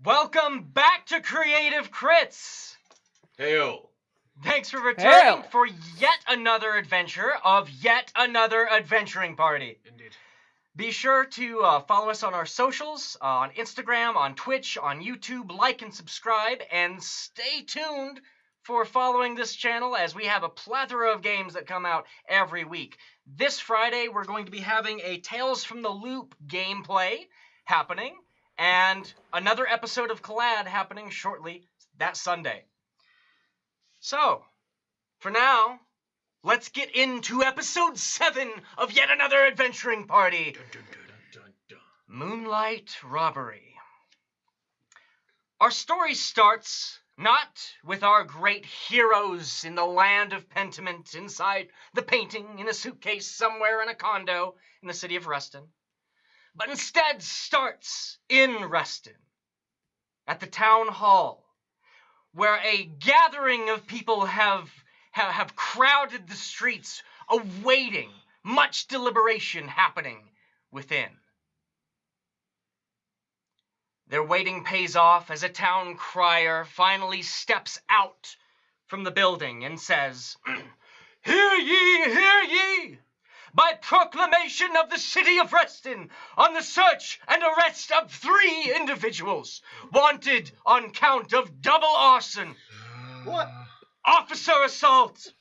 Welcome back to Creative Crits! Heyo! Thanks for returning for yet another adventure of yet another adventuring party. Indeed. Be sure to follow us on our socials, on Instagram, on Twitch, on YouTube, like and subscribe, and stay tuned for following this channel as we have a plethora of games that come out every week. This Friday, we're going to be having a Tales from the Loop gameplay happening, and another episode of Collad happening shortly that Sunday. So, for now, let's get into episode 7 of yet another adventuring party. Dun, dun, dun, dun, dun. Moonlight Robbery. Our story starts not with our great heroes in the land of Pentiment inside the painting in a suitcase somewhere in a condo in the city of Reston, but instead starts in Reston, at the town hall, where a gathering of people have crowded the streets, awaiting much deliberation happening within. Their waiting pays off as a town crier finally steps out from the building and says, "Hear ye, hear ye! By proclamation of the city of Reston, on the search and arrest of 3 individuals, wanted on count of double arson, What? officer assault,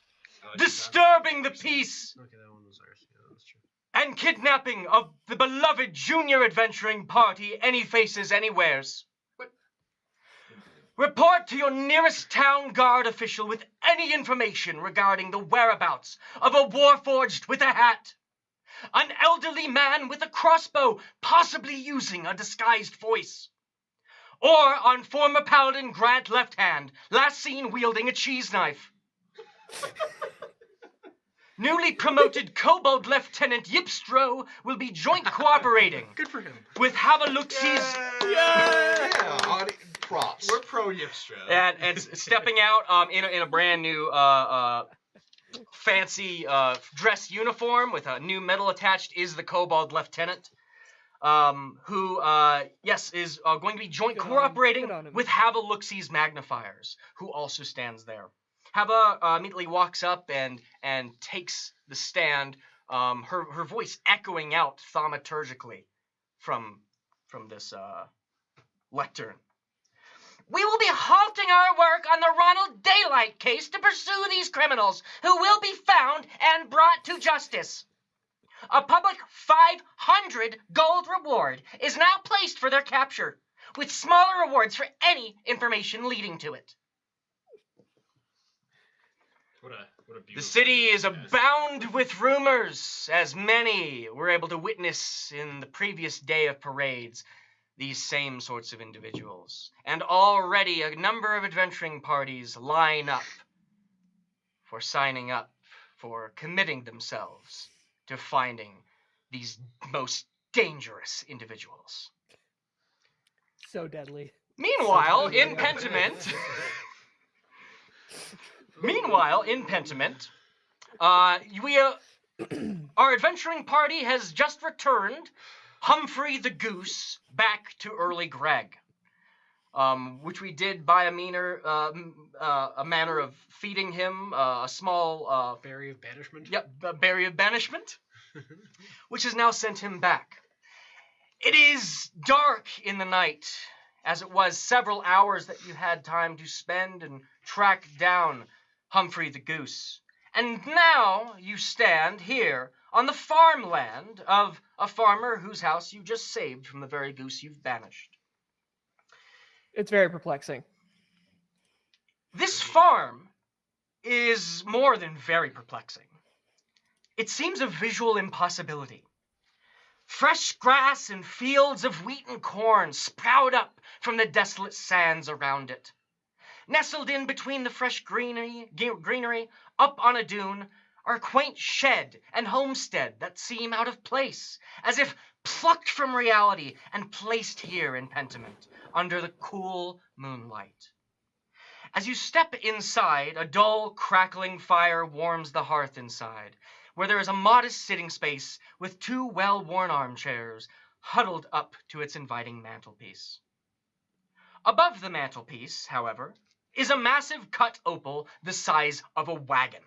disturbing the peace, Okay, that one was ours. Yeah, that's true. and kidnapping of the beloved junior adventuring party Any Faces Anywheres. What? Report to your nearest town guard official with any information regarding the whereabouts of a warforged with a hat, an elderly man with a crossbow possibly using a disguised voice, or on former paladin Grant Left Hand, last seen wielding a cheese knife. Newly promoted Kobold Lieutenant Yipstro will be joint cooperating Good for him. with Havaluxi's Yeah. Props. We're pro Yipstra. and stepping out in a brand new fancy dress uniform with a new medal attached is the Kobold Lieutenant, who is going to be joint cooperating with Havaluxi's magnifiers, who also stands there. Hava immediately walks up and takes the stand, her voice echoing out thaumaturgically from this lectern. We will be halting our work on the Ronald Daylight case to pursue these criminals, who will be found and brought to justice. A public 500 gold reward is now placed for their capture, with smaller rewards for any information leading to it. What a beautiful. The city is abound with rumors, as many were able to witness in the previous day of parades, these same sorts of individuals. And already a number of adventuring parties line up for signing up, for committing themselves to finding these most dangerous individuals. So deadly. Meanwhile, in Pentiment... our adventuring party has just returned Humphrey the goose back to Early Greg, which we did by a manner of feeding him a small berry of banishment. Yep, a berry of banishment, which has now sent him back. It is dark in the night, as it was several hours that you had time to spend and track down Humphrey the goose. And now you stand here on the farmland of a farmer whose house you just saved from the very goose you've banished. It's very perplexing. This farm is more than very perplexing. It seems a visual impossibility. Fresh grass and fields of wheat and corn sprout up from the desolate sands around it. Nestled in between the fresh greenery, up on a dune, are a quaint shed and homestead that seem out of place, as if plucked from reality and placed here in Pentiment, under the cool moonlight. As you step inside, a dull, crackling fire warms the hearth inside, where there is a modest sitting space with 2 well-worn armchairs huddled up to its inviting mantelpiece. Above the mantelpiece, however, is a massive cut opal the size of a wagon.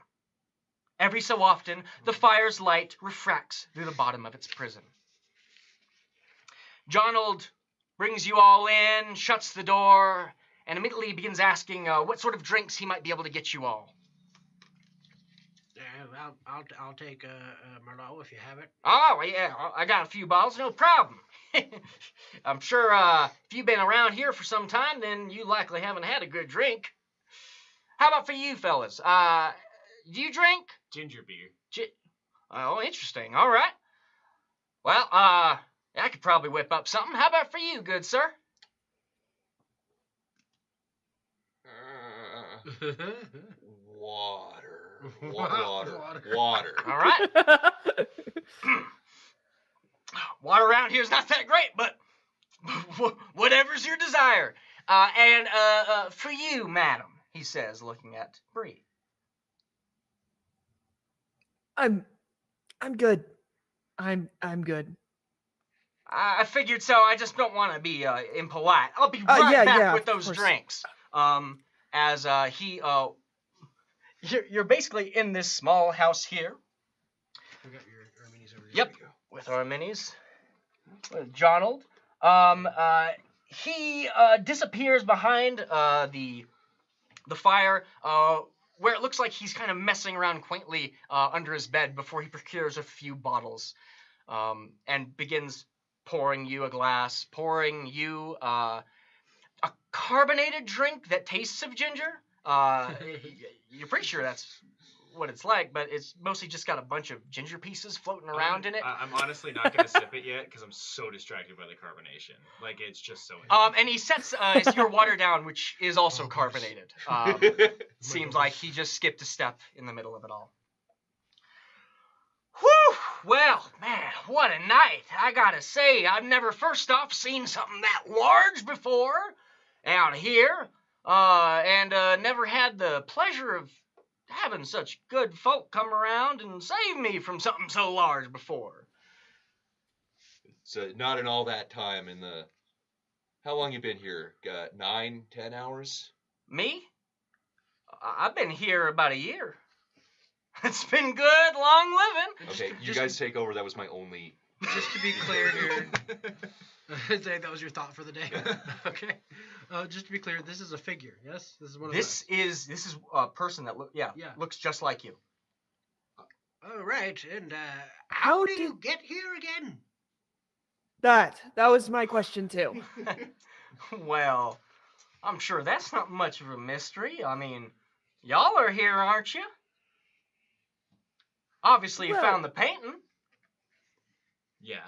Every so often, the fire's light refracts through the bottom of its prison. Jonald brings you all in, shuts the door, and immediately begins asking what sort of drinks he might be able to get you all. I'll take Merlot if you have it. Oh, yeah, I got a few bottles, no problem. I'm sure if you've been around here for some time, then you likely haven't had a good drink. How about for you fellas? Do you drink? Ginger beer. Oh, interesting. All right. Well, I could probably whip up something. How about for you, good sir? Water. All right. Water around here is not that great, but whatever's your desire. And for you, madam, he says, looking at Bree. I'm good. I'm good. I figured so. I just don't want to be impolite. I'll be right back with those drinks. As you're basically in this small house here. We got your minis over here. Yep, with our minis. With Jonald. He disappears behind the fire, where it looks like he's kind of messing around quaintly under his bed before he procures a few bottles, and begins pouring you a glass, pouring you a carbonated drink that tastes of ginger. You're pretty sure that's what it's like, but it's mostly just got a bunch of ginger pieces floating around in it. I'm honestly not going to sip it yet because I'm so distracted by the carbonation. Like, it's just so... And he sets your water down, which is also carbonated. Seems like he just skipped a step in the middle of it all. Whew! Well, man, what a night. I gotta say, I've never first off seen something that large before out here, and never had the pleasure of having such good folk come around and save me from something so large before. It's not in all that time in the... How long you been here? 9, 10 hours? Me? I've been here about a year. It's been good, long living. Okay, you guys take over. That was my only... Just to be clear here... that was your thought for the day. Okay. Just to be clear, this is a figure. Yes, this is one of this is a person that looks just like you. All right, and how do you get here again? That was my question too. Well, I'm sure that's not much of a mystery. I mean, y'all are here, aren't you? Obviously, you found the painting. Yeah.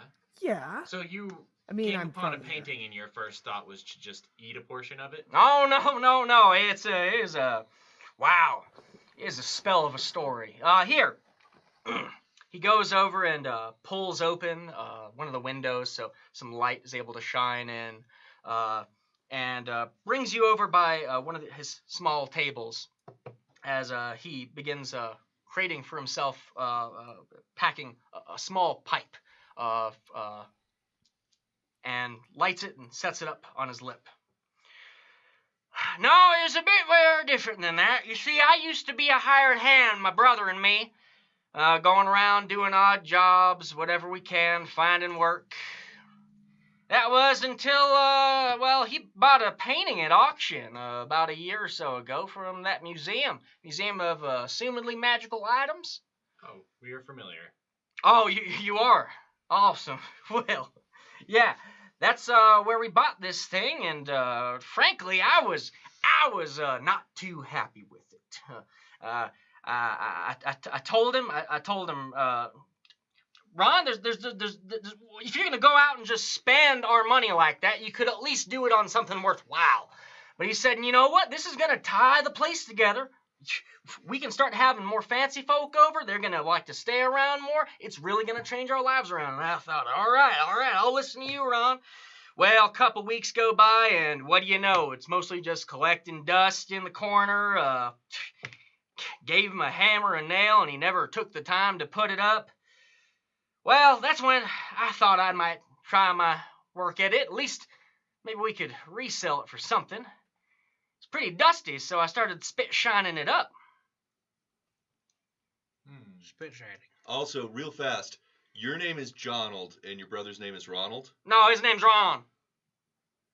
Yeah. So you came upon a painting and your first thought was to just eat a portion of it? Oh, no. It is a spell of a story. Here. He goes over and pulls open one of the windows so some light is able to shine in, and brings you over by one of his small tables as he begins creating for himself, packing a small pipe, and lights it and sets it up on his lip. No, it's a bit very different than that. You see, I used to be a hired hand, my brother and me, going around doing odd jobs, whatever we can, finding work. That was until, he bought a painting at auction about a year or so ago from that museum of assumedly magical items. Oh, we are familiar. Oh, you are? Awesome. Well, yeah, that's where we bought this thing, and frankly, I was not too happy with it. I told him, Ron, there's if you're gonna go out and just spend our money like that, you could at least do it on something worthwhile. But he said, you know what? This is gonna tie the place together. We can start having more fancy folk over. They're gonna like to stay around more. It's really gonna change our lives around. And I thought, all right, I'll listen to you, Ron. Well, a couple weeks go by, and what do you know? It's mostly just collecting dust in the corner. Gave him a hammer and nail, and he never took the time to put it up. Well, that's when I thought I might try my work at it. At least maybe we could resell it for something. It's pretty dusty, so I started spit shining it up. Spit shining. Also, real fast, your name is Jonald, and your brother's name is Ronald? No, his name's Ron.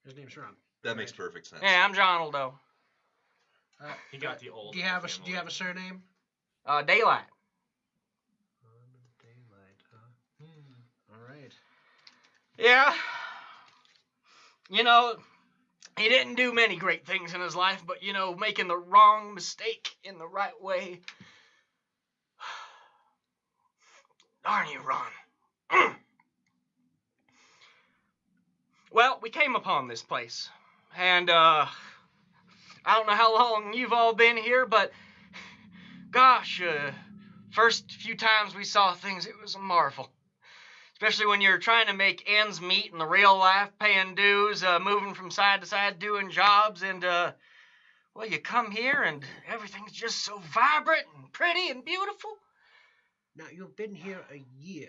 His name's Ron. That makes perfect sense. Yeah, I'm Jonald, though. He got the old. Do you have a surname? Daylight. Daylight, huh? All right. Yeah. You know, he didn't do many great things in his life, but, you know, making the wrong mistake in the right way. Darn you, Ron. Well, we came upon this place, and, I don't know how long you've all been here, but, gosh, first few times we saw things, it was a marvel. Especially when you're trying to make ends meet in the real life, paying dues, moving from side to side, doing jobs, and, well, you come here and everything's just so vibrant and pretty and beautiful. Now, you've been here a year.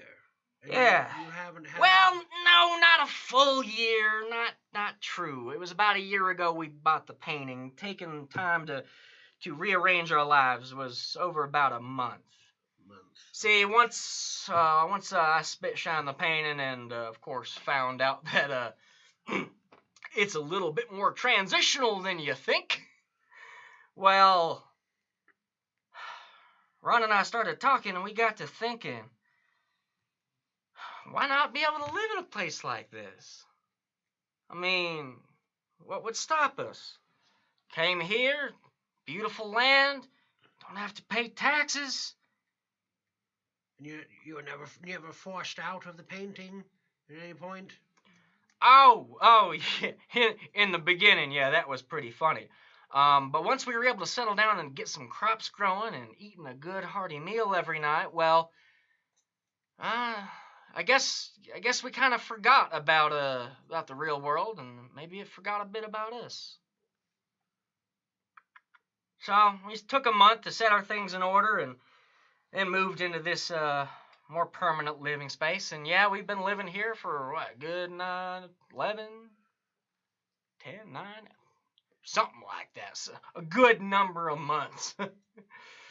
And Yeah. You haven't had... Well, no, not a full year. Not true. It was about a year ago we bought the painting. Taking time to rearrange our lives was over about a month. See, once I spit shine the painting and, of course, found out that, it's a little bit more transitional than you think, well, Ron and I started talking and we got to thinking, why not be able to live in a place like this? I mean, what would stop us? Came here, beautiful land, don't have to pay taxes. And you were never forced out of the painting at any point? Oh, yeah. In the beginning, yeah, that was pretty funny. But once we were able to settle down and get some crops growing and eating a good hearty meal every night, well, I guess we kind of forgot about the real world, and maybe it forgot a bit about us. So we took a month to set our things in order and then moved into this more permanent living space. And yeah, we've been living here for what, good 11, 10, 9, something like that. So a good number of months.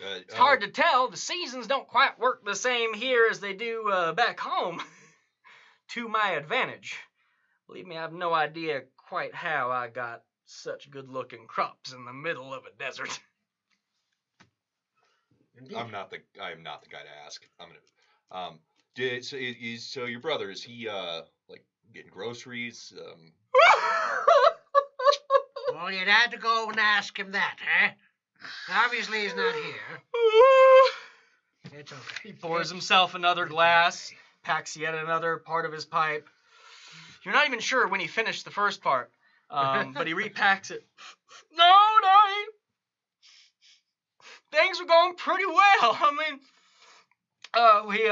It's hard to tell. The seasons don't quite work the same here as they do back home. To my advantage. Believe me, I have no idea quite how I got such good-looking crops in the middle of a desert. Indeed. I am not the guy to ask. I'm gonna. So your brother, is he like getting groceries? Well, you'd have to go and ask him that, eh? Obviously, he's not here. It's okay. He pours himself another glass, packs yet another part of his pipe. You're not even sure when he finished the first part, but he repacks it. No, things were going pretty well. I mean, we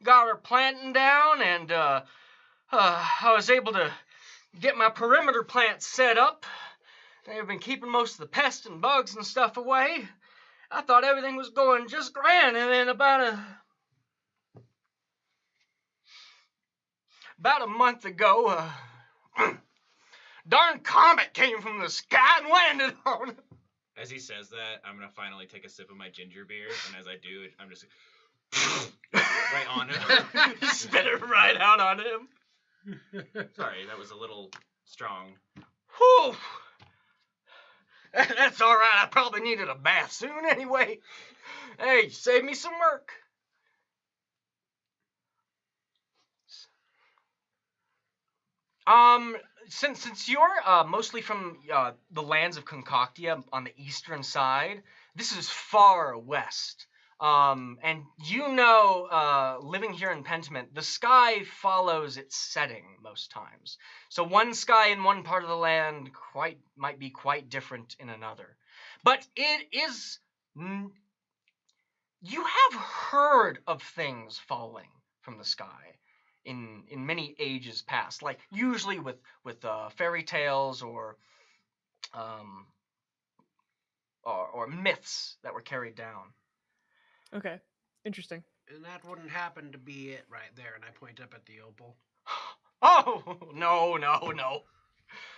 got our planting down, and I was able to get my perimeter plants set up. They've been keeping most of the pests and bugs and stuff away. I thought everything was going just grand, and then about a month ago, darn comet came from the sky and landed on it. As he says that, I'm gonna finally take a sip of my ginger beer, and as I do, I'm just right on him. Spit it right out on him. Sorry, that was a little strong. Whew. That's all right. I probably needed a bath soon anyway. Hey, save me some work. Since you're mostly from the lands of Concoctia on the eastern side, this is far west. And you know, living here in Pentiment, the sky follows its setting most times. So one sky in one part of the land might be quite different in another. But it is... You have heard of things falling from the sky. in many ages past, like usually with fairy tales or myths that were carried down. Okay, interesting. And that wouldn't happen to be it right there, and I point up at the opal. Oh, no.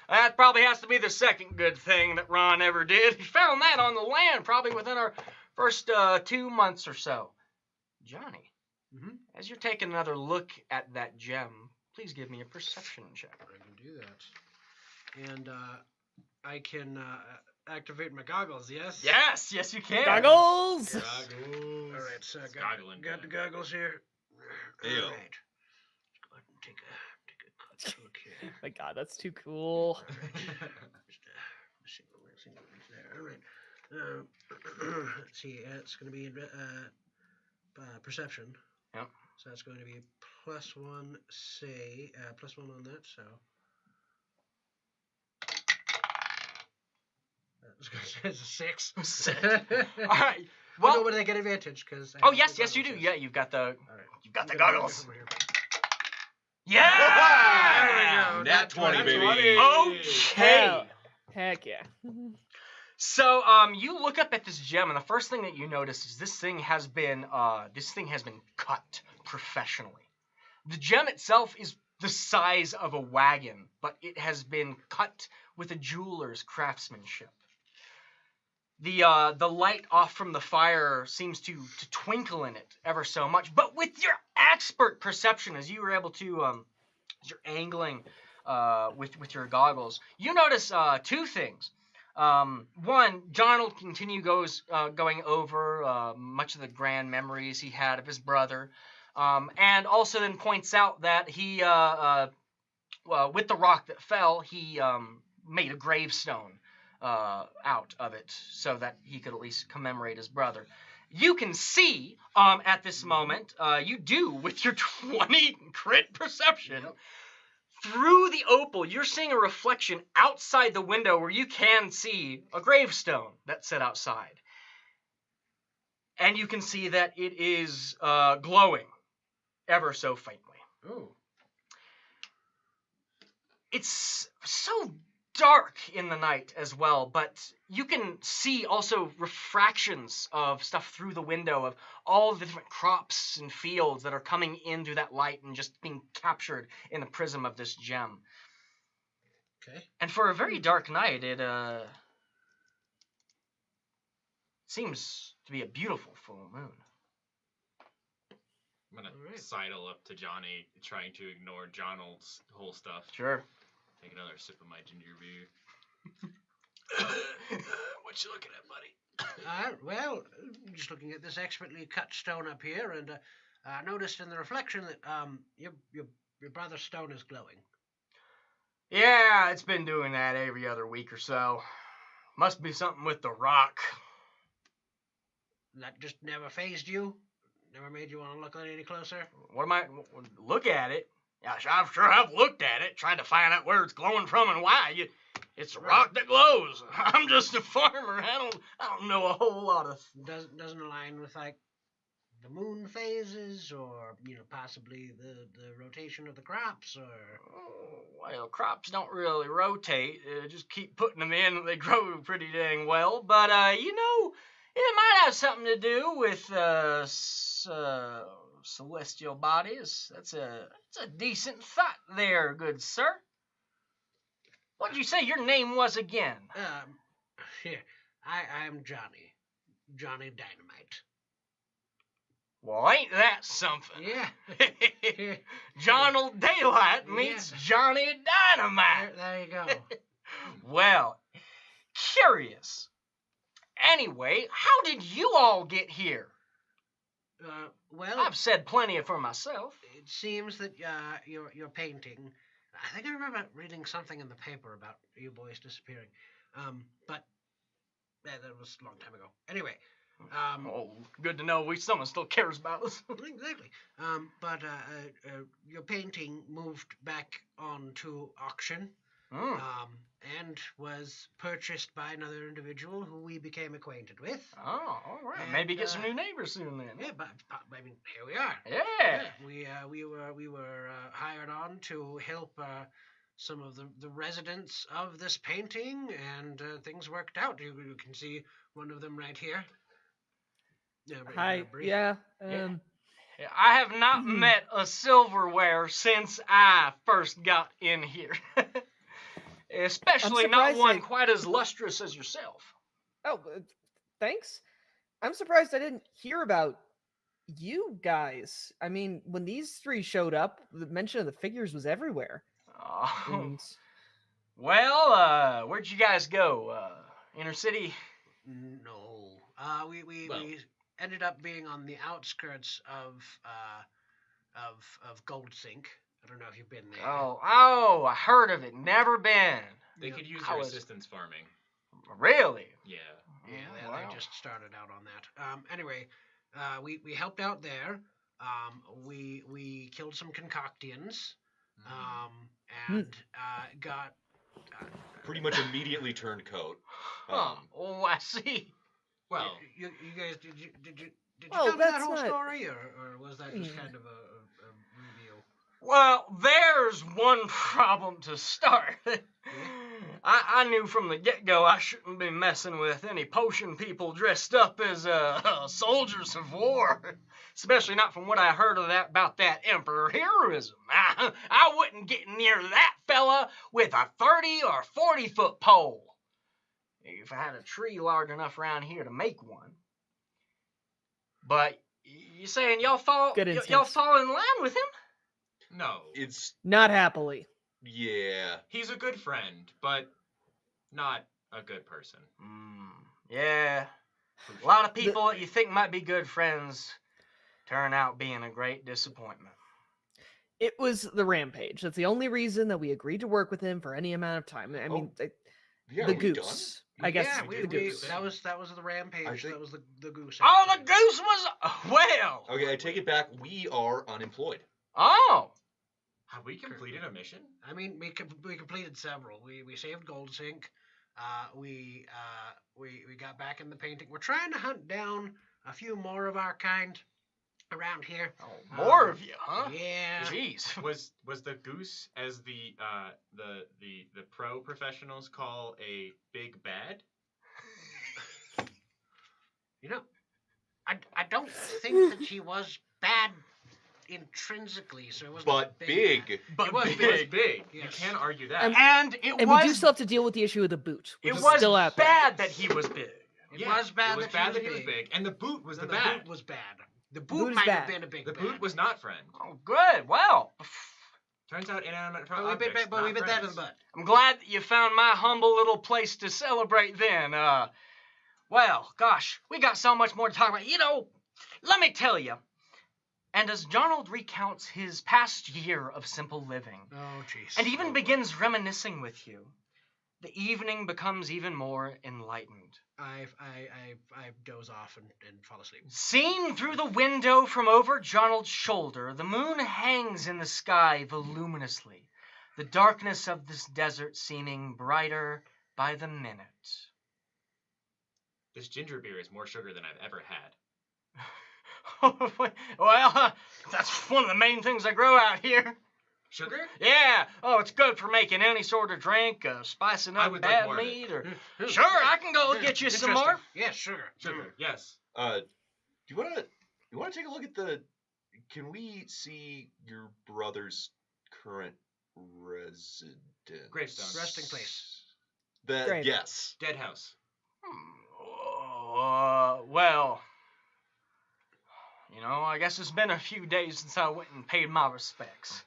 That probably has to be the second good thing that Ron ever did. He found that on the land probably within our first 2 months or so. Johnny, as you're taking another look at that gem, please give me a perception check. I can do that. And I can activate my goggles, yes? Yes, you can. Goggles! All right, so I got the goggles here. Ew. All right. Let's go ahead and take a close look here. My God, that's too cool. All right. Let's see. It's going to be perception. Yep. So that's going to be +1, say, +1 on that. So it's a 6. All right. Well, no, but I get advantage because. Oh yes, you do. Yeah, you've got the All right. you've got the goggles. Over here. Yeah. There we go. Nat 20, baby. Okay. Heck yeah. So you look up at this gem, and the first thing that you notice is this thing has been cut professionally. The gem itself is the size of a wagon, but it has been cut with a jeweler's craftsmanship. The light off from the fire seems to twinkle in it ever so much, but with your expert perception, as you were able to, as you're angling with your goggles, you notice 2 things. One, John will continue going over much of the grand memories he had of his brother, and also then points out that he, with the rock that fell, he made a gravestone out of it so that he could at least commemorate his brother. You can see at this moment, you do with your 20 crit perception, through the opal, you're seeing a reflection outside the window where you can see a gravestone that's set outside. And you can see that it is glowing ever so faintly. Ooh. It's so dark in the night as well, but you can see also refractions of stuff through the window of all the different crops and fields that are coming in through that light and just being captured in the prism of this gem. Okay. And for a very dark night, it seems to be a beautiful full moon. I'm gonna sidle up to Johnny, trying to ignore Jonald's whole stuff. Sure. Take another sip of my ginger beer. What you looking at, buddy? Well, just looking at this expertly cut stone up here, and I noticed in the reflection that your brother's stone is glowing. Yeah, it's been doing that every other week or so. Must be something with the rock. That just never fazed you? Never made you want to look at it any closer? What am I... Look at it? Yeah, I'm sure I've looked at it, trying to find out where it's glowing from and why. It's a rock that glows. I'm just a farmer. I don't know a whole lot of... Doesn't align with, like, the moon phases, or, possibly the rotation of the crops, or... Oh, well, crops don't really rotate. Just keep putting them in. They grow pretty dang well. But, it might have something to do with celestial bodies. That's a decent thought there, good sir. What did you say your name was again? Here, I'm Johnny. Johnny Dynamite. Well, ain't that something? Yeah. Jonald Daylight meets Johnny Dynamite. There you go. Well, curious. Anyway, how did you all get here? Well, I've said plenty for myself. It seems that you're painting. I think I remember reading something in the paper about you boys disappearing. But that was a long time ago. Anyway. Good to know someone still cares about us. Exactly. But your painting moved back onto auction, And was purchased by another individual who we became acquainted with. Oh, all right. And, Maybe get some new neighbors soon then. Yeah, but I mean, here we are. Yeah. We were hired on to help some of the residents of this painting, and things worked out. You can see one of them right here. Hi. Yeah. I have not met a silverware since I first got in here. Especially not one quite as lustrous as yourself. Oh, thanks. I'm surprised I didn't hear about you guys. I mean, when these three showed up, the mention of the figures was everywhere. Oh. Well, where'd you guys go? Inner city? No. We ended up being on the outskirts of Gold Sink. I don't know if you've been there. Oh, I heard of it. Never been. They could use your assistance farming. Really? Yeah. Yeah, they just started out on that. Anyway, we helped out there. We killed some concoctians. And got pretty much immediately turned coat. Oh, I see. Well, you guys, did you tell me that whole story, or was that just kind of a reveal? Well, there's one problem to start. I knew from the get-go I shouldn't be messing with any potion people dressed up as soldiers of war. Especially not from what I heard about that emperor heroism. I wouldn't get near that fella with a 30 or 40-foot pole. If I had a tree large enough around here to make one. But you saying y'all fall in line with him? No. It's not happily. Yeah. He's a good friend, but not a good person. Yeah. A lot of people that you think might be good friends turn out being a great disappointment. It was the rampage. That's the only reason that we agreed to work with him for any amount of time. I mean, the goose. I guess the goose. That was the rampage. That was the goose. Oh, the goose was well. Okay, I take it back. We are unemployed. Oh. Have we completed a mission? I mean, we completed several. We saved Gold Sink. We got back in the painting. We're trying to hunt down a few more of our kind around here. Oh, more of you, huh? Yeah. Jeez. Was the goose, as the pro professionals call a big bad? You know, I don't think that he was bad intrinsically, so it wasn't. But big. But big. Yes. You can't argue that. And we do still have to deal with the issue of the boot. It was still bad that he was big. It was bad that he was big. And the boot was the boot was bad. The boot might have been a big The bad. boot was not friend. Oh, good. Well. Turns out inanimate But objects, we bit that in the butt. I'm glad that you found my humble little place to celebrate then. Well, gosh, we got so much more to talk about. You know, let me tell you. And as Donald recounts his past year of simple living, and even begins reminiscing with you, the evening becomes even more enlightened. I doze off and fall asleep. Seen through the window from over Donald's shoulder, the moon hangs in the sky voluminously, the darkness of this desert seeming brighter by the minute. This ginger beer is more sugar than I've ever had. Well, that's one of the main things I grow out here. Sugar? Yeah. Oh, it's good for making any sort of drink, spicing up bad meat, or... Sure, I can go get you some more. Yeah, sugar. Sugar, yes. Do you wanna take a look at can we see your brother's current residence? Gravestone. Resting place. Yes. Dead house. Well... You know, I guess it's been a few days since I went and paid my respects.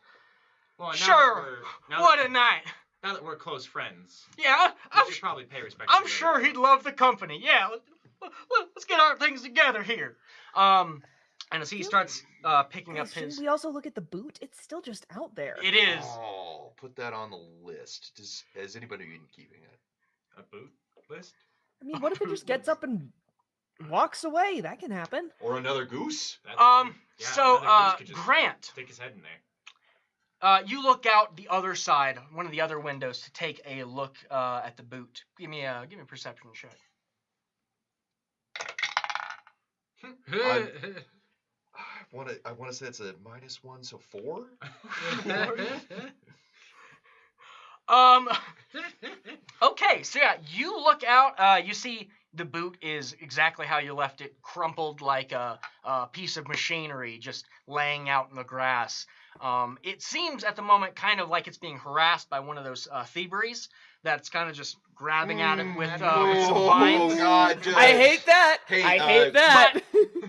Well, sure. What a night. Now that we're close friends. Yeah, we should probably pay respect. I'm sure he'd love the company. Yeah, let's get our things together here. And as he starts picking up his... we also look at the boot? It's still just out there. It is. Oh, put that on the list. Has anybody been keeping it? A boot list? I mean, what if it just gets up and walks away? That can happen. Or another goose? Grant. Stick his head in there. you look out the other side, one of the other windows, to take a look at the boot. Give me a perception check. I want to say it's a -1, so 4. Okay, so yeah, you look out. You see the boot is exactly how you left it, crumpled like a piece of machinery, just laying out in the grass. It seems at the moment kind of like it's being harassed by one of those thieveries that's kind of just grabbing at it with some vines. Oh God! I hate that. Hey, I hate that.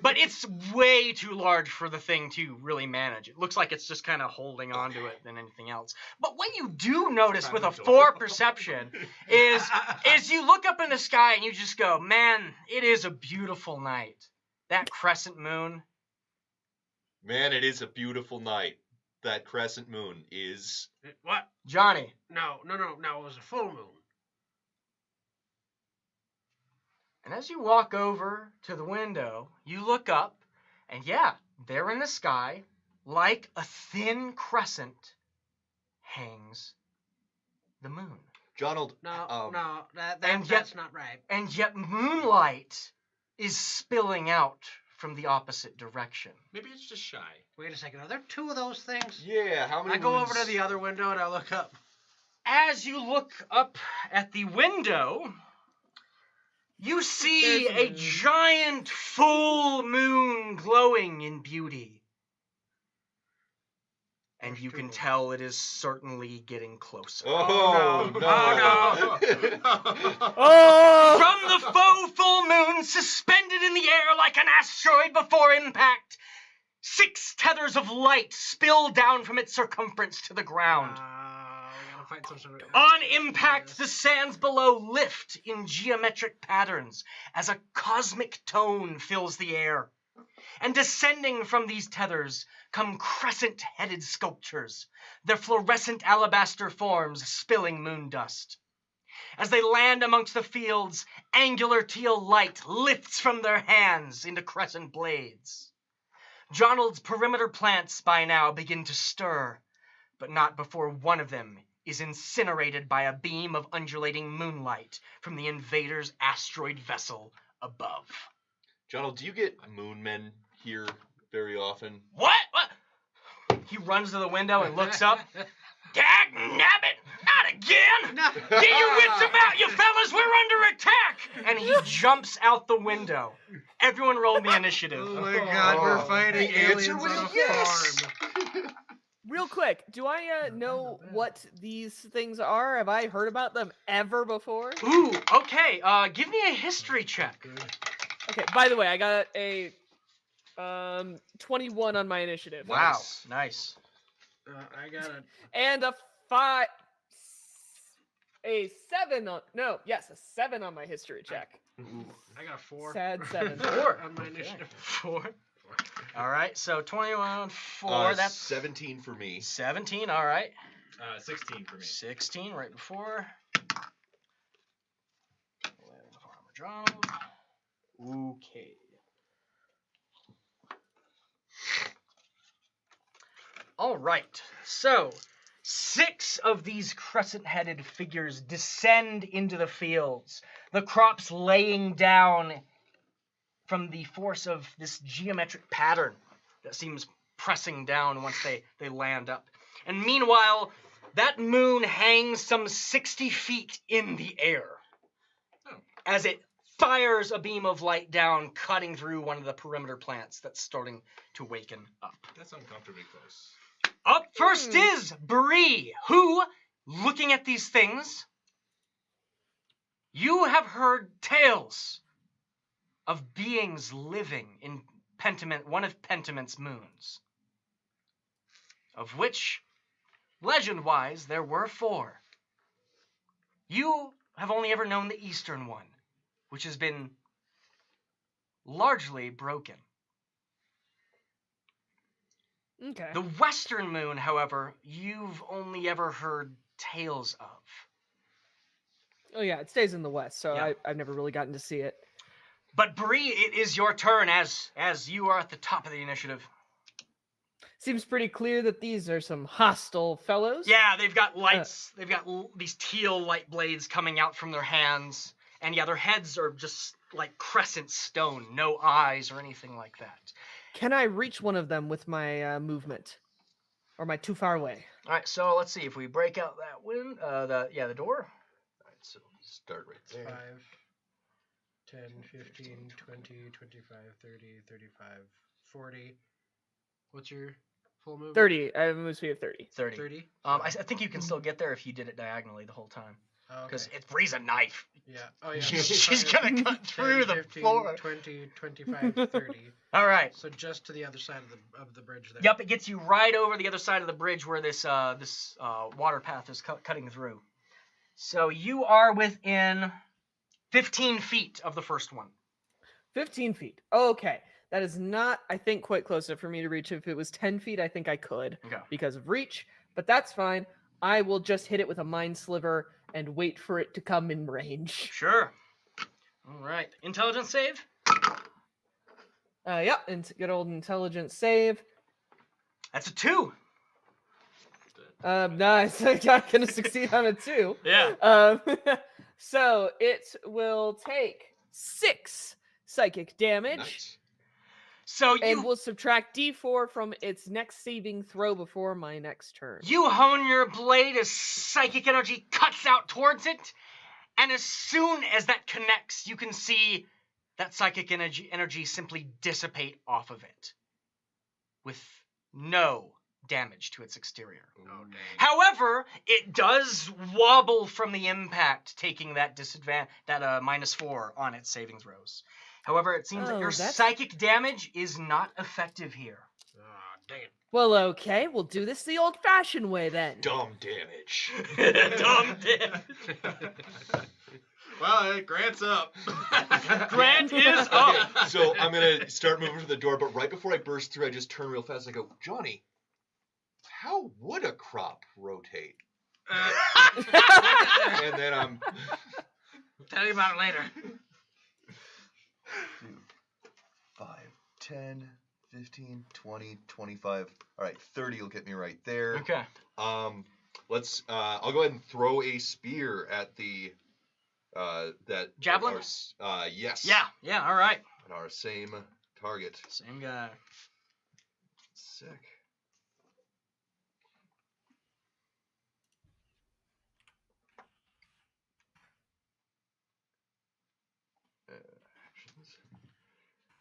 But it's way too large for the thing to really manage. It looks like it's just kind of holding on to it than anything else. But what you do notice with a 4 perception is you look up in the sky and you just go, man, it is a beautiful night. That crescent moon. Man, it is a beautiful night. That crescent moon is... What? Johnny. No, it was a full moon. And as you walk over to the window, you look up, and yeah, there in the sky, like a thin crescent, hangs the moon. Donald. No, and that's not right. And yet moonlight is spilling out from the opposite direction. Maybe it's just shy. Wait a second, are there 2 of those things? Yeah, how many I go moons? over to the other window and I look up. As you look up at the window, you see a giant full moon glowing in beauty. And you can tell it is certainly getting closer. Oh, no. Oh, Oh! From the faux full moon, suspended in the air like an asteroid before impact, 6 tethers of light spill down from its circumference to the ground. We gotta find some sort of... On impact, the sands below lift in geometric patterns as a cosmic tone fills the air. And descending from these tethers come crescent-headed sculptures, their fluorescent alabaster forms spilling moon dust. As they land amongst the fields, angular teal light lifts from their hands into crescent blades. Jonald's perimeter plants by now begin to stir, but not before one of them is incinerated by a beam of undulating moonlight from the invader's asteroid vessel above. Donald, do you get moon men here very often? What? He runs to the window and looks up. Dag nabbit! Not again! Get your wits about you, fellas! We're under attack! And he jumps out the window. Everyone roll the initiative. Oh my God, we're fighting the answer aliens was on a yes. farm. Real quick, do I know what these things are? Have I heard about them ever before? Ooh, okay. Give me a history check. Okay, by the way, I got a 21 on my initiative. Wow, nice. I got it. And a 7 on my history check. I got a 4. Sad 7. 4 on my initiative. 4. All right, so 21, 4. That's 17 for me. 17. All right. 16 for me. 16 right before. 11 Farmer Donald. Okay. All right. So, 6 of these crescent-headed figures descend into the fields, the crops laying down from the force of this geometric pattern that seems pressing down once they land up. And meanwhile, that moon hangs some 60 feet in the air as it fires a beam of light down, cutting through one of the perimeter plants that's starting to waken up. That's uncomfortably close. Up first is Bree, who, looking at these things, you have heard tales of beings living in Pentiment, one of Pentiment's moons, of which, legend-wise, there were 4. You have only ever known the eastern one, which has been largely broken. Okay. The western moon, however, you've only ever heard tales of. Oh yeah, it stays in the west, so Yeah. I've never really gotten to see it. But Bree, it is your turn as you are at the top of the initiative. Seems pretty clear that these are some hostile fellows. Yeah, they've got lights. They've got these teal light blades coming out from their hands. And yeah, their heads are just like crescent stone. No eyes or anything like that. Can I reach one of them with my movement? Or am I too far away? All right, so let's see if we break out that the door. All right, so start right there. 5, 10, 15, 20, 25, 30, 35, 40. What's your full move? 30. I have a move speed of 30. 30. 30? I think you can still get there if you did it diagonally the whole time. Oh, Because okay. it frees a knife. Yeah. Oh, yeah. She's gonna cut through 10, the 15, floor. 20, 25, 30. All right. So just to the other side of the bridge there. Yep, it gets you right over the other side of the bridge where this water path is cutting through. So you are within 15 feet of the first one. 15 feet. Okay. That is not, I think, quite close enough for me to reach. If it was 10 feet, I think I could Okay. because of reach. But that's fine. I will just hit it with a mind sliver and wait for it to come in range. Sure. All right. Intelligence save? Yep, and good old intelligence save. That's a 2. Nice. I'm not gonna succeed on a 2. Yeah. So it will take 6 psychic damage, Nice. So and we'll subtract D4 from its next saving throw before my next turn. you hone your blade as psychic energy cuts out towards it, and as soon as that connects, you can see that psychic energy simply dissipate off of it with no damage to its exterior. Oh, dang. However, it does wobble from the impact, taking that -4 on its saving throws. However, it seems that your that's- psychic damage is not effective here. Oh, dang it. Well, okay, we'll do this the old-fashioned way then. Dumb damage. Dumb damage. Well, Grant's up. Grant is up. So I'm gonna start moving to the door, but right before I burst through, I just turn real fast. I go, Johnny, how would a crop rotate? And then I'm Tell you about it later. 5, 10, 15, 20, 25. All right, 30 will get me right there. Okay. Let's. I'll go ahead and throw a spear at the. That. Javelin? Yes. Yeah. All right. At our same target. Same guy. Sick. Actions.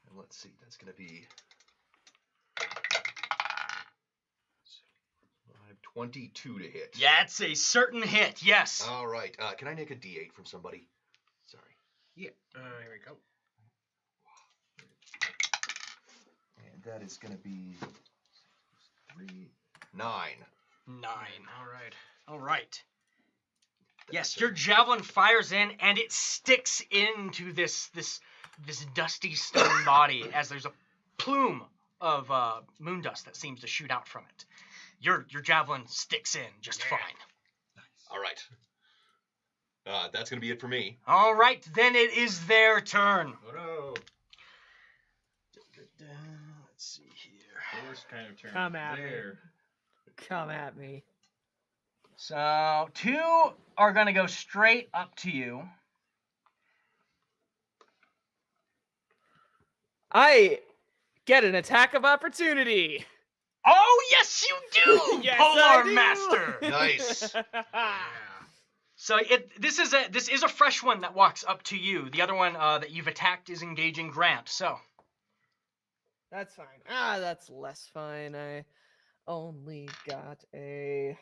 And let's see. That's gonna be. 22 to hit. Yeah, it's a certain hit. Yes. All right. Can I make a D8 from somebody? Sorry. Yeah. Here we go. And that is going to be 9. 9. All right. All right. Yes, your javelin fires in, and it sticks into this dusty stone body as there's a plume of moon dust that seems to shoot out from it. Your javelin sticks in just fine. All right. That's going to be it for me. All right, then it is their turn. Oh no. Let's see here. Worst kind of turn. Come at me. there. Come at me. So 2 are going to go straight up to you. I get an attack of opportunity. Oh, yes, you do, Yes, Polar I do. Master. Nice. Yeah. So this is a fresh one that walks up to you. The other one that you've attacked is engaging Grant. So That's fine. That's less fine. I only got a...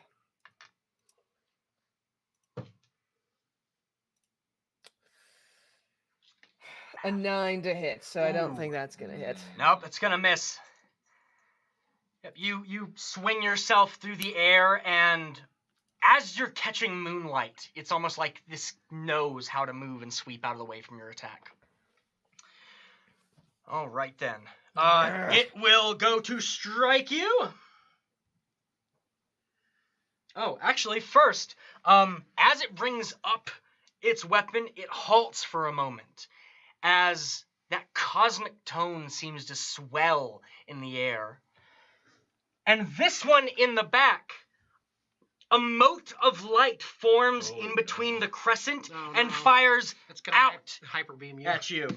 a 9 to hit, so I don't Ooh. think that's gonna hit. nope, it's gonna miss. Yep, you swing yourself through the air, and as you're catching Moonlight, it's almost like this knows how to move and sweep out of the way from your attack. All right then. It will go to strike you. Oh, actually, first, as it brings up its weapon, it halts for a moment, as that cosmic tone seems to swell in the air. And this one in the back, a mote of light forms in between the crescent and fires out hyper beam you. at you.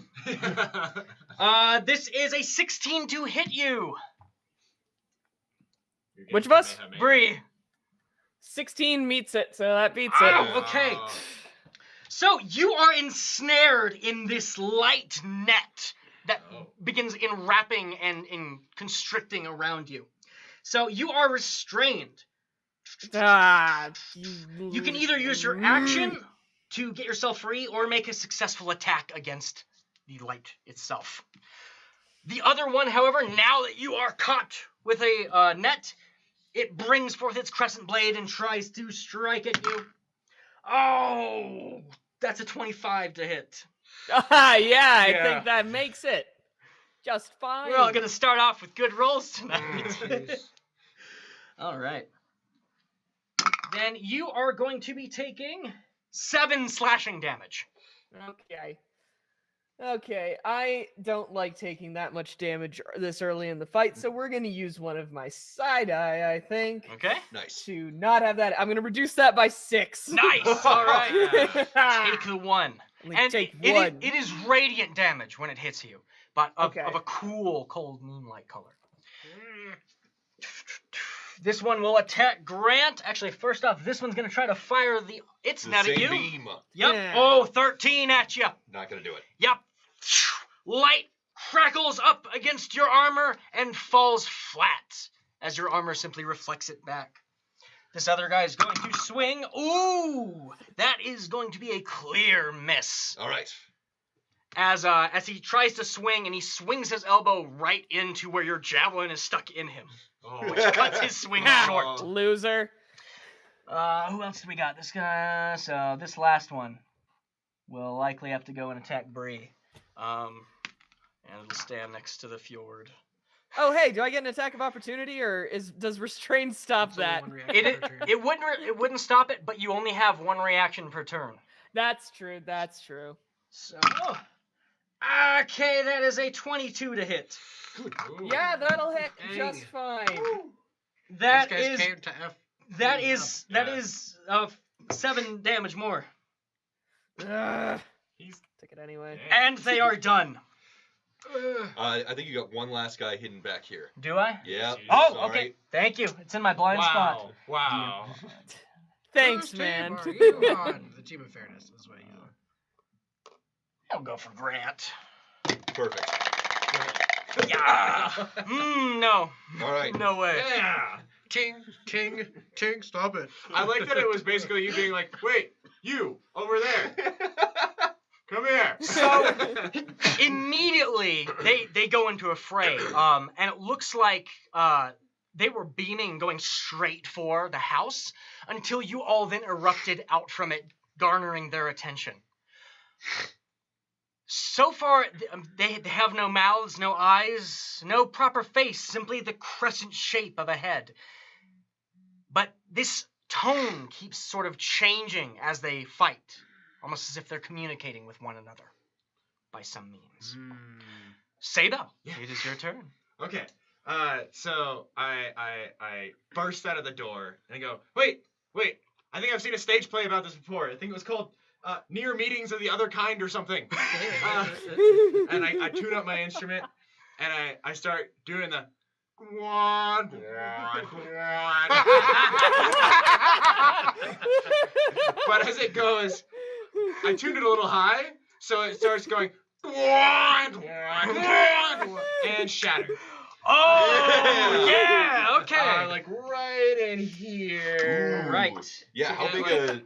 This is a 16 to hit you. Which of us? Bree. 16 meets it, so that beats Oh, okay. So you are ensnared in this light net that begins enwrapping and constricting around you. So you are restrained. You can either use your action to get yourself free or make a successful attack against the light itself. The other one, however, now that you are caught with a net, it brings forth its crescent blade and tries to strike at you. Oh, that's a 25 to hit. I think that makes it just fine. We're all going to start off with good rolls tonight. All right. Then you are going to be taking 7 slashing damage. Okay, I don't like taking that much damage this early in the fight, so we're going to use one of my side eye, I think. Okay. Nice. To not have that. I'm going to reduce that by 6. Nice. All right. Take the 1. And take 1. It is radiant damage when it hits you, but of a cool, cold moonlight color. This one will attack Grant. Actually, first off, this one's going to try to fire its net at you. Beam. Yep. Yeah. Oh, 13 at you. Not going to do it. Yep. Light crackles up against your armor and falls flat as your armor simply reflects it back. This other guy is going to swing. Ooh, that is going to be a clear miss. All right. As he tries to swing, and he swings his elbow right into where your javelin is stuck in him, which cuts his swing short. Loser. Who else do we got? This guy. So this last one will likely have to go and attack Bree. And it'll stand next to the fjord. Oh, hey, do I get an attack of opportunity, or does restraint stop that? It wouldn't stop it, but you only have 1 reaction per turn. That's true. So, okay, that is a 22 to hit. Yeah, that'll hit just fine. That These guys is came to F. that is 7 damage more. Take it anyway. And they are done. I think you got one last guy hidden back here. Do I? Yeah. Oh, okay. Thank you. It's in my blind spot. Wow. Thanks, Whose man. team are you on? The team of fairness is what you are. I'll go for Grant. Perfect. Yeah. No. All right. No way. Yeah. Ting, ting, ting, stop it. I like that it was basically you being like, wait, you, over there. Come here. So immediately they go into a fray, and it looks like they were beaming, going straight for the house until you all then erupted out from it, garnering their attention. So far, they have no mouths, no eyes, no proper face, simply the crescent shape of a head. But this tone keeps sort of changing as they fight. Almost as if they're communicating with one another by some means. Saba, it is your turn. Okay. So I burst out of the door and I go, wait. I think I've seen a stage play about this before. I think it was called Near Meetings of the Other Kind or something. And I tune up my instrument and I start doing the one. But as it goes, I tuned it a little high, so it starts going and shatter. Oh, yeah, okay. Like right in here. Ooh. Right. Yeah, So how get, big like, a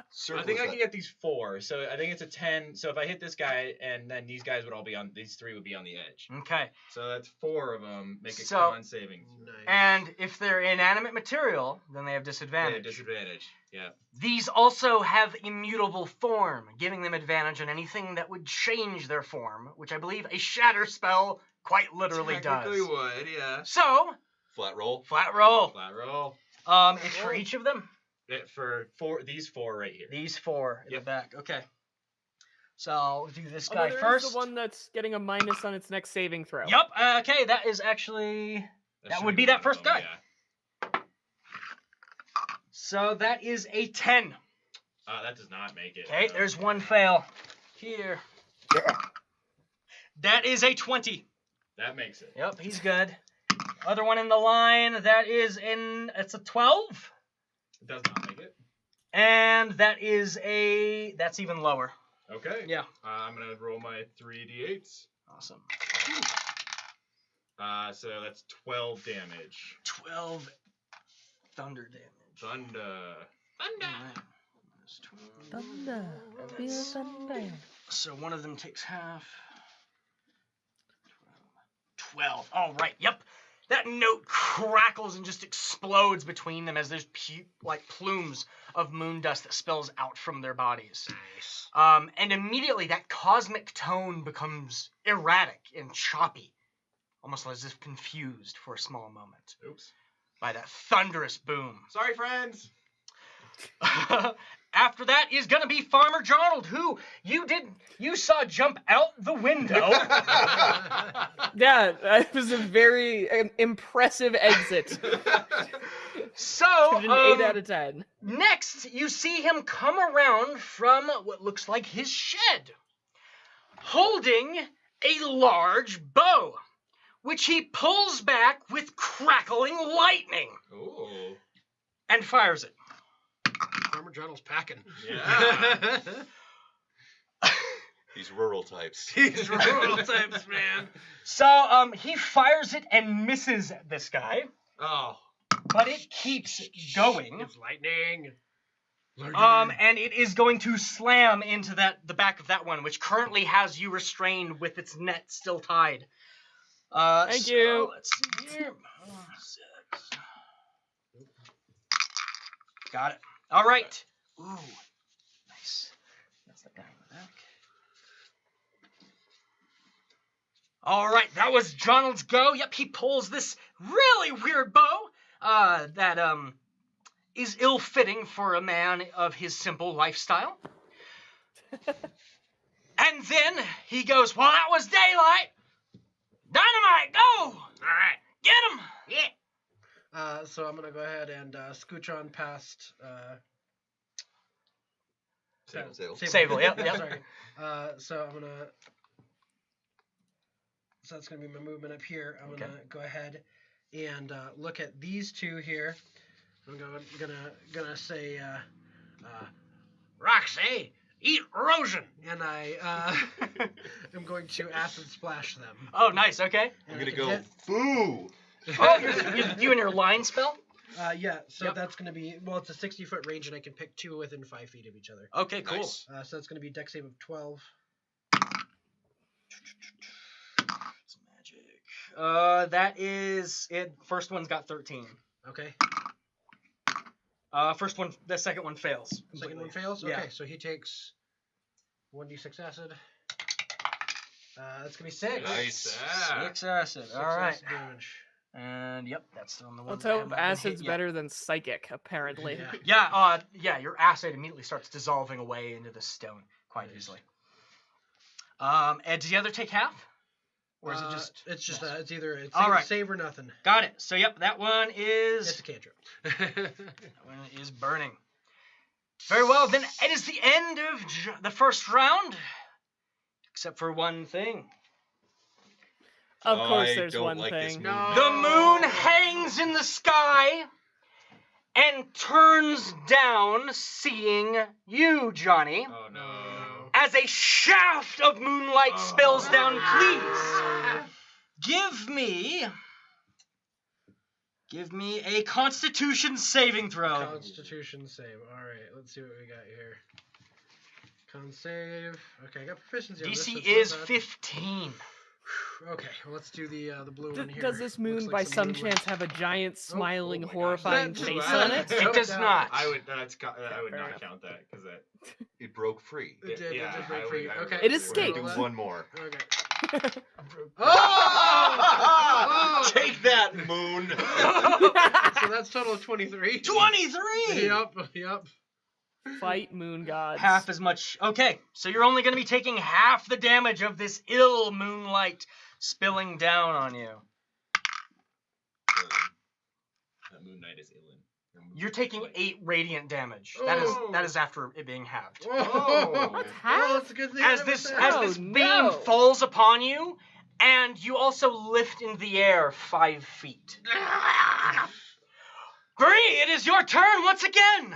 circle I think is I that? can get these 4. So I think it's a 10. So if I hit this guy, and then these guys would all be on, these 3 would be on the edge. Okay. So that's 4 of them. Make a So- con saving. Nice. And if they're inanimate material, then they have Yeah, disadvantage. disadvantage. Yeah. These also have immutable form, giving them advantage on anything that would change their form, which I believe a shatter spell quite literally Technically does. would, yeah. So, Flat roll. flat roll. Flat roll. It's for each of them. For these 4 right here. These 4 in Yep. the back. Okay. So I'll do this Oh, guy no, there is first. the one that's getting a minus on its next saving throw. Yup. Okay, that is actually... That would should be one that of first them, guy. Yeah. So that is a 10. That does not make it. Okay, there's one fail. Here. That is a 20. That makes it. Yep, he's good. Other one in the line, it's a 12. It does not make it. And that's even lower. Okay. Yeah. I'm going to roll my 3d8s. Awesome. So that's 12 damage. 12 thunder damage. Thunder. Thunder. Feel thunder. So one of them takes half. 12. All right. Yep. That note crackles and just explodes between them as there's like plumes of moon dust that spills out from their bodies. Nice. And immediately that cosmic tone becomes erratic and choppy, almost as if confused for a small moment. Oops. By that thunderous boom. Sorry, friends. After that is going to be Farmer Jonald, who you saw jump out the window. Yeah, that was a very impressive exit. So, An 8 out of 10. Next, you see him come around from what looks like his shed, holding a large bow, which he pulls back with crackling lightning. Ooh. And fires it. Farmer Jonald's packing. Yeah. These rural types. These rural types, man. So, he fires it and misses this guy, Oh. but it keeps going. It's lightning. And it is going to slam into the back of that one, which currently has you restrained with its net still tied. Thank you. Let's see here. 6. Got it. All right. Ooh, nice. That's the guy in the back. All right, that was Jonald's go. Yep, he pulls this really weird bow that is ill-fitting for a man of his simple lifestyle. And then he goes, well, that was daylight. Dynamite, go! All right, get him! Yeah. So I'm gonna go ahead and scooch on past. Sable. Yep. Sorry. So I'm gonna. So that's gonna be my movement up here. I'm gonna go ahead and look at these two here. I'm gonna say, Roxy, eat erosion, and I am going to acid splash them. Oh, nice. Okay. I'm gonna go, foo! Oh, you and your line spell? Yeah, so Yep. that's going to be, well, it's a 60-foot range, and I can pick two within 5 feet of each other. Okay, cool. Nice. So that's going to be dex save of 12. It's magic. That is it. First one's got 13. Okay. The second one fails. Second one completely. fails? Yeah. Okay, so he takes 1d6 acid. That's going to be 6. Nice. 6 acid. 6 All right. acid damage. And yep, that's on the one. Let's that hope haven't been acid's hit yet. better than psychic, apparently. Yeah. Yeah. Your acid immediately starts dissolving away into the stone quite easily. And does the other take half, or is it just? It's just Yes. it's either All right. save or nothing. Got it. So yep, that one is. It's a cantrip. That one is burning. Very well. Then it is the end of the first round, except for one thing. Of course, I there's don't one like this thing. movie. No. The moon hangs in the sky and turns down, seeing you, Johnny, Oh no. as a shaft of moonlight spills down. Please give me a Constitution saving throw. Constitution save. All right, let's see what we got here. Con save. Okay, I got proficiency on this. DC that's is not bad. 15. Okay, well, let's do the blue one here. Does this moon, Looks like by some moonlight. chance, have a giant, smiling, oh my gosh. horrifying That's face bad. on it? It does not. I would fair not enough. count that because that. It broke free. It did, Yeah, it did break I free. would- I would- Okay. It We're escaped. gonna do one more. Okay. Oh! Take that, moon! So that's total of 23. 23! Yep. Fight moon gods. Half as much. Okay, so you're only going to be taking half the damage of this ill moonlight spilling down on you. That Moon Knight is illin. You're taking 8 radiant damage. Oh. That is after it being halved. Oh, What's well, it's a good thing I As never this said. beam no. falls upon you, and you also lift in the air 5 feet. Bree, it is your turn once again.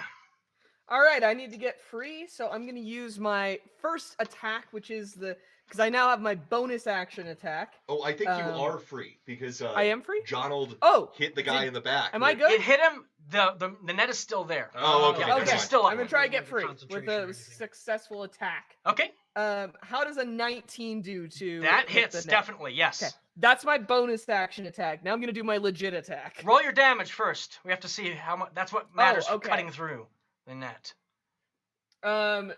All right, I need to get free, so I'm going to use my first attack, which is because I now have my bonus action attack. Oh, I think you are free because I am free? Jonald hit the guy in the back. Am I good? It hit him. The net is still there. Oh, okay. Yeah, never this mind. is still up. I'm going to try to get free Concentration with or a anything. successful attack. Okay. How does a 19 do to That hit hits, the net? definitely, yes. Okay, that's my bonus action attack. Now I'm going to do my legit attack. Roll your damage first. We have to see how much. That's what matters for okay. cutting through the net.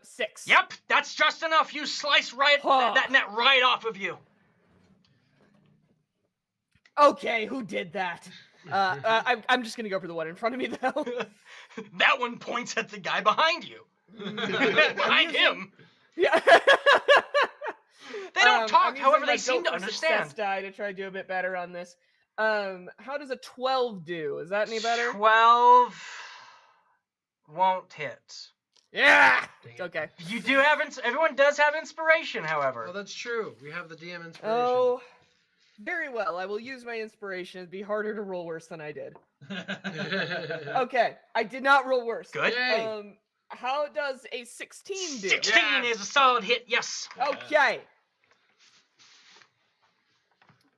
6. Yep, that's just enough. You slice that net right off of you. Okay, who did that? I'm just going to go for the one in front of me, though. That one points at the guy behind you. Behind him. Yeah. They don't talk, I'm using however, my they seem to Go for Success understand. die to try to do a bit better on this. How does a 12 do? Is that any better? 12 won't hit. Yeah. Dang it. Okay. You do have everyone does have inspiration, however. Well, that's true. We have the DM inspiration. Oh, very well. I will use my inspiration. It'd be harder to roll worse than I did. Okay, I did not roll worse. Good. Yay. How does a 16 do? 16 Yes. is a solid hit, yes. Okay.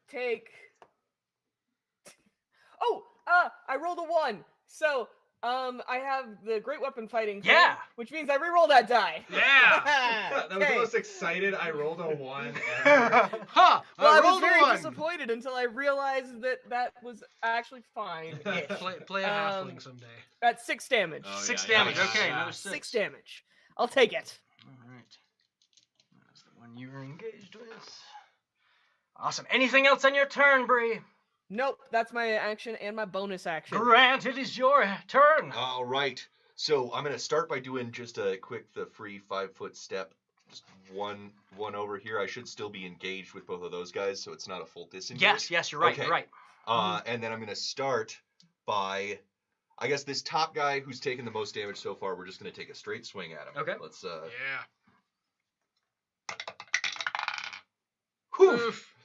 Take. Oh, I rolled a 1. So, I have the great weapon fighting thing, Yeah. which means I reroll that die. Yeah. That was the Okay. most excited I rolled a 1 ever. Huh. Well, I was rolled a very 1. disappointed until I realized that was actually fine. Play a halfling someday. That's 6 damage. Oh, 6 yeah, damage. yeah, Okay, yeah. another 6 damage. I'll take it. All right. That's the one you were engaged with. Awesome. Anything else on your turn, Bree? Nope, that's my action and my bonus action. Grant, it is your turn. All right. So I'm gonna start by doing just a quick, the free 5-foot step. Just one over here. I should still be engaged with both of those guys, so it's not a full disengage. Yes, you're right. Okay. You're right. And then I'm gonna start by, I guess this top guy who's taken the most damage so far. We're just gonna take a straight swing at him. Okay. Let's Yeah. Whew. Oof.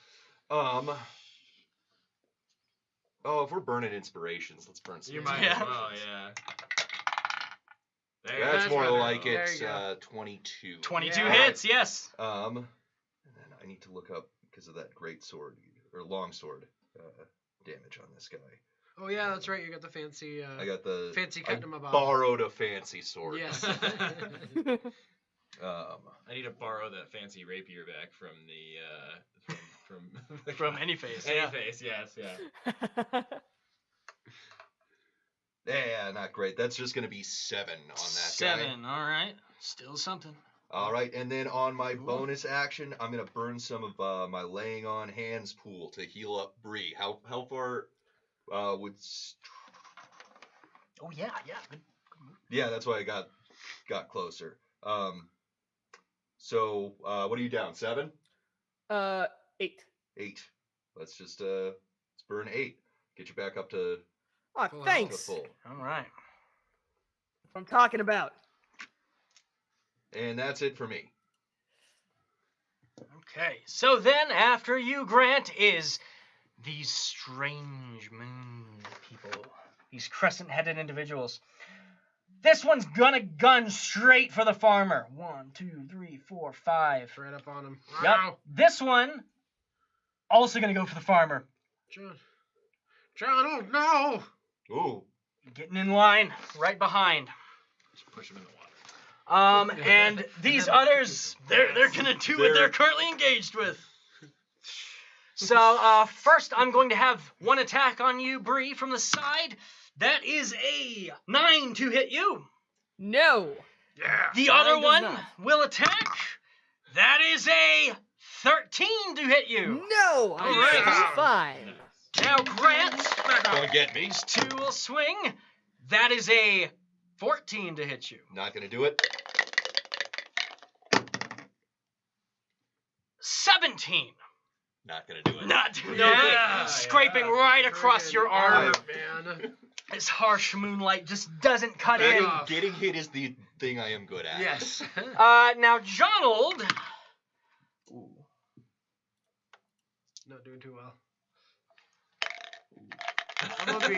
Oh, if we're burning inspirations, let's burn some. You might Yeah. as well, yeah. There, That's more better. like There it's you go. 22. 22 Yeah. hits, yes. And then I need to look up because of that great sword or long sword damage on this guy. Oh yeah, that's right. You got the fancy. I got the Fancy I cutting him about. borrowed a fancy sword. Yes. I need to borrow that fancy rapier back from the from From any face. any Yeah. face. Yes, yeah. Yeah, not great. That's just gonna be 7 on that guy. 7. All right. Still something. All right, and then on my bonus action, I'm gonna burn some of my laying on hands pool to heal up Bree. How far would? Oh yeah, yeah. Good. Yeah, that's why I got closer. So what are you down? 7? 8. 8. Let's just let's burn 8. Get you back up to Aw, Full to thanks. full. All right. What I'm talking about. And that's it for me. Okay. So then, after you, Grant, is these strange moon people. These crescent-headed individuals. This one's gonna gun straight for the farmer. 1, 2, 3, 4, 5. Right up on him. Yep. Wow. This one also gonna go for the farmer. John, oh no! Ooh. Getting in line, right behind. Just push him in the water. And these others, they're gonna do what they're currently engaged with. So, first I'm going to have one attack on you, Bree, from the side. That is a 9 to hit you. No. Yeah. The Mine other does one not. will attack. That is a 13 to hit you. No. All right. I'm fine. Now, Grant, Don't get me. these 2 will swing. That is a 14 to hit you. Not gonna do it. 17. Not gonna do it. Not Yeah. scraping right across your arm. Man. This harsh moonlight just doesn't cut in. Getting hit is the thing I am good at. Yes. Now, Jonold. Ooh. Not doing too well. I'm gonna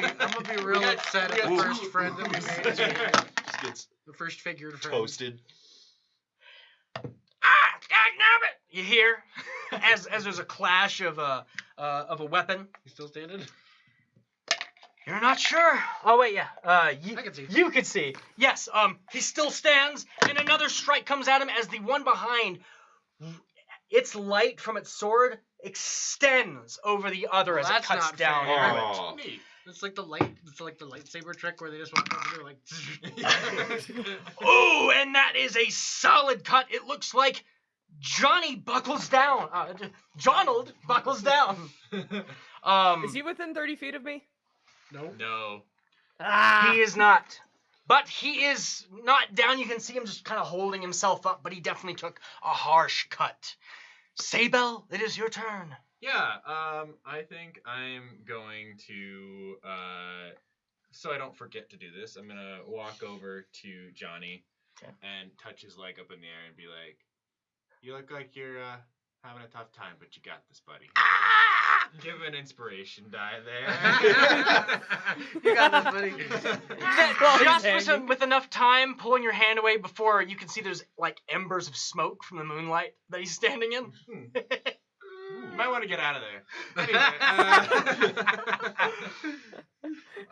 be real upset at the first friend that we made. Just gets The first figured friend. toasted. Nabbit! You hear, as there's a clash of a weapon. You still standing? You're not sure. Oh wait, yeah. I can see. You can see. Yes. He still stands, and another strike comes at him as the one behind. Its light from its sword extends over the other as it That's cuts not down. fair. Oh. Neat. It's like the lightsaber trick where they just walk over there like. Ooh, and that is a solid cut. It looks like Johnny buckles down. Jonold buckles down. Is he within 30 feet of me? No. He is not. But he is not down. You can see him just kind of holding himself up, but he definitely took a harsh cut. Sabel, it is your turn. Yeah, I think I'm going to, so I don't forget to do this, I'm going to walk over to Johnny and touch his leg up in the air and be like, you look like you're having a tough time, but you got this, buddy. Give him an inspiration die there. You got this, buddy. Just with enough time pulling your hand away before you can see there's like embers of smoke from the moonlight that he's standing in. You might want to get out of there. Anyway,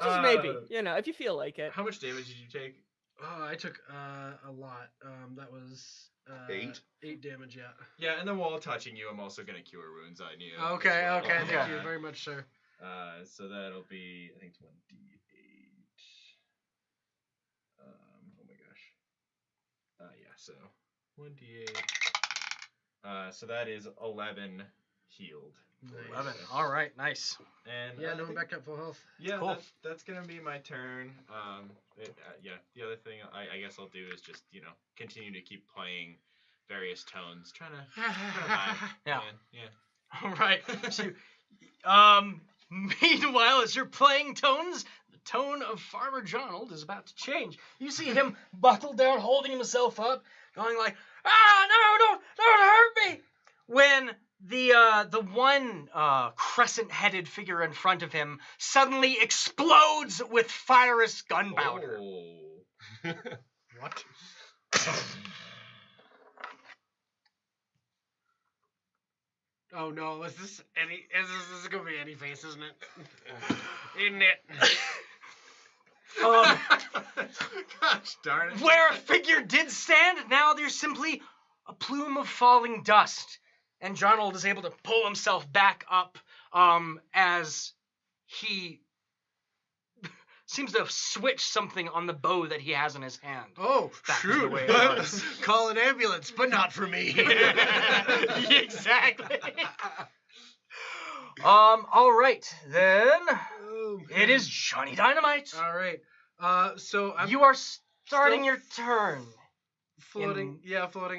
Just maybe, if you feel like it. how much damage did you take? Oh, I took a lot. That was 8? 8 damage, yeah. Yeah, and then while touching you, I'm also going to cure wounds on you. Okay, as well. okay, thank you very much, sir. So that'll be, I think it's 1d8. Oh my gosh. Yeah, so 1d8. So that is 11 healed. Nice. 11. All right, nice. And Yeah, I no, I'm think- back up full health. Yeah, Cool. that's gonna be my turn. Yeah. The other thing I guess I'll do is just continue to keep playing various tones, trying to vibe. Yeah. Yeah. All right. So, meanwhile, as you're playing tones, the tone of Farmer Jonold is about to change. You see him buckled down, holding himself up, going like, no, don't hurt me. When the one crescent-headed figure in front of him suddenly explodes with fierous gunpowder. Oh. What? Oh no, is this gonna be any face, isn't it? Isn't it? Gosh darn it. Where a figure did stand, now there's simply a plume of falling dust. And Jonold is able to pull himself back up as he seems to have switched something on the bow that he has in his hand. Oh, Back to shoot. the way it was. Call an ambulance, but not for me. Exactly. All right, then it is Johnny Dynamite. All right. So I'm You are starting still your turn. floating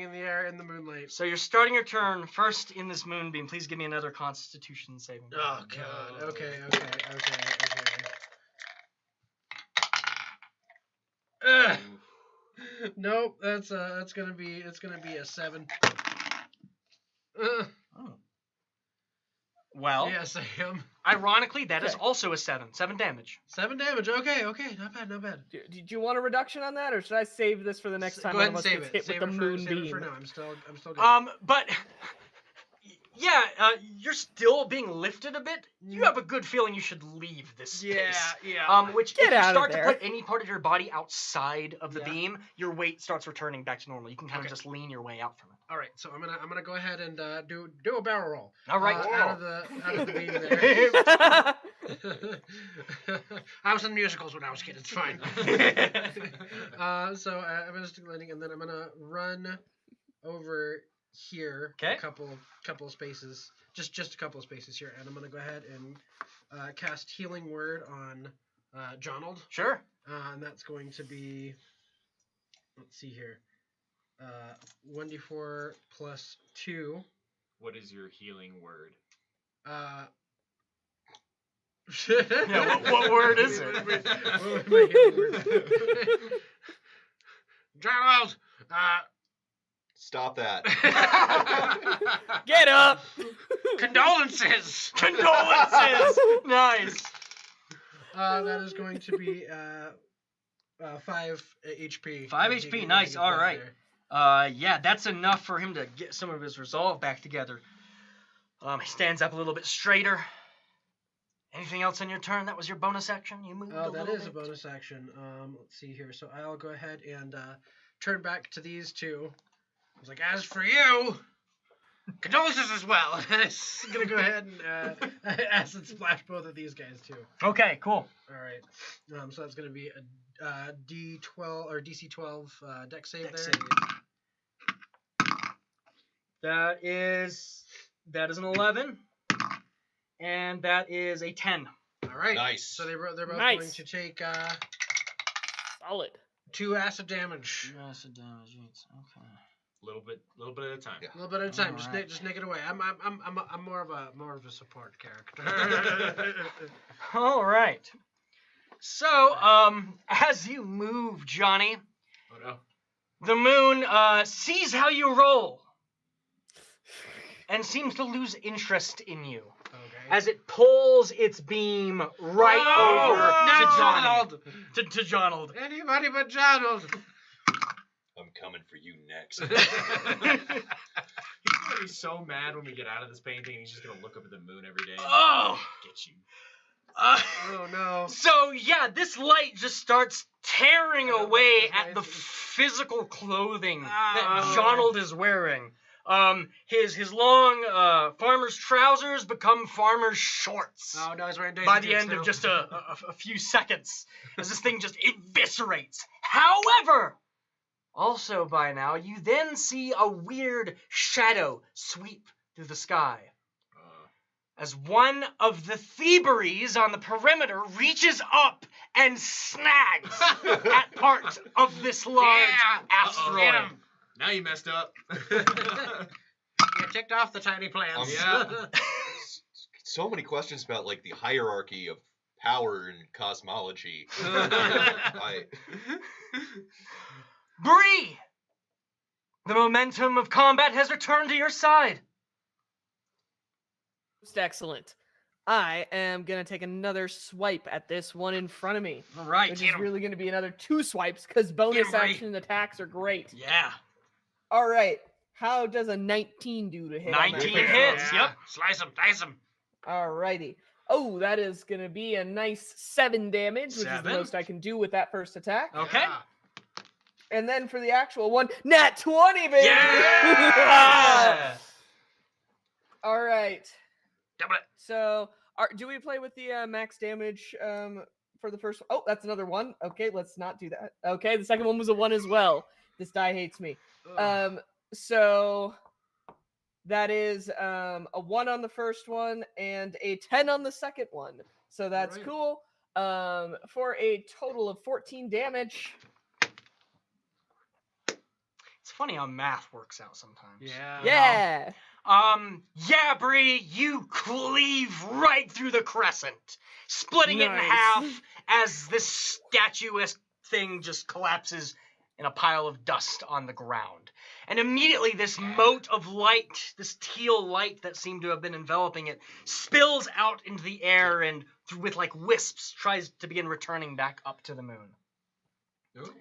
in the air in the moonlight. So you're starting your turn first in this moonbeam. Please give me another Constitution saving. Oh god. Okay. Nope, it's gonna be a 7. Oh. Well, Yes, I am. ironically, that is Okay. also a 7. 7 damage. 7 damage. Okay, not bad. Do you want a reduction on that, or should I save this for the next time? Go ahead one and of us save gets it. hit Save with it the for, save it moonbeam. for now. I'm still good. But yeah, you're still being lifted a bit. You have a good feeling you should leave this space. Yeah. Which Get if you out of start to there. put any part of your body outside of the Yeah. beam, your weight starts returning back to normal. You can kind of Okay. just lean your way out from it. All right, so I'm gonna go ahead and do a barrel roll. All right. Out of the beam there. I was in musicals when I was a kid. It's fine. So I'm gonna stick landing, and then I'm gonna run over here. Okay. A couple of spaces, just a couple of spaces here, and I'm gonna go ahead and cast Healing Word on Jonold, Sure. and that's going to be. Let's see here. 1d4 plus 2. What is your healing word? Yeah, what word is it? What would make it worse? Gerald, Stop that. Get up! condolences. Condolences! Nice. That is going to be 5 HP. 5 If he HP, can nice, get all that right. there. Yeah, that's enough for him to get some of his resolve back together. He stands up a little bit straighter. Anything else on your turn? That was your bonus action? You moved a That little is bit? a bonus action. Let's see here. So I'll go ahead and turn back to these two. I was like, as for you, condolences as well. I'm gonna go ahead and acid splash both of these guys too. Okay, cool. All right. So that's gonna be a D12 or DC 12 dex save Dex there. save. That is an 11. And that is a 10. All right. Nice. So they're both Nice. going to take Solid. 2 acid damage. Acid damage. Okay. Little bit at a time. Yeah. A little bit at a time. Alright. Just nick it away. I'm more of a support character. All right. So, as you move, Johnny, Oh no. the moon sees how you roll and seems to lose interest in you Okay. as it pulls its beam right over to Jonald. Anybody but Donald. I'm coming for you next. He's gonna be so mad when we get out of this painting. He's just gonna look up at the moon every day. And Oh! get you. Oh no. So yeah, this light just starts tearing Oh, away that's at the nice. physical clothing that Oh. Jonald is wearing. His long farmer's trousers become farmer's shorts Oh no, he's wearing Daisy by the Dukes end of now. just a few seconds as this thing just eviscerates. However, also by now, you then see a weird shadow sweep through the sky as one of the thieveries on the perimeter reaches up and snags at part of this large Yeah. asteroid. Get him. Now you messed up. You ticked off the tiny plants. Yeah. So many questions about like the hierarchy of power and cosmology. Bree! The momentum of combat has returned to your side. Most excellent. I am going to take another swipe at this one in front of me. All right, Which get is 'em. really going to be another 2 swipes because bonus Bree. action attacks are great. Yeah. All right. How does a 19 do to hit? on that 19 first hits. one? Yep. Slice him, dice him. All righty. Oh, that is going to be a nice 7 damage, which is the 7? most I can do with that first attack. Okay. Yeah. And then for the actual one, nat 20, baby! Yeah! All right. Double it. So, do we play with the max damage for the first one? Oh, that's another one. Okay, let's not do that. Okay, the second one was a 1 as well. This die hates me. Ugh. So that is a 1 on the first one and a 10 on the second one. So that's Alright. cool. For a total of 14 damage. It's funny how math works out sometimes. Yeah. Yeah. Yeah, Bree, you cleave right through the crescent, splitting it in Nice. half as this statuesque thing just collapses in a pile of dust on the ground. And immediately this mote of light, this teal light that seemed to have been enveloping it, spills out into the air and with like wisps tries to begin returning back up to the moon. Ooh.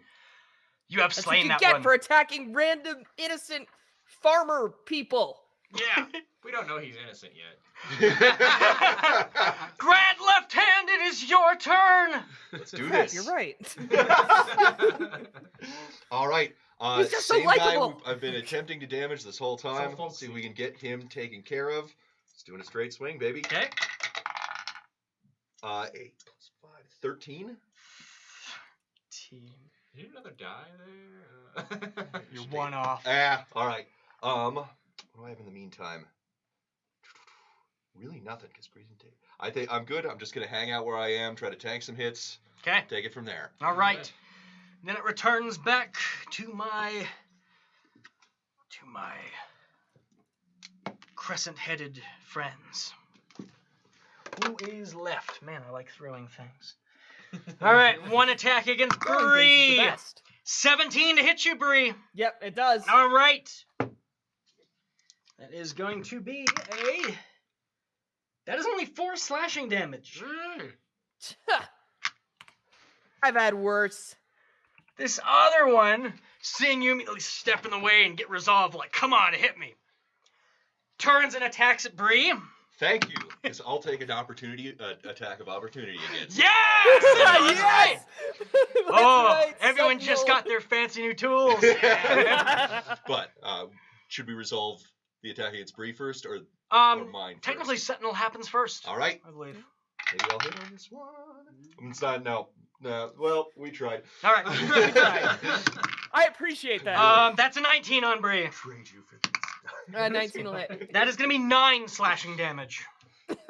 You have That's what slain you that get one. for attacking random innocent farmer people. Yeah. We don't know he's innocent yet. Grand left hand, it is your turn. Let's do Crap, this. you're right. All right. He's just so Same guy likable. I've been attempting to damage this whole time. So See if we can get him taken care of. He's doing a straight swing, baby. Okay. 8 plus 5, 13. You need another die there? You're one off. All right. What do I have in the meantime? Really nothing, because presentation. I think I'm good. I'm just gonna hang out where I am, try to tank some hits, Okay. take it from there. All right. Then it returns back to my crescent-headed friends. Who is left? Man, I like throwing things. All right, one attack against Throwing things is Bree. the best. 17 to hit you, Bree. Yep, it does. All right. That is going to be a... That is only 4 slashing damage. I've had worse. This other one, seeing you immediately step in the way and get resolved, like, come on, hit me. Turns and attacks at Bree. Thank you, because I'll take an opportunity attack of opportunity against. Yes! Yes! That's Oh, right, everyone just Sentinel. got their fancy new tools. But should we resolve the attack against Bree first, or mine? Technically, first? Sentinel happens first. All right. I believe. Maybe I'll hit on this one. It's not. No. Well, we tried. All right. We tried. I appreciate that. That's a 19 on Bree. Trade you for this. 19 will hit. That is gonna be 9 slashing damage.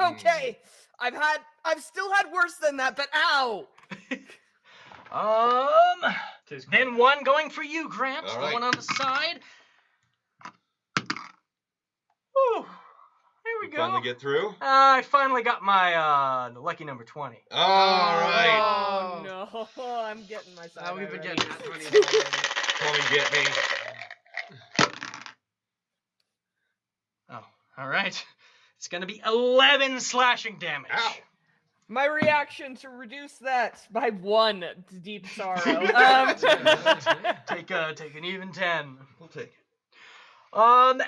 Okay. I've still had worse than that, but ow! Then one going for you, Grant. All The right. one on the side. Whew. Here we go. Finally get through. I finally got my lucky number 20. All right. Oh no, I'm getting myself. We've been already. getting that 20 already. Come and get me. Oh, all right. It's gonna be 11 slashing damage. Ow. My reaction to reduce that by 1 to deep sorrow. Take an even 10. We'll take it. And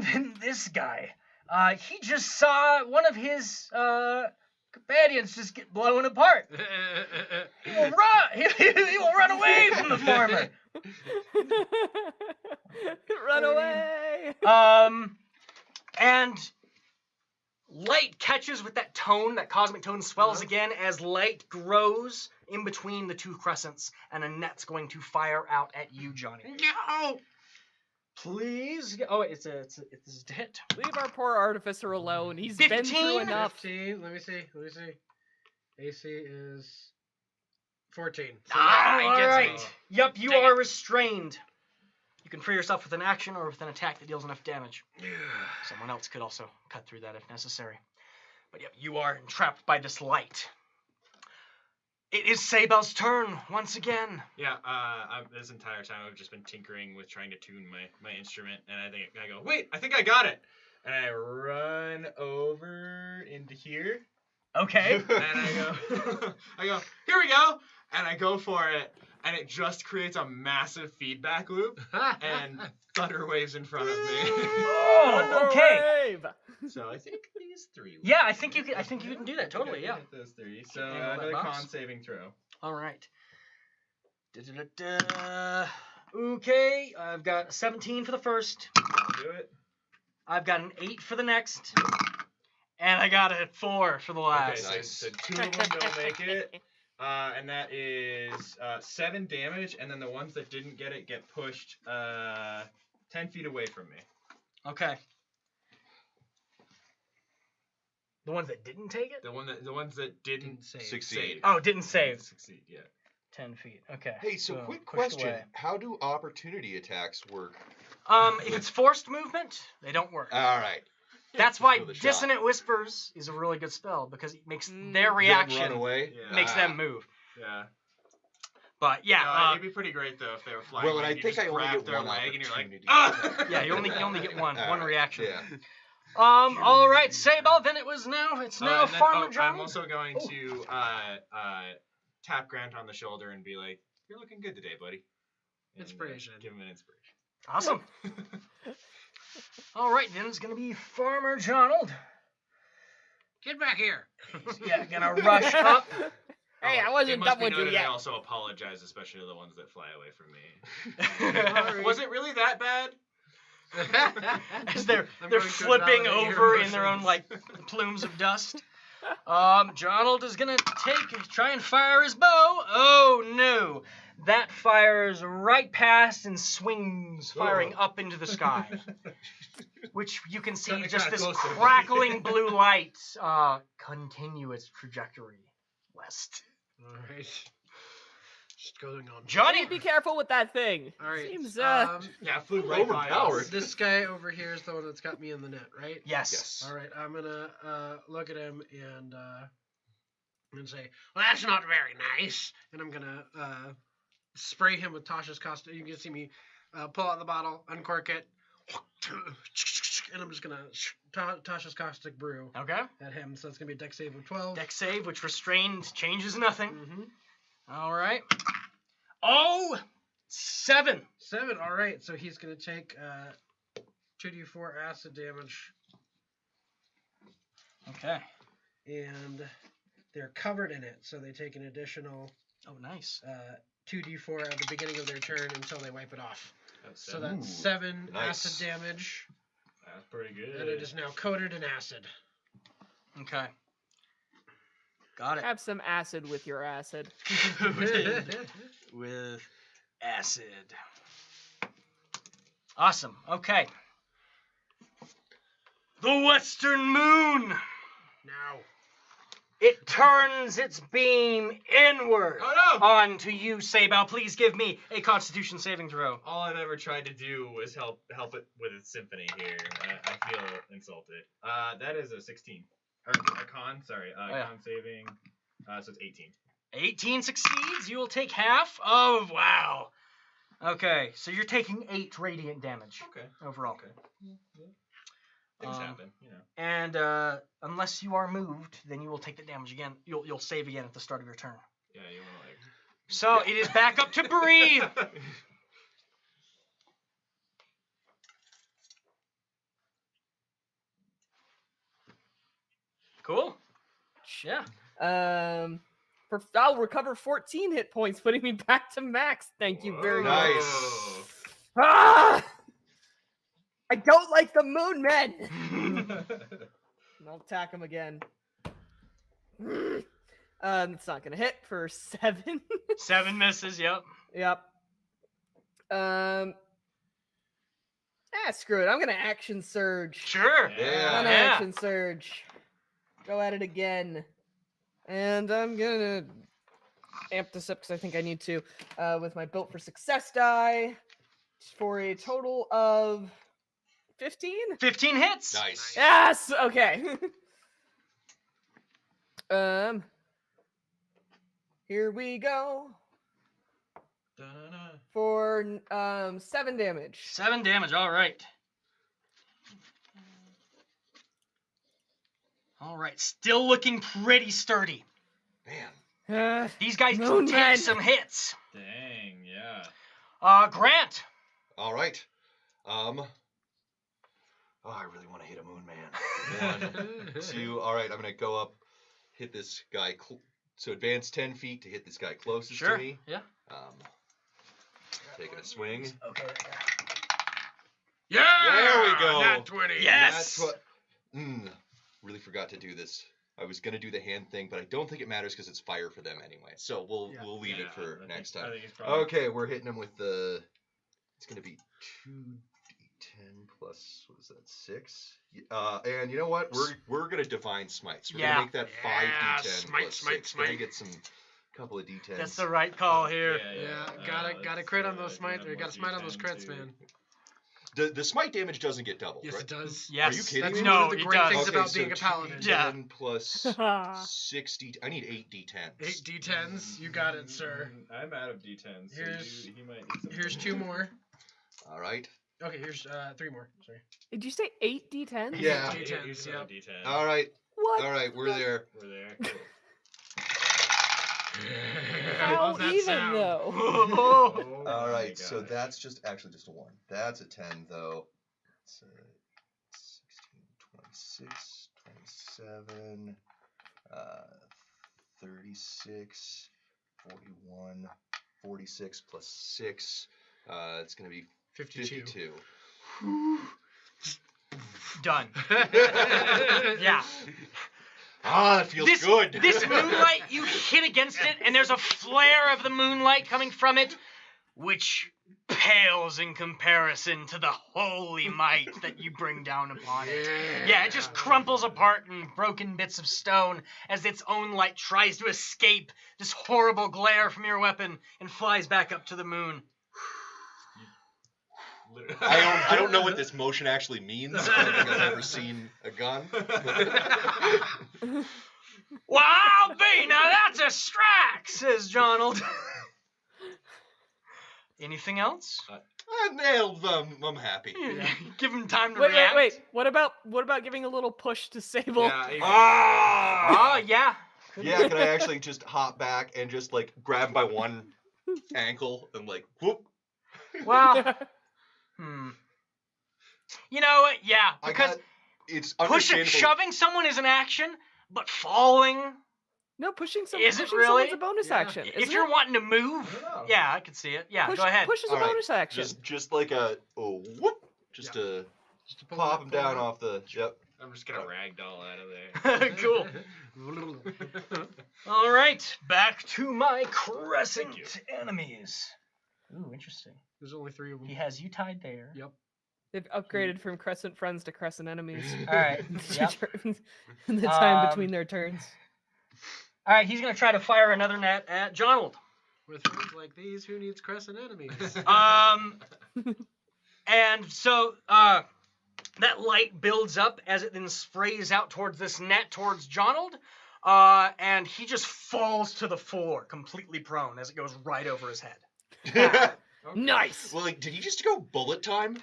then this guy, he just saw one of his companions just get blown apart. He will run. He will run away from the farmer. Run away! And light catches with that tone, that cosmic tone swells again as light grows in between the two crescents, and a net's going to fire out at you, Johnny. No! Please. Oh, it's a hit. Leave our poor artificer alone. He's been 15? through enough. 15. Let me see. AC is 14. So Ah, that all gets right. me. Yep, you Dang are it. restrained. You can free yourself with an action or with an attack that deals enough damage. Someone else could also cut through that if necessary. But yep, you are entrapped by this light. It is Sabel's turn once again. Yeah, this entire time I've just been tinkering with trying to tune my instrument, and I go, wait, I think I got it. And I run over into here, Okay. and I go, here we go, and I go for it, and it just creates a massive feedback loop, and thunder waves in front of me. Oh, okay. Wave! So I think these 3. Yeah, I think you can do that totally. Yeah. Those 3. So Handle that another box. con saving throw. All right. Da-da-da-da. Okay, I've got a 17 for the first. I'll do it. I've got an 8 for the next. And I got a 4 for the Okay, last. so, Nice. so 2 of them don't make it. And that is 7 damage, and then the ones that didn't get it get pushed 10 feet away from me. Okay. The ones that didn't take it? The ones that didn't Succeed. Oh, didn't save. Succeed, yeah. 10 feet. Okay. Hey, so quick pushed question: away. how do opportunity attacks work? If it's forced movement, they don't work. All right. That's why With a shot. Dissonant Whispers is a really good spell, because it makes their Them reaction run away. Yeah. makes them move. Yeah. But yeah, No, it'd be pretty great though if they were flying. Well, and away I you think just I only grab get their one leg and you're like, opportunity. ah! yeah, you only get one reaction. Yeah. All right, Sable. Then it's now And Farmer then, John. I'm also going to tap Grant on the shoulder and be like, "You're looking good today, buddy." And, Inspiration. give him an inspiration. Awesome. All right, then it's gonna be Farmer Jonald. Get back here. Yeah, gonna rush up. Hey, I It wasn't must done be with you noted I yet. also apologize, especially to the ones that fly away from me. Was it really that bad? As they're I'm going to flipping validate your over in their own emotions. like plumes of dust. Jonald is gonna try and fire his bow. Oh no! That fires right past and swings, firing up into the sky. Which you can see Kinda just this close to the crackling blue light continue its trajectory west. Alright. Just going on. Johnny. Be careful with that thing. All right. Seems Yeah, it flew right by us. Overpowered. This guy over here is the one that's got me in the net, right? Yes. All right. I'm gonna look at him and say, "Well, that's not very nice." And I'm gonna spray him with Tasha's caustic. You can see me pull out the bottle, uncork it, and I'm just gonna Tasha's caustic brew Okay. at him. So it's gonna be a dex save of 12. Dex save, which restrained changes nothing. Mm-hmm. All right. Oh, 7. 7. All right. So he's gonna take 2d4 acid damage, Okay. and they're covered in it, so they take an additional Oh, nice. 2d4 at the beginning of their turn until they wipe it off. That's So seven. that's 7 nice. acid damage, That's pretty good. and it is now coated in acid. Okay. Got it. Have some acid with your acid. With acid. Awesome. Okay. The Western Moon. Now, It turns its beam inward. Oh, no! Onto you, Sabal. Please give me a Constitution saving throw. All I've ever tried to do was help it with its symphony here. I feel insulted. That is a 16. Or a con, sorry. yeah. Con saving. So it's 18. 18 succeeds. You will take half of. Wow. Okay, so you're taking 8 radiant damage Okay. overall. Okay. Things Um, happen, you know. And unless you are moved, then you will take the damage again. You'll save again at the start of your turn. Yeah, you want to like. So it is back up to breathe. Cool. Yeah. I'll recover 14 hit points, putting me back to max. Thank you very much. Nice. Ah! I don't like the moon men. And I'll attack him again. It's not gonna hit for 7. 7 misses. Yep. Yep. Screw it. I'm gonna action surge. Sure. I'm Yeah. gonna Yeah. action surge. Go at it again. And I'm gonna amp this up because I think I need to. With my built for success die. For a total of 15? 15 hits. Nice. Yes! Okay. Here we go. Da-na-na. For 7 damage. 7 damage. All right. All right. Still looking pretty sturdy. Man. These guys can Moon take men. some hits. Dang, yeah. Grant. All right. Oh, I really want to hit a moon man. 1, 2. All right, I'm gonna go up, hit this guy. So advance 10 feet to hit this guy closest Sure. to me. Yeah. Taking a swing. Okay. yeah, There we go. Nat 20. Yes. That's what. Really forgot to do this. I was gonna do the hand thing, but I don't think it matters because it's fire for them anyway. So we'll leave it for next time. I think it's probably. Okay, we're hitting him with the. It's gonna be 2d10 plus what is that? 6. And you know what? We're gonna divine smite. So we're Yeah. gonna make that Yeah, 5d10 smite, plus smite, 6. Gonna smite. get some couple of d10s. That's the right call here. Yeah, gotta crit on those smites. Or gotta smite on those crits, man. The smite damage doesn't get doubled, Yes, right? it does. Yes. Are you kidding That's me? one No, of the it great does. things Okay, about so being a paladin. 2d10 Yeah. plus 60. I need 8 d10s. 8 d10s. You got it, sir. I'm out of d10s. So he might need some. Here's 2 more. All right. Okay, here's 3 more. Sorry. Did you say 8 d10s? Yeah. D10s, yeah. D10. All right. What? All right. We're there. We're there. How Love that even sound. though? Oh All my right. So gosh. that's just a 1. That's a 10 though. It's 16, 26, 27, 36, 41, 46 plus 6. It's gonna be 52. Done. Yeah. Ah, that feels good. This moonlight, you hit against it, and there's a flare of the moonlight coming from it, which pales in comparison to the holy might that you bring down upon it. Yeah, it just crumples apart in broken bits of stone as its own light tries to escape this horrible glare from your weapon and flies back up to the moon. I don't know what this motion actually means. I don't think I've ever seen a gun. Well, I'll be. Now that's a strike, says Jonald. Anything else? I nailed them. I'm happy. Give him time to Wait, react. wait. What about giving a little push to Sable? Yeah. Yeah, can I actually just hop back and just like grab him by one ankle and like whoop? Well, You know what? Yeah, because it's shoving someone is an action, but falling. No, pushing really? someone's a bonus action. If you're wanting to move, I can see it. Yeah, go ahead. Push is a bonus action. Just like a whoop, just to pop him down off the. Yep. I'm just gonna ragdoll out of there. Cool. All right, back to my crescent enemies. Ooh, interesting. There's only 3 of them. He has you tied there. Yep. They've upgraded from crescent friends to crescent enemies. All right. Yep. In the time between their turns. All right, he's gonna try to fire another net at Jonald. With things like these, who needs crescent enemies? And so that light builds up as it then sprays out towards this net towards Jonald, and he just falls to the floor, completely prone, as it goes right over his head. Okay. Nice. Well, like, did he just go bullet time?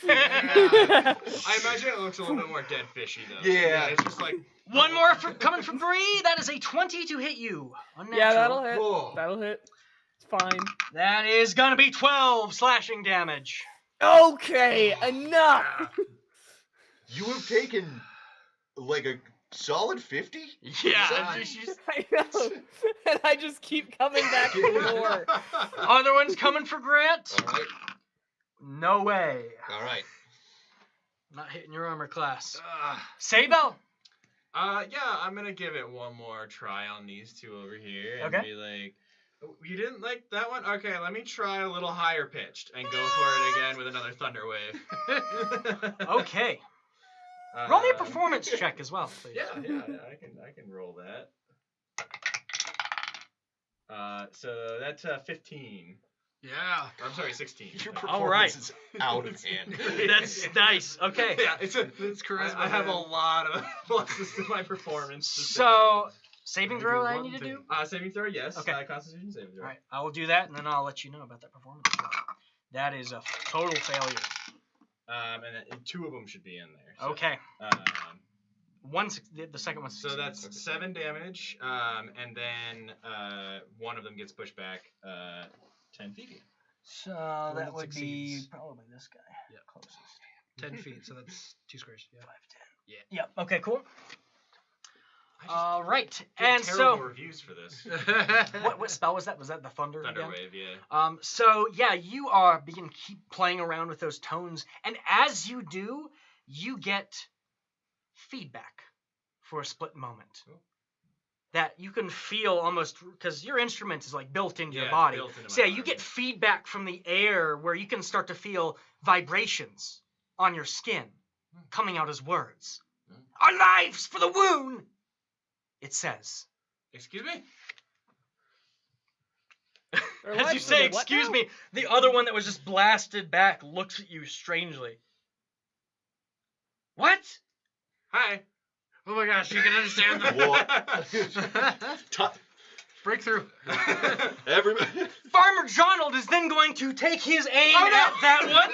I imagine it looks a little bit more dead fishy though. Yeah. It's just like one more coming from 3. That is a 20 to hit you. Unnatural. Yeah, that'll hit. Whoa. That'll hit. It's fine. That is gonna be 12 slashing damage. Okay, enough. You have taken like a solid 50? Yeah. I know. And I just keep coming back for more. Other ones coming for Grant? All right. No way. All right. Not hitting your armor class. Sable? Yeah, I'm gonna give it one more try on these 2 over here and be like, you didn't like that one? Okay, let me try a little higher pitched and go for it again with another thunder wave. Okay. Roll me a performance check as well, please. Yeah, I can roll that. So that's 15. Yeah. I'm sorry, 16. Your All right. performance is out of hand. That's nice. Okay. Yeah, it's charisma. I have a lot of pluses to my performance. So, saving throw I need to do? Saving throw, yes. Okay. Constitution saving throw. All right, I will do that, and then I'll let you know about that performance. That is a total failure. And 2 of them should be in there. So, Okay. The second one's 16. So that's 7 damage, and then 1 of them gets pushed back 10 feet. So that would be probably this guy. Yeah. Closest. 10 feet, so that's 2 squares. Yeah. 5, 10. Yeah. Yep. Okay. Cool. All right. Get And terrible so, reviews for this. what spell was that? Was that the thunder? Thunder again? wave, yeah. So yeah, you are keep playing around with those tones, and as you do, you get feedback for a split moment. Cool. That you can feel almost, because your instrument is like built into your body. Built into So my yeah, you body. get feedback from the air where you can start to feel vibrations on your skin coming out as words. Our lives for the wound, it says. Excuse me? As you say, excuse me, the other one that was just blasted back looks at you strangely. What? Hi. Oh my gosh, you can understand that. What? Breakthrough. Everybody. Farmer Jonald is then going to take his aim at that one.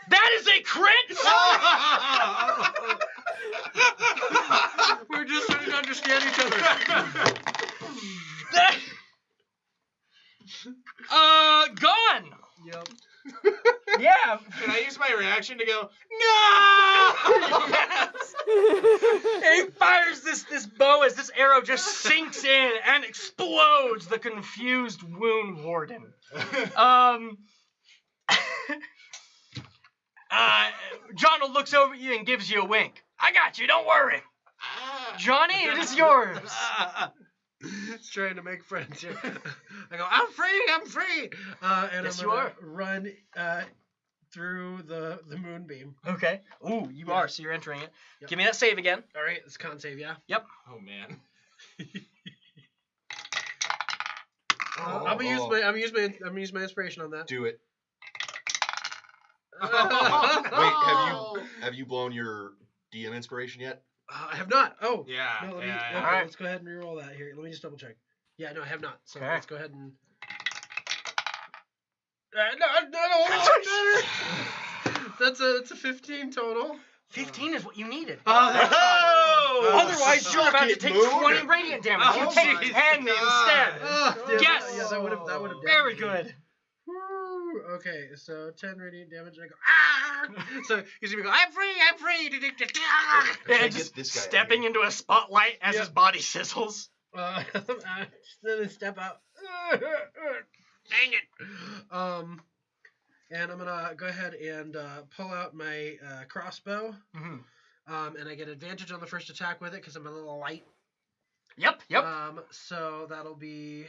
That is a crit! We're just starting to understand each other. Gone! Yep. Yeah. Can I use my reaction to go, no? Yes! And he fires this bow as this arrow just sinks in and explodes the confused wound warden. Jonald looks over at you and gives you a wink. I got you, don't worry. Johnny, it is yours. It's trying to make friends here. I go, I'm free. And Yes, I'm you gonna are. run through the moonbeam. Okay. Ooh, you Yeah. are. So you're entering it. Yep. Give me that save again. All right, it's con save, yeah. Oh man. I'm gonna use my inspiration on that. Do it. Wait, Wait, have you blown your DM inspiration yet? I have not. Oh. Yeah. No, let me, yeah, okay, yeah. Alright. let's go ahead and reroll that here. Let me just double check. Yeah, no, I have not. So Okay. let's go ahead and. No. That's a 15 total. 15 is what you needed. Oh! Otherwise, you're about to take Moon. 20 radiant damage. Oh you take my 10 God. instead. Damn, Yes! Yeah, that would have. Very good. Woo. Okay, so 10 radiant damage, and I go, ah! So he's gonna go, I'm free! Yeah, Get just this guy stepping into a spotlight as Yep. his body sizzles. Then I step out. Dang it! And I'm gonna go ahead and pull out my crossbow. Mm-hmm. And I get advantage on the first attack with it because I'm a little light. Yep. So that'll be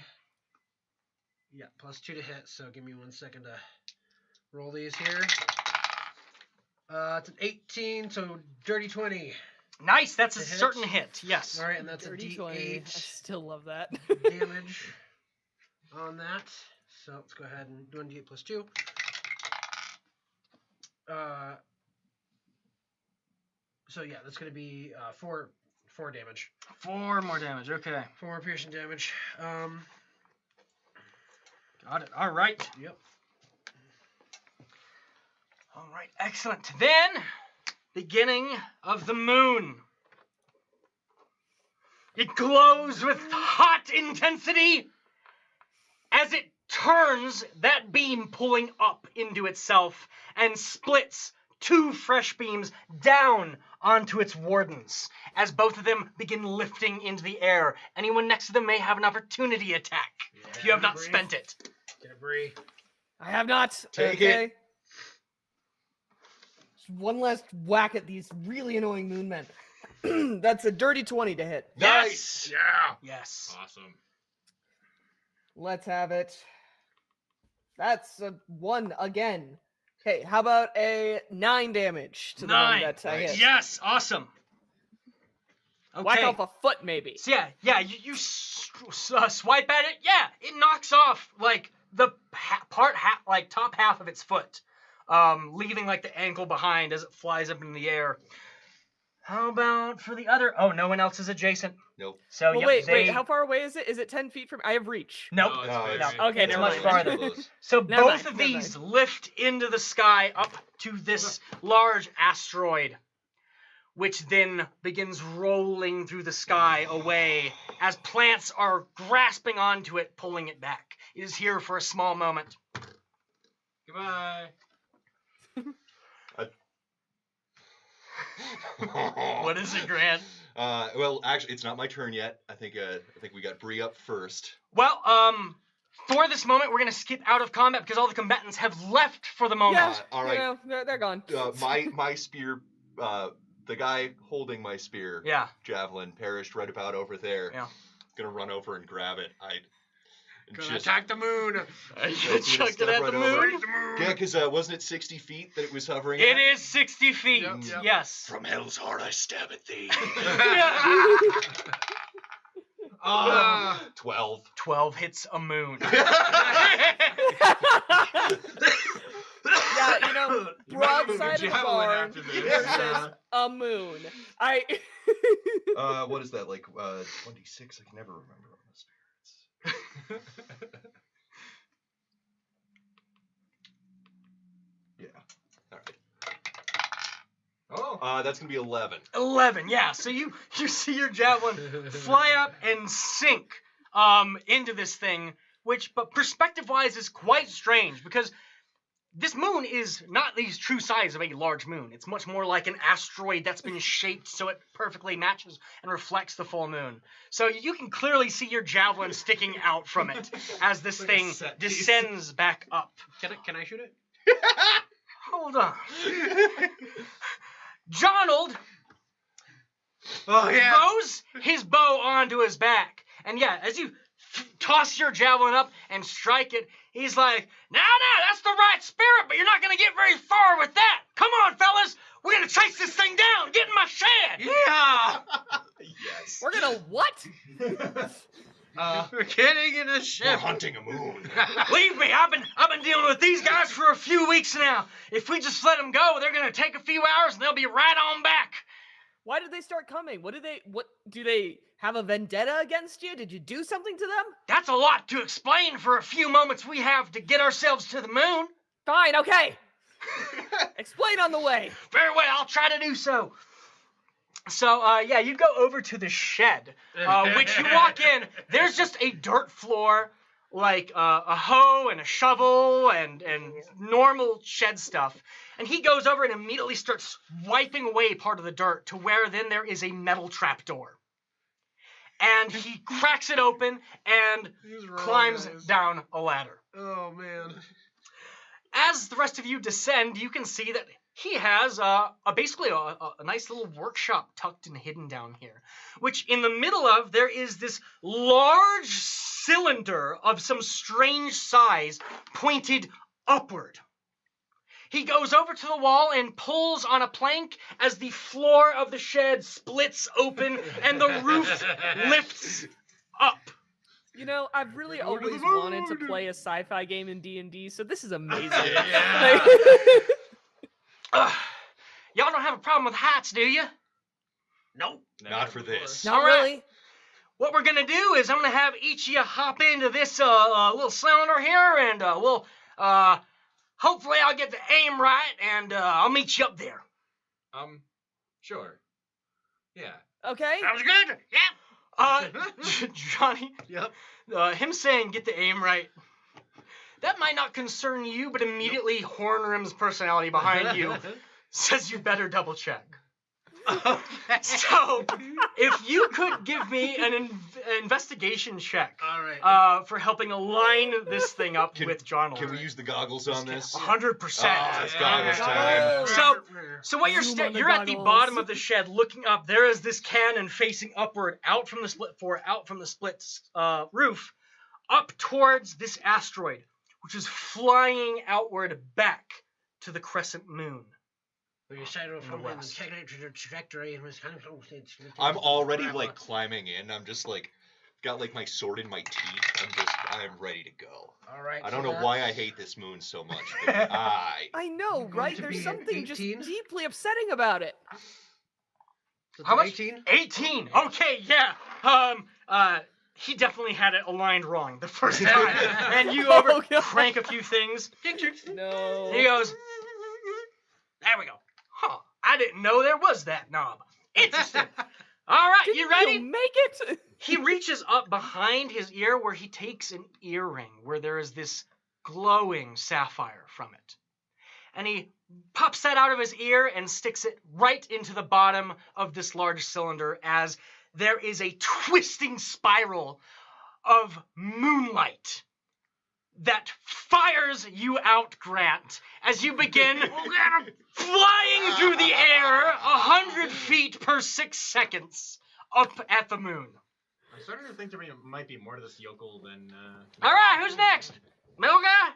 +2 to hit. So give me 1 second to roll these here. It's an 18, so dirty 20. Nice. That's a To hit. certain hit. Yes. All right, and that's Dirty a 20. I D8 still love that. damage on that. So let's go ahead and do 1d8 plus 2. So yeah, that's gonna be 4 damage. 4 more damage. Okay. 4 more piercing damage. Got it. All right. Yep. All right. Excellent. Then, beginning of the moon. It glows with hot intensity as it turns that beam pulling up into itself and splits 2 fresh beams down onto its wardens as both of them begin lifting into the air. Anyone next to them may have an opportunity attack if you have not spent it. Get a Bree. I have not. Take okay. it. Just one last whack at these really annoying moon men. That's a dirty 20 to hit. Nice. Yeah. Yes. Awesome. Let's have it. That's a 1 again. Okay, how about a 9 damage to the one 9. that I hit? Yes. Awesome. Okay. Whack off a foot, maybe. So yeah, you swipe at it. Yeah, it knocks off like the top half of its foot, leaving like the ankle behind as it flies up in the air. How about for the other? Oh, no one else is adjacent. Nope. So Well, yep, wait, how far away is it? Is it 10 feet from? I have reach. Nope. No, it's No, very it's, good. Okay, it's never much mind. farther. Close. So Never both mind, of never these lift into the sky up to this large asteroid, which then begins rolling through the sky away as plants are grasping onto it, pulling it back. It is here for a small moment. Goodbye. What is it, Grant? Well, actually, it's not my turn yet. I think we got Bree up first. Well, for this moment, we're gonna skip out of combat because all the combatants have left for the moment. Yeah, all right. You know, they're gone. My spear, the guy holding my spear, Yeah. javelin, perished right about over there. Yeah. Gonna run over and grab it. Gonna attack the moon. Chuck it step at right the over. moon. Yeah, because wasn't it 60 feet that it was hovering It at? is 60 feet. Yep. Yes. From hell's heart I stab at thee. 12. 12 hits a moon. Yeah, you know, You might move your broadside of the javelin barn after this. versus a moon. What is that, like 26? I can never remember on the spirits. Yeah. All right. Oh. That's gonna be 11. 11, yeah. So you see your javelin fly up and sink into this thing, which, but perspective-wise, is quite strange because this moon is not the true size of a large moon. It's much more like an asteroid that's been shaped so it perfectly matches and reflects the full moon. So you can clearly see your javelin sticking out from it as this Like a thing set piece. descends back up. Can I shoot it? Hold on. Jonald Oh yeah. throws his bow onto his back And yeah, as you toss your javelin up and strike it, he's like, "Now, that's the right spirit, but you're not going to get very far with that. Come on, fellas. We're going to chase this thing down. Get in my shed." Yeah. Yes. We're gonna what? We're getting in a We're ship. hunting a moon. Leave me. I've been dealing with these guys for a few weeks now. If we just let them go, they're going to take a few hours and they'll be right on back. Why did they start coming? What do they have a vendetta against you? Did you do something to them? That's a lot to explain for a few moments we have to get ourselves to the moon. Fine, okay. Explain on the way. Very well, I'll try to do so. So, yeah, you go over to the shed, which you walk in. There's just a dirt floor, like a hoe and a shovel and normal shed stuff. And he goes over and immediately starts wiping away part of the dirt to where then there is a metal trapdoor. And he cracks it open and climbs down a ladder. Oh, man. As the rest of you descend, you can see that he has basically a nice little workshop tucked and hidden down here, which in the middle of there is this large cylinder of some strange size pointed upward. He goes over to the wall and pulls on a plank as the floor of the shed splits open and the roof lifts up. You know, I've really Go to the always wanted to moon. play a sci-fi game in D&D, so this is amazing. Yeah. Y'all don't have a problem with heights, do you? Nope. Not for this. Not All right. really. What we're gonna do is I'm gonna have each of you hop into this little cylinder here, and we'll hopefully I'll get the aim right, and I'll meet you up there. Sure. Yeah. Okay. Sounds good. Yep. Johnny, Yep. him saying get the aim right, that might not concern you, but immediately Hornrim's personality behind you says you better double check. So, if you could give me an investigation check All right. for helping align this thing up with John. Can we use the goggles on this? 100%. Ah, it's goggles time. So what you're Zoom on the you're at the goggles. bottom of the shed, looking up. There is this cannon facing upward, out from the split roof, up towards this asteroid, which is flying outward back to the crescent moon. We decided from the west. trajectory and was kind of. I'm already like climbing in. I'm just like got like my sword in my teeth. I'm ready to go. All right. I don't so know why I hate this moon so much, but I know, going right? to There's be something just 18? deeply upsetting about it. How much? 18? 18. Okay, yeah. He definitely had it aligned wrong the first time, and you Oh, God. crank a few things. No. He goes, there we go. Huh, I didn't know there was that knob. Interesting. All right, you ready? Make it? He reaches up behind his ear where he takes an earring where there is this glowing sapphire from it. And he pops that out of his ear and sticks it right into the bottom of this large cylinder as there is a twisting spiral of moonlight that fires you out, Grant, as you begin flying through the air 100 feet per 6 seconds up at the moon. I'm starting to think there might be more to this yokel than. All right, who's next? Middle guy?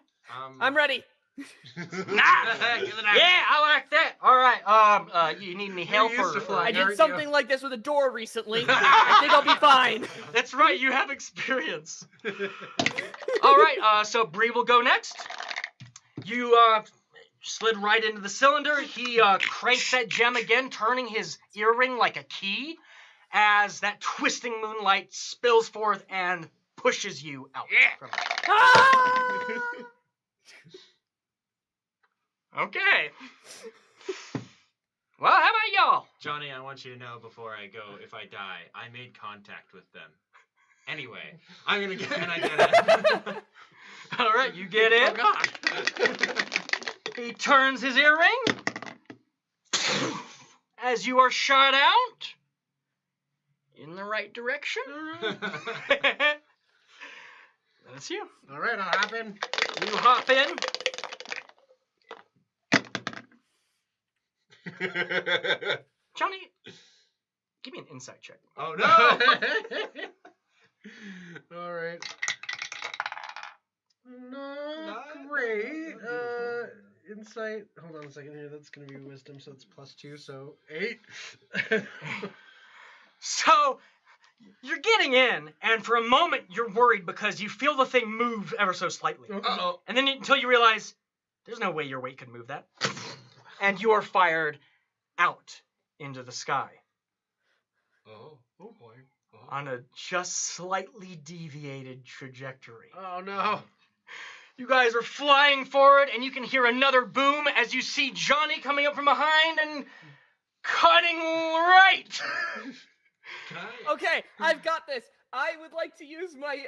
I'm ready. Nah. Yeah, I like that. All right. You need any help used or? to fly. I did aren't something you? like this with a door recently. I think I'll be fine. That's right. You have experience. All right. So Bree will go next. You slid right into the cylinder. He cranks that gem again, turning his earring like a key, as that twisting moonlight spills forth and pushes you out. From it. Ah! Okay. Well, how about y'all? Johnny, I want you to know before I go, if I die, I made contact with them. Anyway, I'm gonna get and I get it. All right, you get in. Oh, God. He turns his earring. As you are shot out in the right direction. That's you. All right, I'll hop in. You hop in. Johnny, give me an insight check. Oh no! All right. Not great. Insight. Hold on a second here. That's gonna be wisdom, so it's +2, so 8. So you're getting in, and for a moment you're worried because you feel the thing move ever so slightly. Uh-oh. And then until you realize there's no way your weight could move that. And you are fired out into the sky Oh boy. on a just slightly deviated trajectory. Oh no. You guys are flying forward, and you can hear another boom as you see Johnny coming up from behind and cutting right. Can I? Okay, I've got this. I would like to use my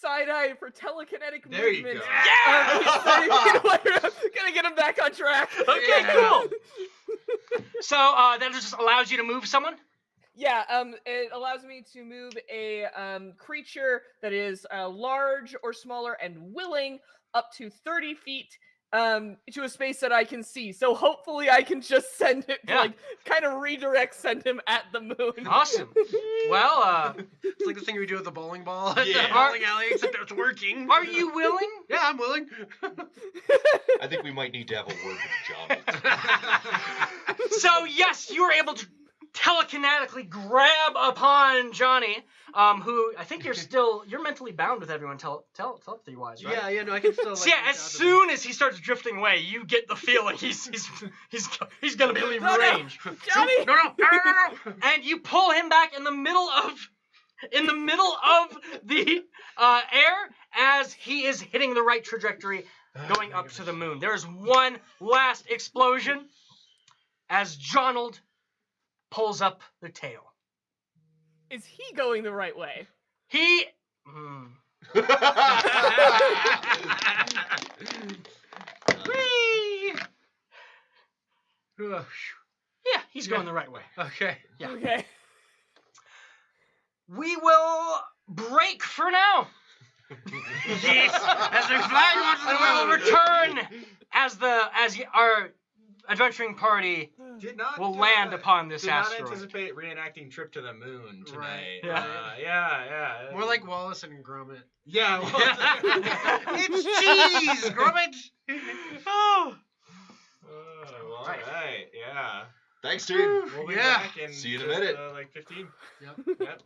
side eye for telekinetic There you movements. go. Yeah! Gonna get him back on track. Okay, cool. So that just allows you to move someone? Yeah, it allows me to move a creature that is large or smaller and willing up to 30 feet to a space that I can see. So hopefully I can just send it, kind of send him at the moon. Awesome. Well, It's like the thing we do with the bowling ball at the Yeah. bowling alley, except it's working. are you willing? Yeah, I'm willing. I think we might need to have a word with Johnny. So yes, you were able to telekinetically grab upon Johnny, who I think you're mentally bound with everyone telepathy wise, right? Yeah, no, I can still. Like, So yeah, as soon as he starts drifting away, you get the feeling he's gonna be leaving range. Johnny! No. And you pull him back in the middle of the air as he is hitting the right trajectory, going up to the moon. There is one last explosion as Jonald pulls up the tail. Is he going the right way? He. Whee! Yeah, he's going the right way. Okay. Yeah. Okay. We will break for now. Yes, as we fly And we will return as our adventuring party Did not. will land upon this Did asteroid. not anticipate reenacting Trip to the Moon tonight. Right. Yeah. More like Wallace and Gromit. Yeah. It's cheese, Gromit. Oh. All right. Yeah. Thanks, dude. We'll be Yeah. back in See you in a just, minute. Like 15. Yep.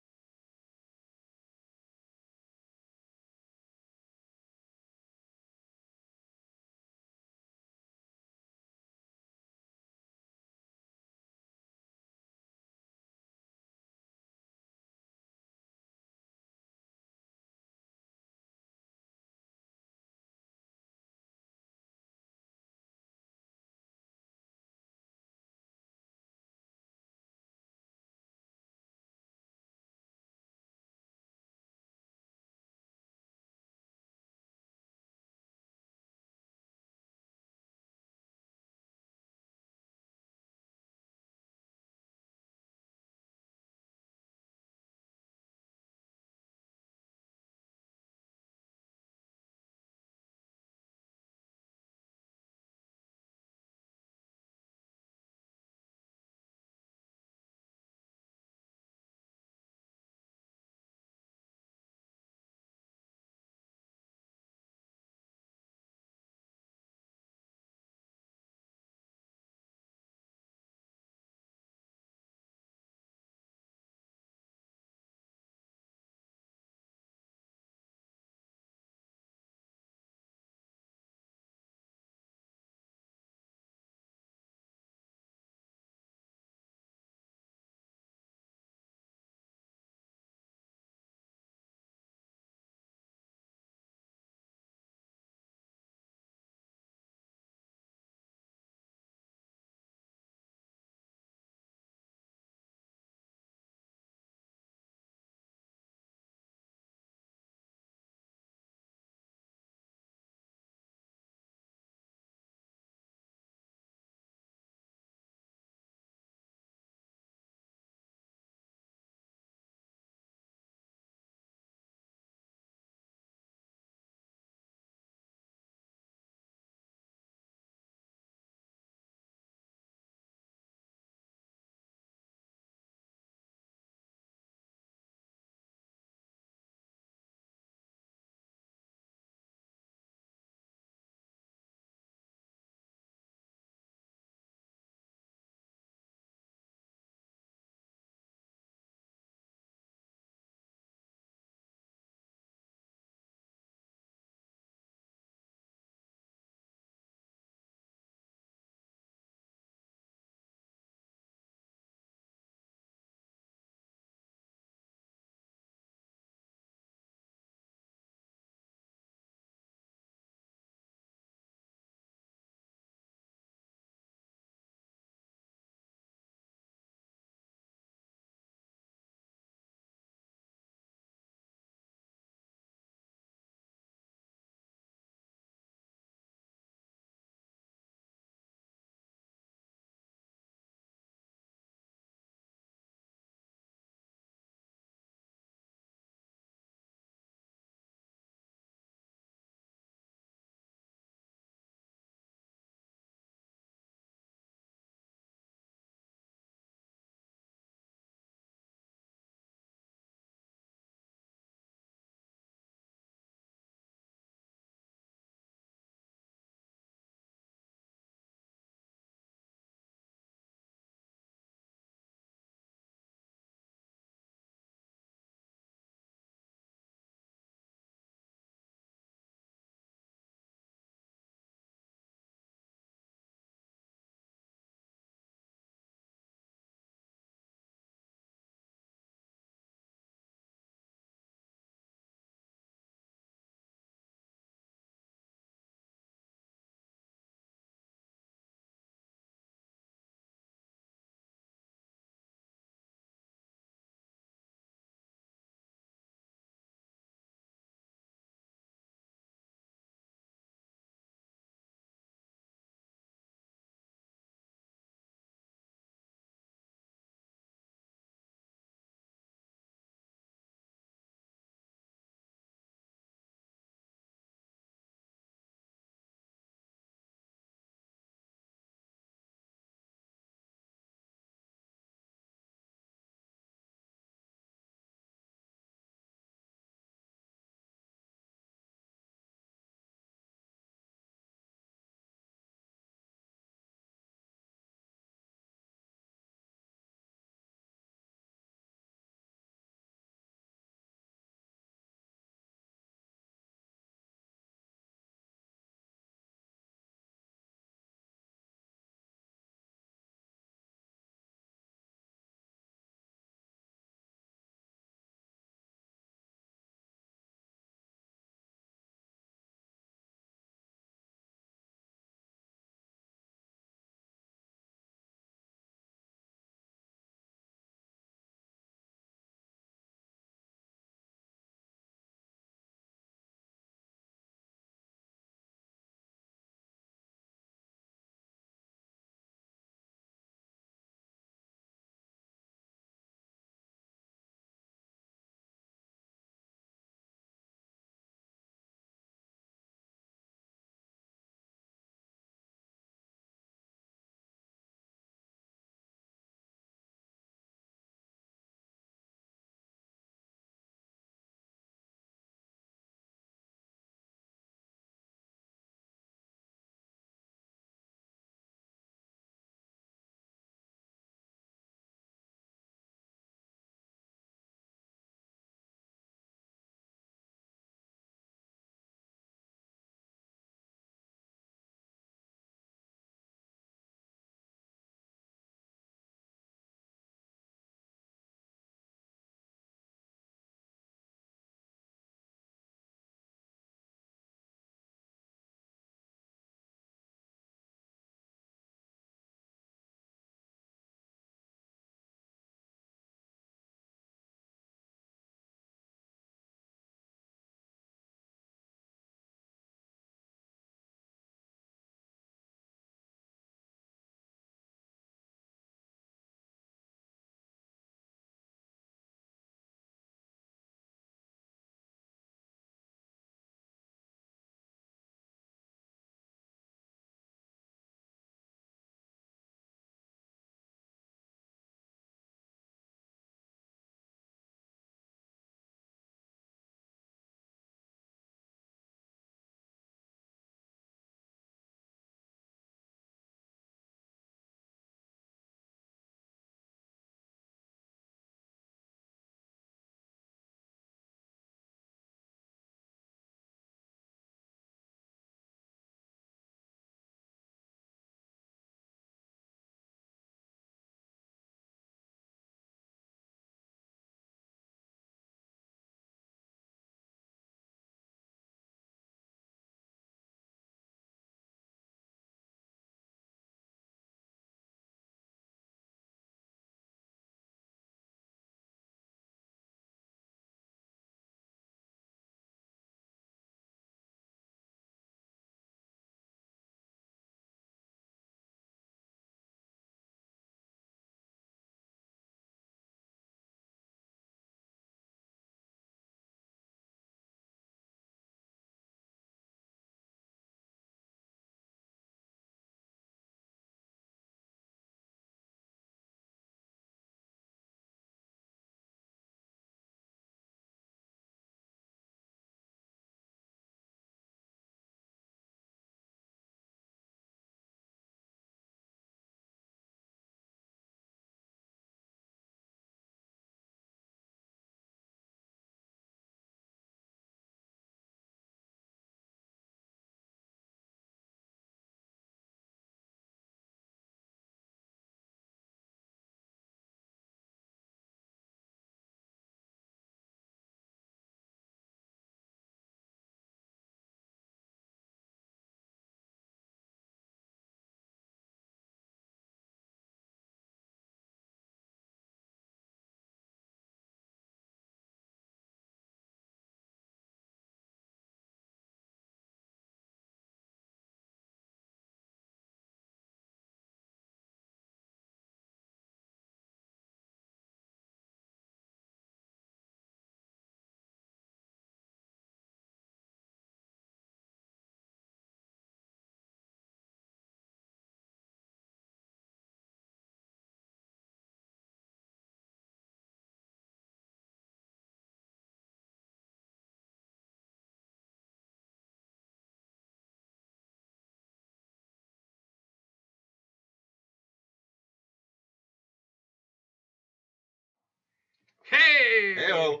Hey. Heyo.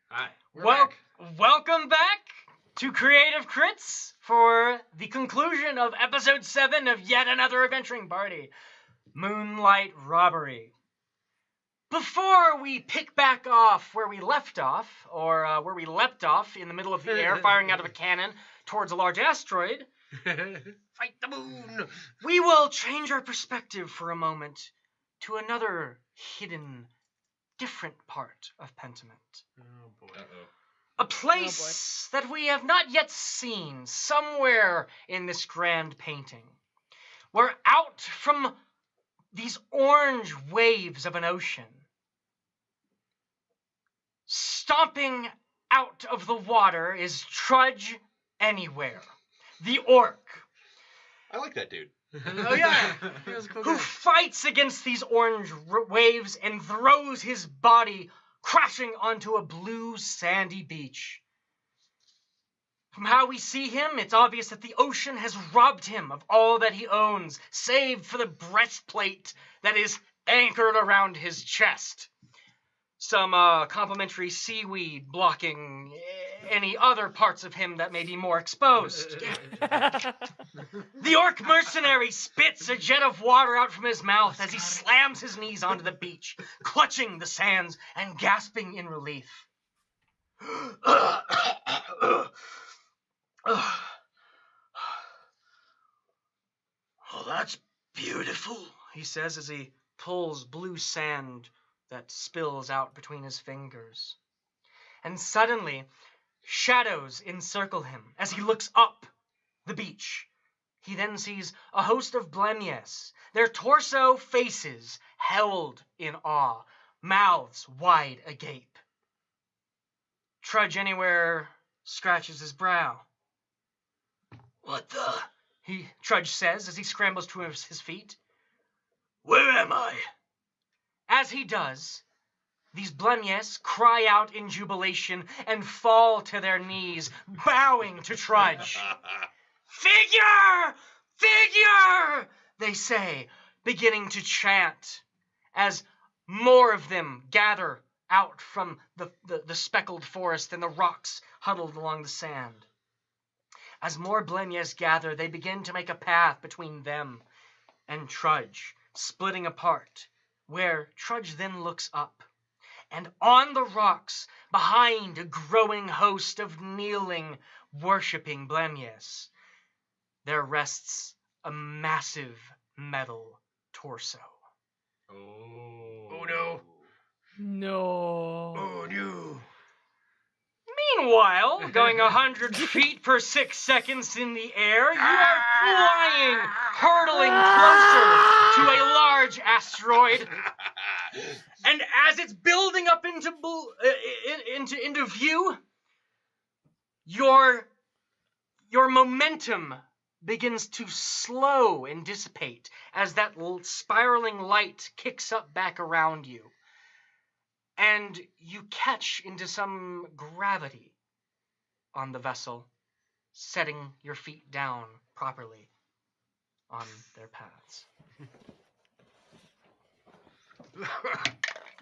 Hi. We're Well, back. welcome back to Creative Crits for the conclusion of episode 7 of yet another adventuring party, Moonlight Robbery. Before we pick back off where we left off, or where we leapt off in the middle of the air, firing out of a cannon towards a large asteroid, Fight the moon. we will change our perspective for a moment to another hidden, different part of Pentiment. Oh boy. Uh-oh. A place that we have not yet seen somewhere in this grand painting. Where out from these orange waves of an ocean, stomping out of the water is Trudge Anywhere, the orc, I like that dude. Oh yeah. He was a cool who guy. fights against these orange waves and throws his body crashing onto a blue sandy beach. From how we see him, it's obvious that the ocean has robbed him of all that he owns, save for the breastplate that is anchored around his chest. Some complimentary seaweed blocking any other parts of him that may be more exposed. The orc mercenary spits a jet of water out from his mouth as he slams his knees onto the beach, clutching the sands and gasping in relief. Oh, that's beautiful, he says as he pulls blue sand that spills out between his fingers. And suddenly, shadows encircle him as he looks up the beach. He then sees a host of Blemyes, their torso faces held in awe, mouths wide agape. Trudge Anywhere scratches his brow. What the? Trudge says as he scrambles to his feet. Where am I? As he does, these Blemyes cry out in jubilation and fall to their knees, bowing to Trudge. Figure! Figure! They say, beginning to chant, as more of them gather out from the speckled forest and the rocks huddled along the sand. As more Blemyes gather, they begin to make a path between them and Trudge, splitting apart, where Trudge then looks up. And on the rocks, behind a growing host of kneeling, worshipping Blemyes, there rests a massive metal torso. Oh no. No. Oh no. Meanwhile, going 100 feet per 6 seconds in the air, you are flying, hurtling closer to a large asteroid. And as it's building up into view, your momentum begins to slow and dissipate as that spiraling light kicks up back around you. And you catch into some gravity on the vessel, setting your feet down properly on their paths.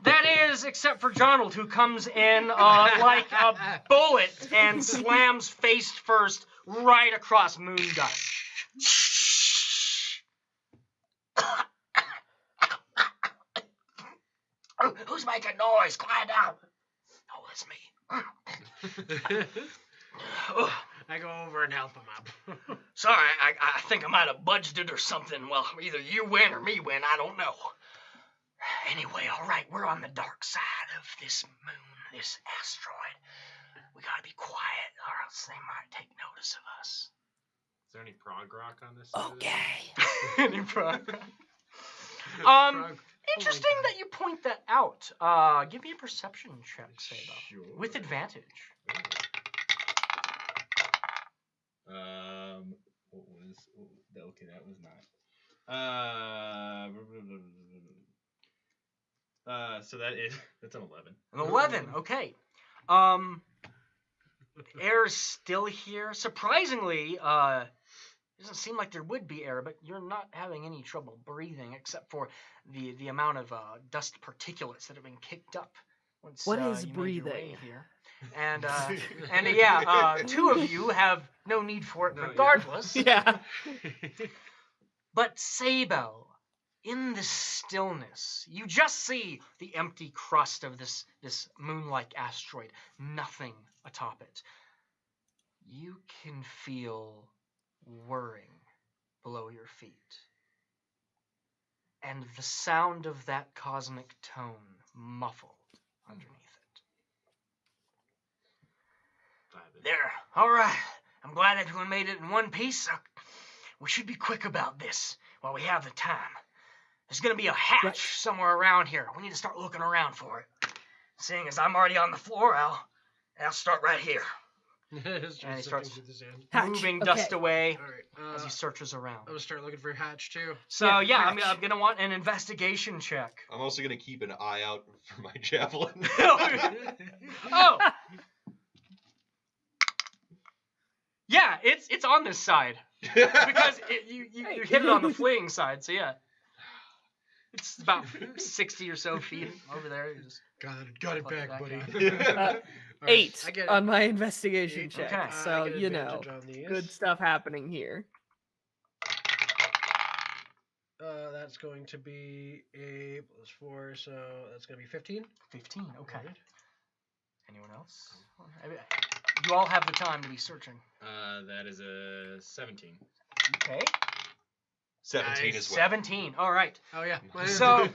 That is, except for Jonald, who comes in like a bullet and slams face first right across Moondust. Who's making noise? Quiet down. Oh, it's me. I go over and help him up. Sorry, I think I might have budged it or something. Well, either you win or me win. I don't know. Anyway, all right, we're on the dark side of this moon, this asteroid. We gotta be quiet, or else they might take notice of us. Is there any prog rock on this? Okay. Any prog? Frog. Interesting that you point that out. Give me a perception check, Seba. Sure. With advantage. What was? Okay, that was not. So that's an 11. An 11, okay. Air's still here. Surprisingly, it doesn't seem like there would be air, but you're not having any trouble breathing except for the amount of dust particulates that have been kicked up Once, What is you made your way breathing? here. And yeah, two of you have no need for it regardless. Yeah. But Sabo, in the stillness, you just see the empty crust of this moon-like asteroid, nothing atop it. You can feel whirring below your feet. And the sound of that cosmic tone muffled underneath it. There. All right. I'm glad everyone made it in one piece. We should be quick about this while we have the time. There's going to be a hatch somewhere around here. We need to start looking around for it. Seeing as I'm already on the floor, I'll start right here. And he starts moving dust away as he searches around. I'm going to start looking for Hatch, too. So, I'm going to want an investigation check. I'm also going to keep an eye out for my javelin. Oh! Yeah, it's on this side. Because you hit it on the fleeing side, so yeah. It's about 60 or so feet over there. You just got it back, buddy. 8 on my investigation check. Okay. So, good stuff happening here. That's going to be a +4, so that's going to be 15. 15, okay. Right. Anyone else? You all have the time to be searching. That is a 17. Okay. 17 as well. 17. All right. Oh yeah. So,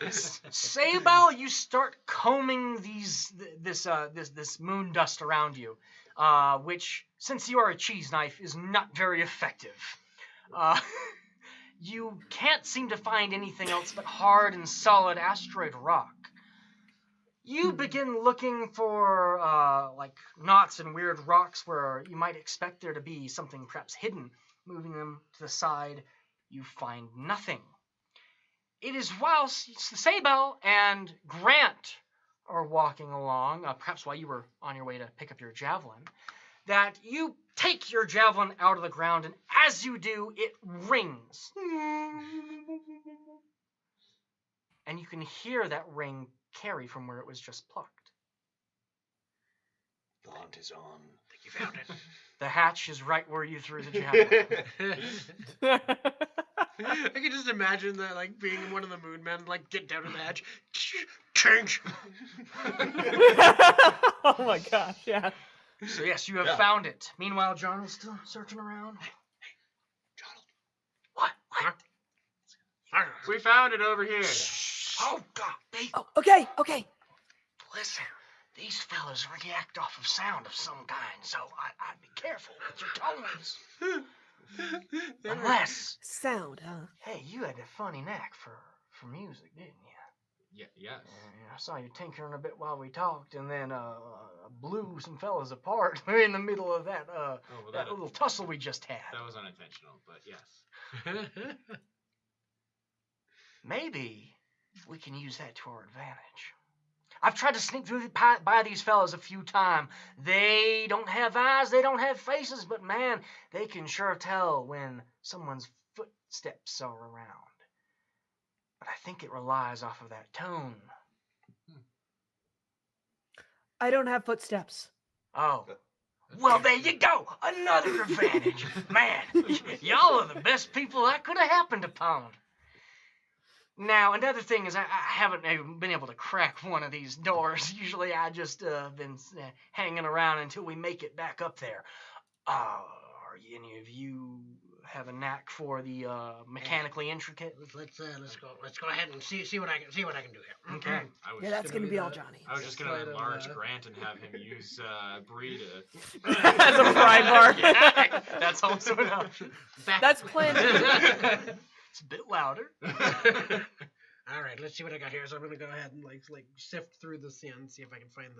Sabo, you start combing this moon dust around you, which, since you are a cheese knife, is not very effective. You can't seem to find anything else but hard and solid asteroid rock. You begin looking for like knots and weird rocks where you might expect there to be something perhaps hidden. Moving them to the side, you find nothing. It is while Sabo and Grant are walking along, perhaps while you were on your way to pick up your javelin, that you take your javelin out of the ground, and as you do, it rings. And you can hear that ring carry from where it was just plucked. The hunt is on. I think you found it. The hatch is right where you threw the javelin. I can just imagine that, like, being one of the moon men, like, get down to the hatch. Change. Oh my gosh, yeah. So yes, you have found it. Meanwhile, John is still searching around. Hey, John. What? We found it over here. Oh, God. Oh, okay. Listen, these fellas react off of sound of some kind, so I'd be careful with your tones. Unless... Sound, huh? Hey, you had a funny knack for music, didn't you? Yes. I saw you tinkering a bit while we talked, and then blew some fellas apart in the middle of that that little tussle we just had. That was unintentional, but yes. Maybe we can use that to our advantage. I've tried to sneak through by these fellas a few times. They don't have eyes, they don't have faces, but man, they can sure tell when someone's footsteps are around. But I think it relies off of that tone. I don't have footsteps. Oh. Well, there you go. Another advantage. Man, y'all are the best people that could have happened upon. Now, another thing is I haven't been able to crack one of these doors. Usually I just been hanging around until we make it back up there. Are any of you have a knack for the mechanically intricate? Let's go ahead and see what I can do here. Okay. That's gonna be all Johnny. I was just gonna enlarge Grant and have him use Bree to as a pry bar. Yeah, that's also an option. That's planned. It's a bit louder. All right, let's see what I got here. So I'm gonna go ahead and like sift through the sand, see if I can find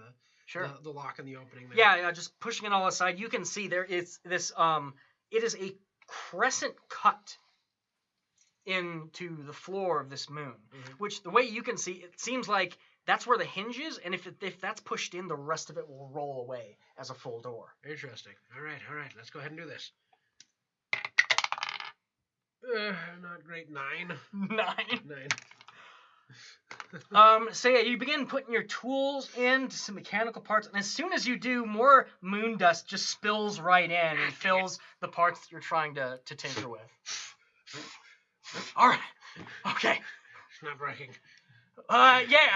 the lock in the opening there. Yeah. Just pushing it all aside, you can see there is this. It is a crescent cut into the floor of this moon, which the way you can see, it seems like that's where the hinge is, and if that's pushed in, the rest of it will roll away as a full door. Interesting. All right. Let's go ahead and do this. Not great. 9. 9. So yeah, you begin putting your tools into some mechanical parts, and as soon as you do, more moon dust just spills right in and fills the parts that you're trying to tinker with. All right. Okay. It's not working. Yeah,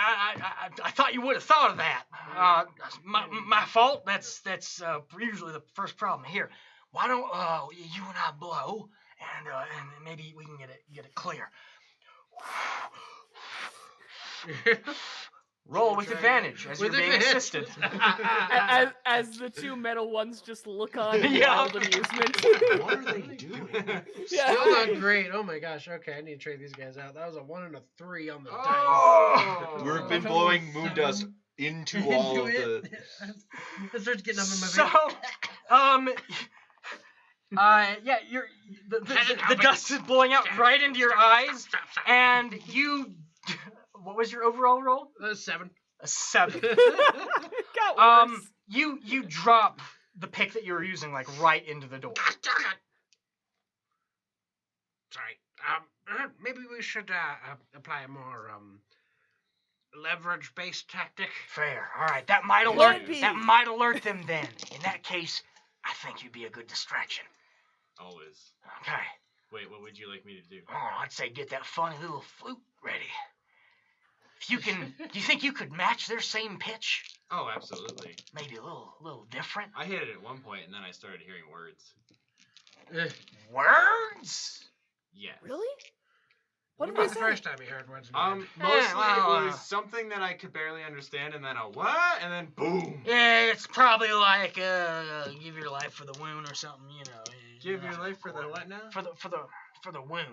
I thought you would have thought of that. My fault. That's usually the first problem. Here, why don't you and I blow, and maybe we can get it clear. Roll with advantage as you're being assisted. as the two metal ones just look on in Yeah. wild amusement. What are they doing? Yeah. Still not great. Oh my gosh. Okay, I need to trade these guys out. That was a 1 and a 3 on the Oh! We've been blowing moon dust into all of the. It starts getting up in my So, yeah, the dust is blowing out right into your eyes, and you. What was your overall roll? 7. A 7. Got worse. You drop the pick that you were using like right into the door. Sorry. Maybe we should apply a more leverage-based tactic. Fair. All right, that might alert them then. In that case, I think you'd be a good distraction. Always. Okay. Wait, what would you like me to do? Oh, I'd say get that funny little flute ready. If you can, do you think you could match their same pitch? Oh, absolutely. Maybe a little different. I hit it at one point, and then I started hearing words. Words? Yes. Really? What did Not we the say? first time he heard words. Mostly well, it was something that I could barely understand, and then a what? And then boom. Yeah, it's probably like give your life for the wound or something, you know. Give your life for the what now? For the wound.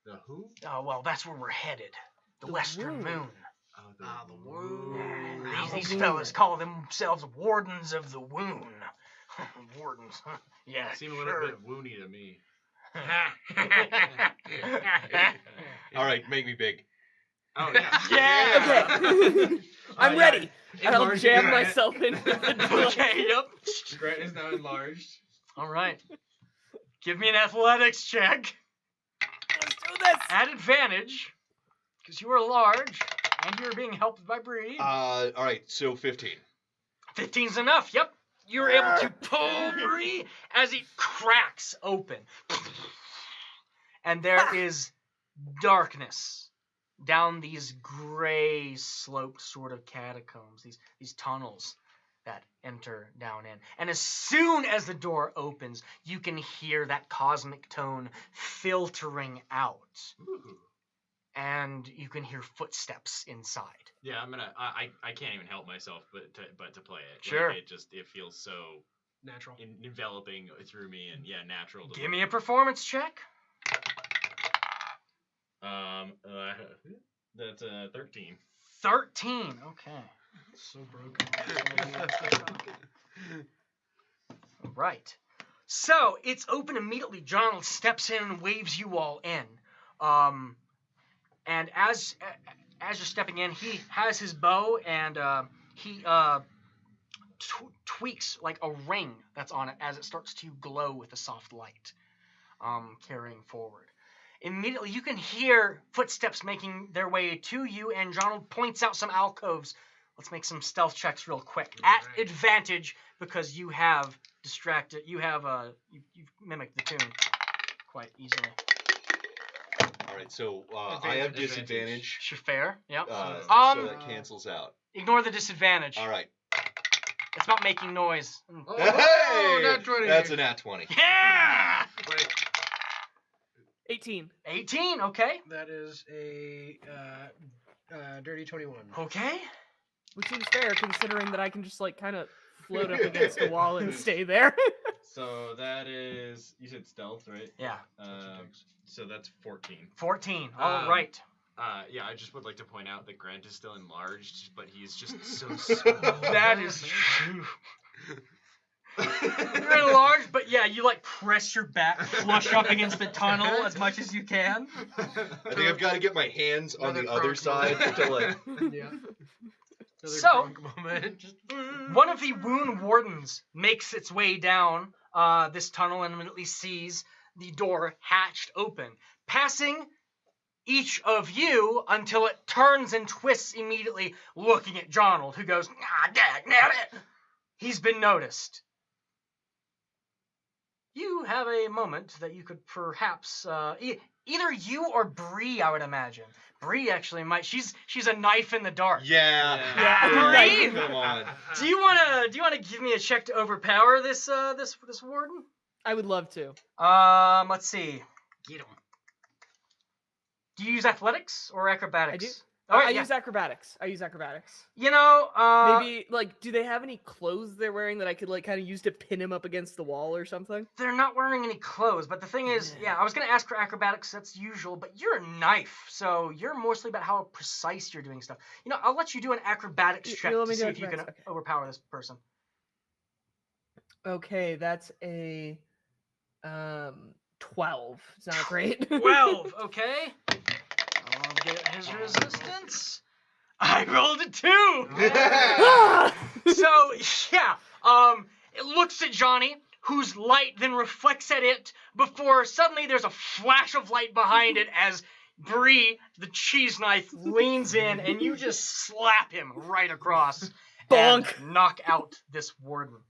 The who? Oh well, that's where we're headed. The Western wound. Moon. Oh, the wound. These fellas call themselves wardens of the wound. Wardens, huh? Yeah, Seem a little bit woony to me. All right, make me big. Oh yeah. Yeah. Okay. I'm yeah. ready. I'll Enlarge jam Grant. myself into the door. Okay, yep. Grant is now enlarged. All right. Give me an athletics check. Let's do this. At advantage, because you are large and you're being helped by Bree. All right, so 15. 15's enough. Yep. You're able to pull Bree as it cracks open. And there is darkness down these gray sloped sort of catacombs, these tunnels that enter down in. And as soon as the door opens, you can hear that cosmic tone filtering out. Ooh. And you can hear footsteps inside. Yeah, I can't even help myself but to play it. Sure. Like, it feels so Natural. enveloping through me and natural. To Give me a performance check. That's 13. 13. Okay. So broken. Right. So it's open immediately. Donald steps in and waves you all in. And as you're stepping in, he has his bow and he tweaks like a ring that's on it as it starts to glow with a soft light, carrying forward. Immediately, you can hear footsteps making their way to you, and Donald points out some alcoves. Let's make some stealth checks real quick. At advantage, because you have distracted. You have you've mimicked the tune quite easily. All right, so I have disadvantage. Sure, fair. Yep. So that cancels out. Ignore the disadvantage. All right. It's not making noise. Hey! nat 20. That's a nat 20. Yeah! Wait. 18. 18, okay. That is a dirty 21. Okay. Which seems fair considering that I can just like kind of float up against a wall and stay there. So that is, you said stealth, right? Yeah. So that's 14. 14. All right. Yeah, I just would like to point out that Grant is still enlarged, but he's just so small. That is true. You're enlarged, but yeah, you like press your back flush up against the tunnel as much as you can. I think I've got to get my hands on the other side to like. Yeah. So, moment. Just... one of the wound wardens makes its way down this tunnel and immediately sees the door hatched open. Passing each of you until it turns and twists immediately, looking at Jonald, who goes, "Ah, dagnabbit." He's been noticed. You have a moment that you could perhaps either you or Bree, I would imagine. Bree actually might. She's a knife in the dark. Yeah. Bree, Come on. do you wanna give me a check to overpower this warden? I would love to. Let's see. Get him. Do you use athletics or acrobatics? I do. All right, I yeah. use acrobatics. You know, Maybe, like, do they have any clothes they're wearing that I could, like, kind of use to pin him up against the wall or something? they're not wearing any clothes, but the thing is, I was gonna ask for acrobatics, that's usual, but you're a knife, so you're mostly about how precise you're doing stuff. You know, I'll let you do an acrobatics check let to me do see if you can acrobatics, okay. overpower this person. Okay, that's a 12. It's not great. 12, okay. I'll get his resistance. I rolled a 2. So, it looks at Johnny, whose light then reflects at it before suddenly there's a flash of light behind it as Bree, the cheese knife, leans in and you just slap him right across and knock out this warden.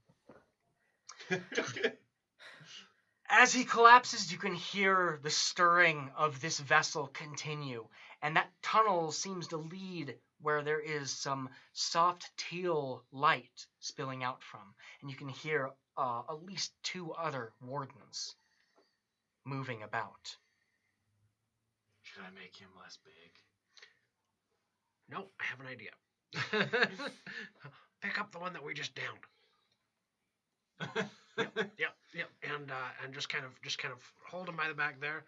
As he collapses, you can hear the stirring of this vessel continue, and that tunnel seems to lead where there is some soft teal light spilling out from, and you can hear at least 2 other wardens moving about. Should I make him less big? No, I have an idea. Pick up the one that we just downed. Yep. And just kind of hold him by the back there.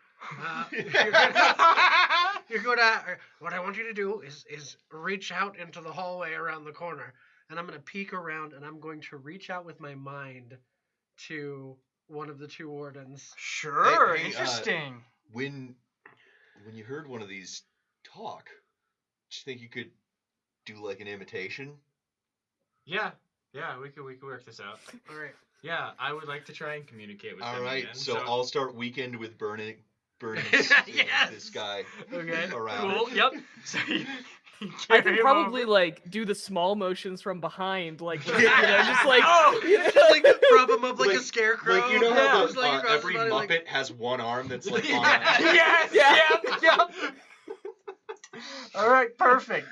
You're gonna. What I want you to do is reach out into the hallway around the corner, and I'm gonna peek around, and I'm going to reach out with my mind to one of the 2 wardens. Sure, Hey, interesting. When you heard one of these talk, did you think you could do like an imitation? Yeah, we could work this out. All right. Yeah, I would like to try and communicate with All them right, again. so I'll start weekend with burning Yes! this guy Okay, around. cool, yep. So you I carry can him probably, over. like, do the small motions from behind, like, you know, just like... Just like prop him up like a scarecrow. Like, you know how Just like across every his body, Muppet like- has one arm that's like on Yes, Yeah. yep. All right, perfect.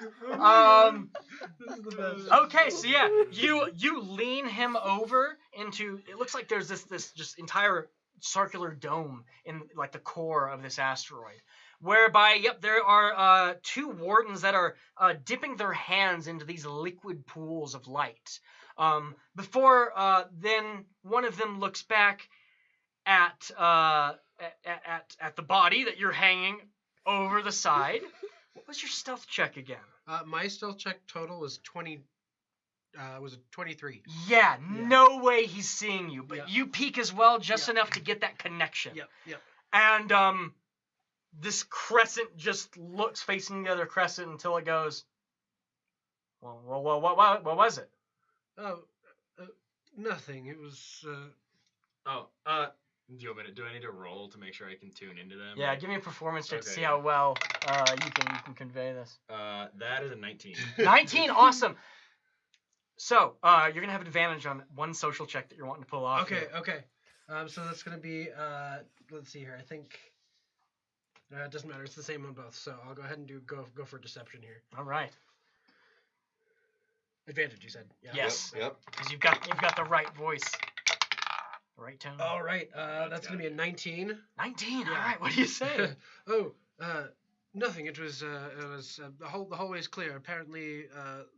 Okay, so yeah, you lean him over into. It looks like there's this just entire circular dome in like the core of this asteroid, whereby there are 2 wardens that are dipping their hands into these liquid pools of light. Before then, one of them looks back at the body that you're hanging over the side. What was your stealth check again? My stealth check total was 20. Was it 23? Yeah, no way he's seeing you, but Yeah. you peek as well, just Yeah. enough to get that connection. Yep. And this crescent just looks facing the other crescent until it goes. Well, what was it? Oh, nothing. It was. Do I need to roll to make sure I can tune into them? Yeah, give me a performance check to Okay. see how well you can convey this. That is a 19. 19, awesome. So you're gonna have advantage on one social check that you're wanting to pull off. Okay. here. So that's gonna be. Let's see here. I think. It doesn't matter. It's the same on both. So I'll go ahead and go for deception here. All right. Advantage, you said. Yeah. Yes. Yep. Because you've got the right voice, the right tone. All right. That's gonna be a 19. 19. Yeah. All right. What do you say? Nothing. It was the whole way is clear. Apparently,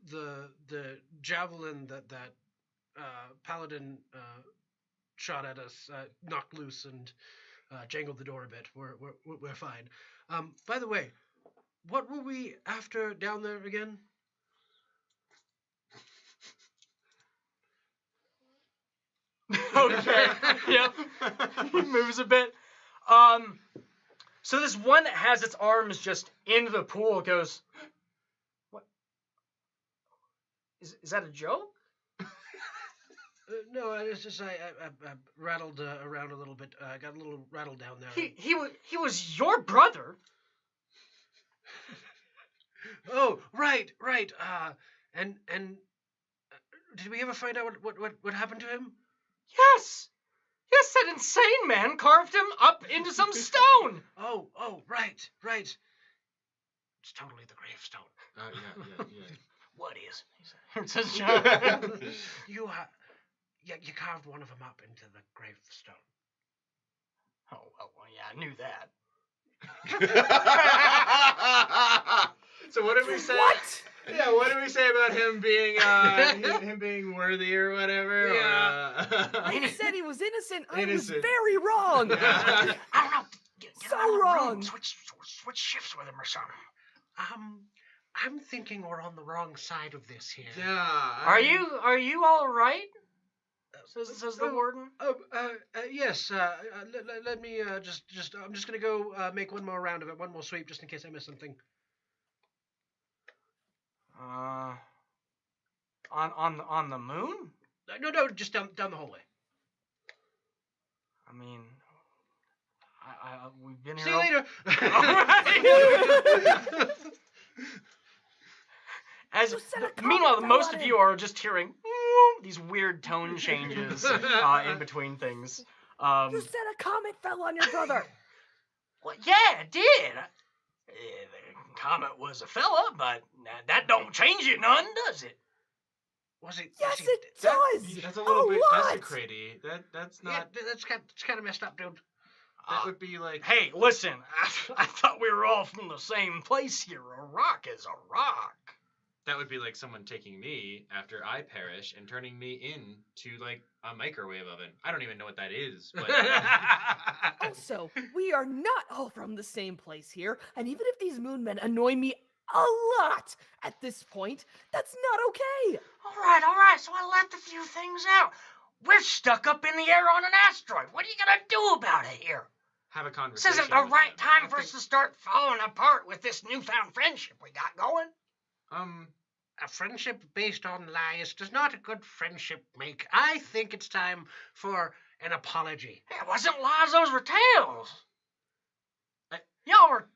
the javelin that paladin shot at us knocked loose and jangled the door a bit. We're fine. By the way, what were we after down there again? Okay. Yep. He moves a bit. So this one that has its arms just into the pool goes. What? Is that a joke? No, it's just I rattled around a little bit. I got a little rattled down there. He was your brother. Oh, right. And did we ever find out what happened to him? Yes! Yes, that insane man carved him up into some stone! Oh, right. It's totally the gravestone. Yeah. What is? It says John. You carved one of them up into the gravestone. Oh, well, yeah, I knew that. So what did we say? What? Yeah, what did we say about him being him being worthy or whatever? Yeah. I said he was innocent. I was Innocent. very wrong. I don't know. Get So out of the room. wrong. Switch shifts with him or something. I'm thinking we're on the wrong side of this here. Yeah. Are you all right? Says the warden. Yes. Let me just. I'm just gonna go make one more round of it, one more sweep, just in case I miss something. On the moon? No, just down the hallway. I mean, we've been here. See you later. As meanwhile, most of you are just hearing these weird tone changes in between things. You said a comet fell on your brother. Well, yeah, it did. The comet was a fella, but that don't change it none, does it? Was it? Yes, it does. That's a little bit lot. desecrated. That's not. Yeah, that's kind of messed up, dude. That would be like. Hey, listen, I thought we were all from the same place here. A rock is a rock. That would be like someone taking me after I perish and turning me into like a microwave oven. I don't even know what that is. But Also, we are not all from the same place here, and even if these moon men annoy me a lot at this point, that's not okay. All right, so I left a few things out. We're stuck up in the air on an asteroid. What are you gonna do about it here? have a This conversation. isn't the with right them. time for us to start falling apart with this newfound friendship we got going. A friendship based on lies does not a good friendship make. I think it's time for an apology. It wasn't lies, those were tales. Y'all were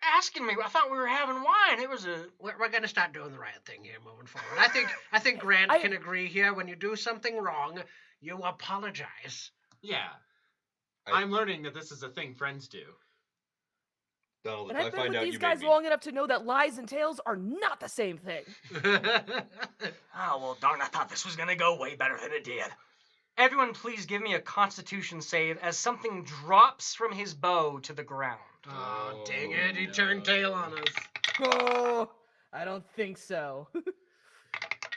asking me. I thought we were having wine. It was a. We're gonna start doing the right thing here moving forward. I think Grant can agree here. When you do something wrong, you apologize. Yeah. I'm learning that this is a thing friends do. Donald, And if I I've been find with out these you guys made me... long enough to know that lies and tales are not the same thing. Oh, well, darn, I thought this was gonna go way better than it did. Everyone, please give me a Constitution save as something drops from his bow to the ground. Oh, dang it. He turned tail on us. Oh, I don't think so.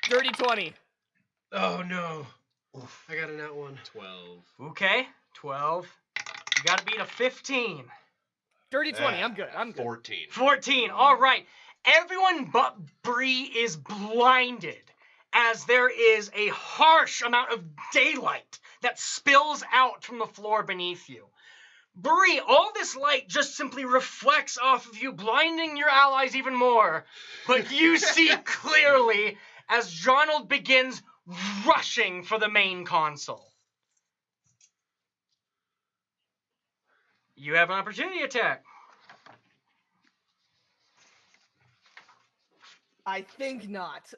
Dirty 20. Oh, no. Oof. I got a nat one. 12. Okay, 12. You gotta beat a 15. Dirty 20. I'm good. 14. 14. All right. Everyone but Bree is blinded as there is a harsh amount of daylight that spills out from the floor beneath you. Bree, all this light just simply reflects off of you, blinding your allies even more. But you see clearly as Jonald begins rushing for the main console. You have an opportunity attack. I think not.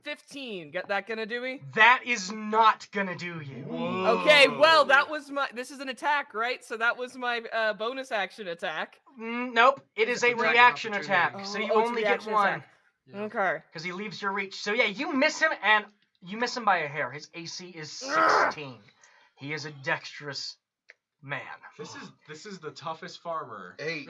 15. Got that gonna do me? That is not gonna do you. Okay, well, that was my... This is an attack, right? So that was my bonus action attack. Nope, it is a Attack of reaction opportunity. attack, so Oh, you it's a only get reaction one. attack. Okay. Because he leaves your reach. So yeah, you miss him, and you miss him by a hair. His AC is 16. He is a dexterous man. This is the toughest farmer. Hey,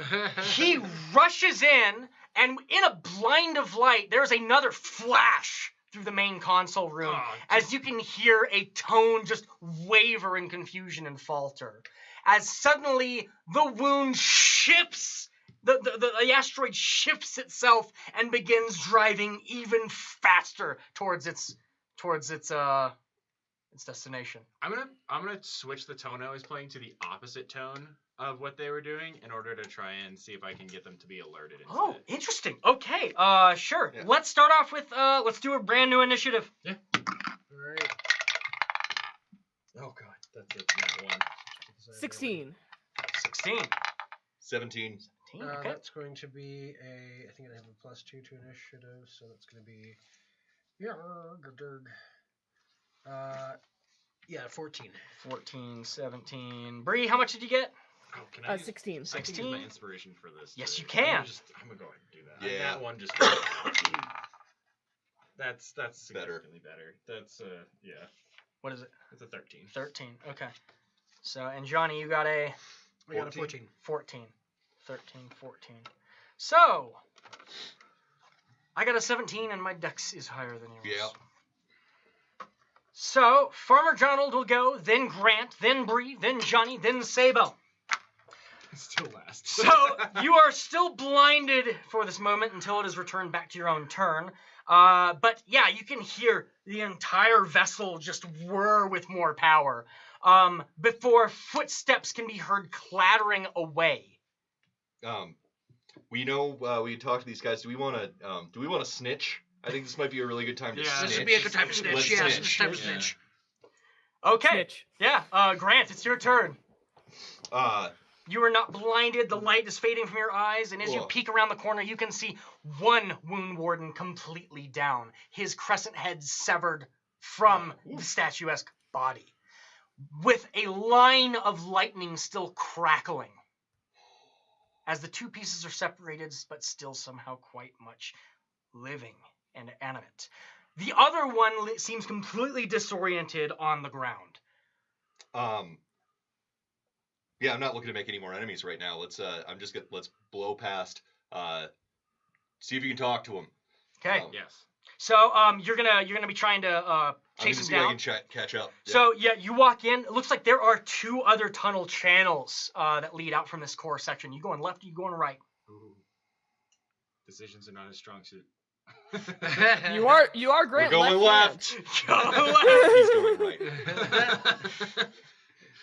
He rushes in, and in a blind of light, there's another flash through the main console room, as you can hear a tone just waver in confusion and falter. As suddenly the wound shifts, the asteroid shifts itself and begins driving even faster towards its destination. I'm gonna switch the tone I was playing to the opposite tone of what they were doing in order to try and see if I can get them to be alerted instead. Oh, interesting. Okay, sure. Yeah. Let's start off with let's do a brand new initiative. Yeah. All right. Oh god, that's not one. 16. 16. 17. 17. Okay. That's going to be I think I have a +2 to initiative, so that's going to be. Yeah, 14. 14, 17. Bree, how much did you get? Oh, can I use, 16. I can use 16? my inspiration for this. Yes, too. you can. I'm gonna go ahead and do that. Yeah. That one just. That's significantly better. That's yeah. What is it? It's a 13. 13. Okay. So, and Johnny, you got a I got a 14. 14. 13, 14. So, I got a 17 and my dex is higher than yours. Yeah. So, Farmer Donald will go, then Grant, then Bree, then Johnny, then Sabo. Still last. So, you are still blinded for this moment until it is returned back to your own turn. But yeah, you can hear the entire vessel just whir with more power before footsteps can be heard clattering away. We know we talked to these guys. Do we want to snitch? I think this might be a really good time to snitch. This would be a good time to snitch. Let's Yes, snitch. it's time to snitch. Okay. Snitch. Yeah. Grant, it's your turn. Uh, You are not blinded. The light is fading from your eyes, and as you Ugh. peek around the corner, you can see one wound warden completely down, his crescent head severed from the statuesque body, with a line of lightning still crackling, as the two pieces are separated, but still somehow quite much living and animate. The other one seems completely disoriented on the ground. Yeah, I'm not looking to make any more enemies right now. Let's blow past. See if you can talk to him. Okay. Yes. So you're gonna be trying to chase him See if I down. can catch up. Yeah. So yeah, you walk in. It looks like there are two other tunnel channels that lead out from this core section. You going left? Or you going right? Ooh. Decisions are not a strong suit. You are Grant. We're going left. Go left. He's going right.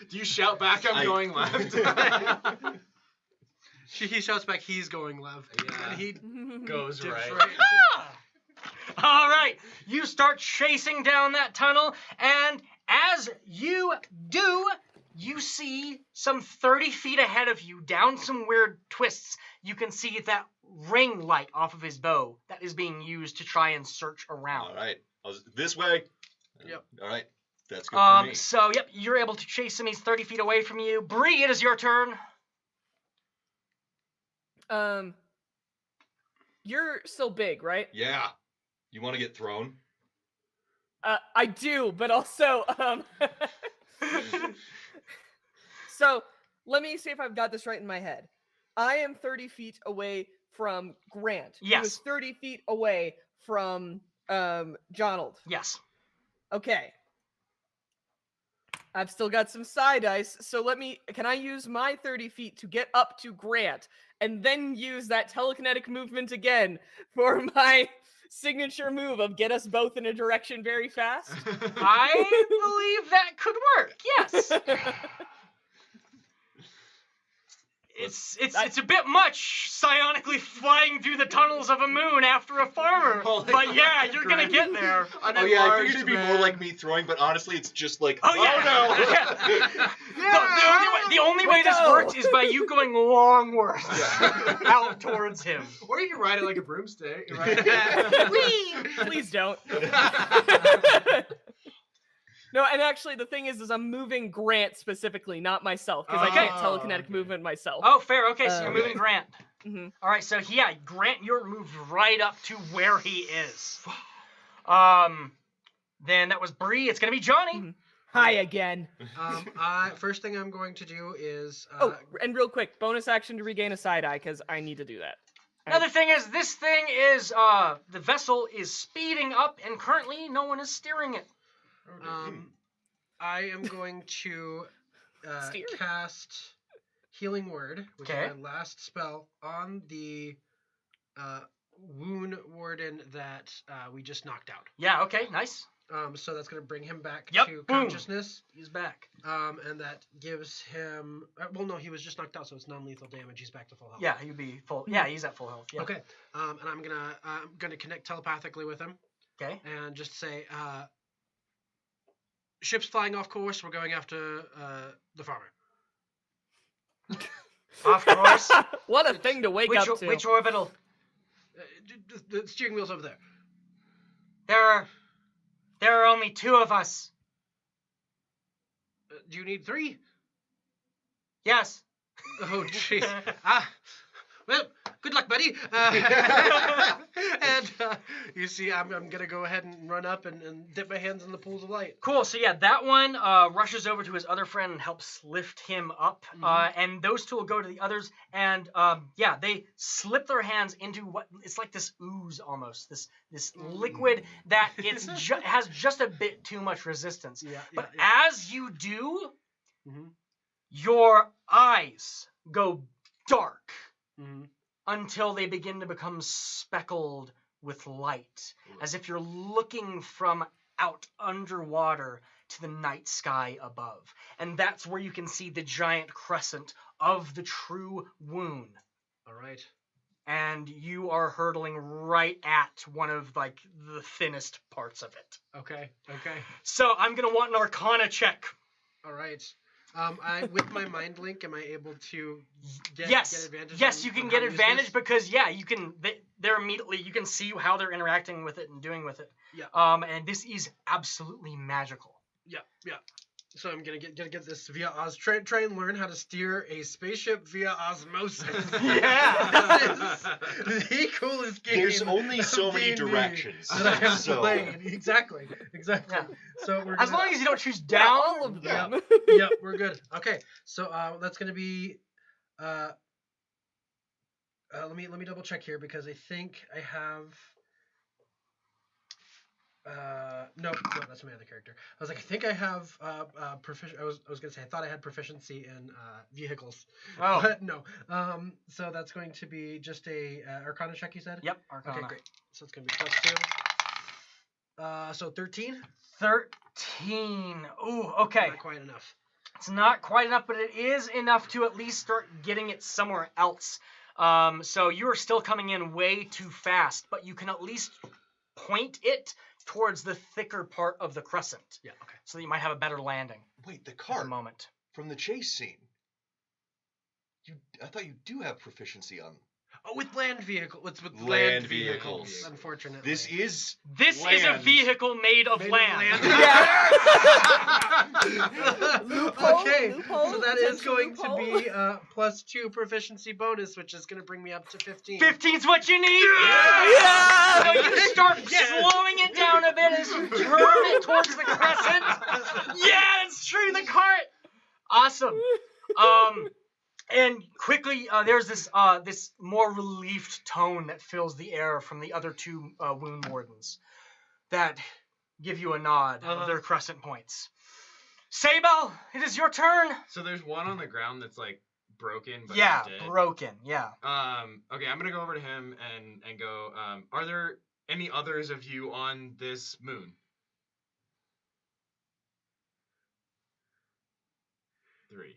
Do you shout back? I'm going left. He shouts back, he's going left. Yeah. And he Goes dips right. All right, you start chasing down that tunnel, and as you do, you see some 30 feet ahead of you, down some weird twists, you can see that ring light off of his bow that is being used to try and search around. All right. This way. Yep. All right. That's good for me. So, yep, you're able to chase him. He's 30 feet away from you. Bree, it is your turn. You're still big, right? Yeah. You want to get thrown? I do, but also, so let me see if I've got this right in my head. I am 30 feet away from Grant. Yes. Who is 30 feet away from Jonald. Yes. Okay. I've still got some side dice, so can I use my 30 feet to get up to Grant, and then use that telekinetic movement again for my signature move of get us both in a direction very fast? I believe that could work. Yes. It's a bit much psionically flying through the tunnels of a moon after a farmer. But yeah, you're gonna get there. Oh yeah, I figured it'd be more like me throwing, but honestly, it's just like, Oh yeah. The only way this works is by you going longward out towards him. Or you can ride it like a broomstick. Right? Please don't. No, and actually, the thing is I'm moving Grant specifically, not myself, because I can't telekinetic movement myself. Oh, fair. Okay, so you're moving Okay. Grant. Mhm. All right, so yeah, Grant, you're moved right up to where he is. Then that was Bree. It's gonna be Johnny. Mhm. Hi again. First thing I'm going to do is And real quick, bonus action to regain a side eye, because I need to do that. Another thing is, this thing is the vessel is speeding up, and currently no one is steering it. I am going to Steer? cast Healing Word, which Okay. is my last spell, on the wound warden that we just knocked out. Yeah. Okay. Nice. So that's going to bring him back Yep, to boom. consciousness. He's back. And that gives him... well, no, he was just knocked out, so it's non-lethal damage. He's back to full health. Yeah, he'd be full. Yeah, he's at full health. Yeah. Okay. And I'm gonna connect telepathically with him Okay. and just say, "Ship's flying off course. We're going after the farmer." Of course. What a thing to wake up to. Which orbital? The steering wheel's over there. There are only 2 of us. Do you need 3? Yes. Oh, jeez. Well, good luck, buddy. And you see, I'm going to go ahead and run up and dip my hands in the pools of light. Cool. So yeah, that one rushes over to his other friend and helps lift him up. And those 2 will go to the others. And yeah, they slip their hands into what it's like this ooze almost, this liquid that has just a bit too much resistance. But as you do, your eyes go dark. Until they begin to become speckled with light, as if you're looking from out underwater to the night sky above. And that's where you can see the giant crescent of the true wound. All right. And you are hurtling right at one of, like, the thinnest parts of it. Okay. So I'm going to want an Arcana check. All right. With my mind link, am I able to get advantage? Yes, you can get advantage because you can. They're immediately. You can see how they're interacting with it and doing with it. Yeah. And this is absolutely magical. Yeah. So I'm gonna get this via try and learn how to steer a spaceship via osmosis. Yeah. This is the coolest game. There's only so many directions. that I have played. Exactly. Yeah. So we're as long as you don't choose down. All of them. Yeah, we're good. Okay, so that's gonna be. Let me double check here because I think I have. No, that's my other character. I was like, I think I have proficient. I was gonna say I thought I had proficiency in vehicles. Oh. But no. So that's going to be just a Arcana check. You said. Yep. Arcana. Okay, great. So it's gonna be +2. So 13. 13. Ooh. Okay. Not quite enough. It's not quite enough, but it is enough to at least start getting it somewhere else. So you are still coming in way too fast, but you can at least point it towards the thicker part of the crescent. Yeah, okay. So that you might have a better landing. Wait, the At the cart moment. from the chase scene. I thought you do have proficiency on. Oh, with land vehicle. It's with Land vehicles. vehicles. Unfortunately. This is a land. vehicle made of land. Loophole, Okay, loophole, so that is potential going loophole. to be +2 proficiency bonus, which is going to bring me up to 15. 15's what you need. Yeah! So you start slowing it down a bit as you turn it towards the crescent. Yeah, it's true. The cart. Awesome. And quickly, there's this more relieved tone that fills the air from the other 2 wound wardens that give you a nod of their crescent points. Sable, it is your turn. So there's one on the ground that's like broken, but Yeah, not dead. broken. Yeah. Okay, I'm gonna go over to him and go. Are there any others of you on this moon? 3.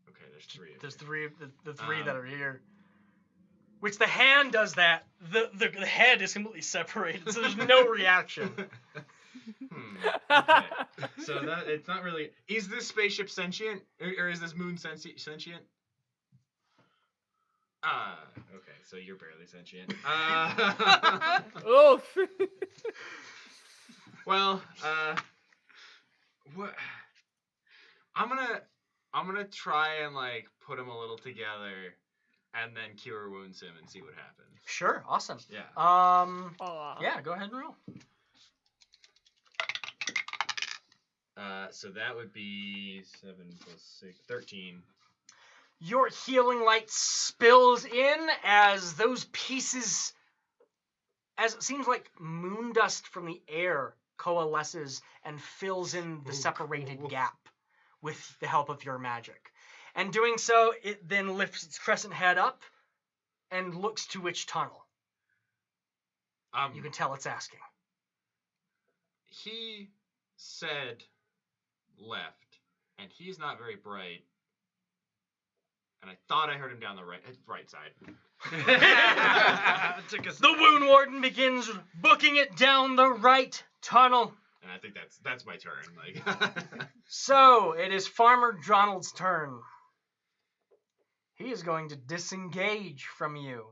Okay, there's 3 of There's you. 3 of the 3 that are here. Which the hand does that. The head is completely separated, so there's no reaction. Okay. So that it's not really. Is this spaceship sentient, or is this moon sentient? Okay, so you're barely sentient. Oof. Well, what? I'm gonna try and like put them a little together, and then cure wounds him and see what happens. Sure, awesome. Yeah. Aw. Yeah, go ahead and roll. So that would be 7 + 6, 13. Your healing light spills in as those pieces, as it seems like moon dust from the air, coalesces and fills in the separated gap with the help of your magic. And doing so, it then lifts its crescent head up and looks to which tunnel. You can tell it's asking. He said left, and he's not very bright. And I thought I heard him down the right side. The wound warden begins booking it down the right tunnel. And I think that's my turn. Like. So it is Farmer Donald's turn. He is going to disengage from you.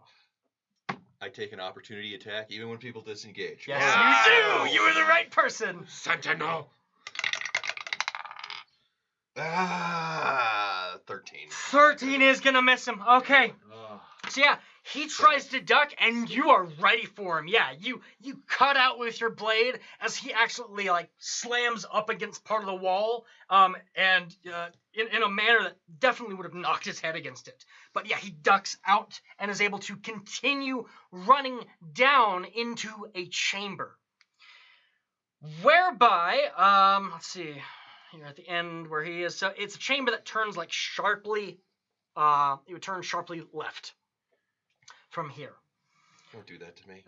I take an opportunity attack even when people disengage. Yes, Wow. you do! You were the right person! Sentinel. 13. 13 is gonna miss him. Okay. Oh. So yeah, he tries to duck, and you are ready for him. Yeah, you cut out with your blade as he actually like slams up against part of the wall, and in a manner that definitely would have knocked his head against it. But yeah, he ducks out and is able to continue running down into a chamber, whereby let's see, here at the end where he is. So it's a chamber that turns like sharply. It would turn sharply left from here. Don't do that to me.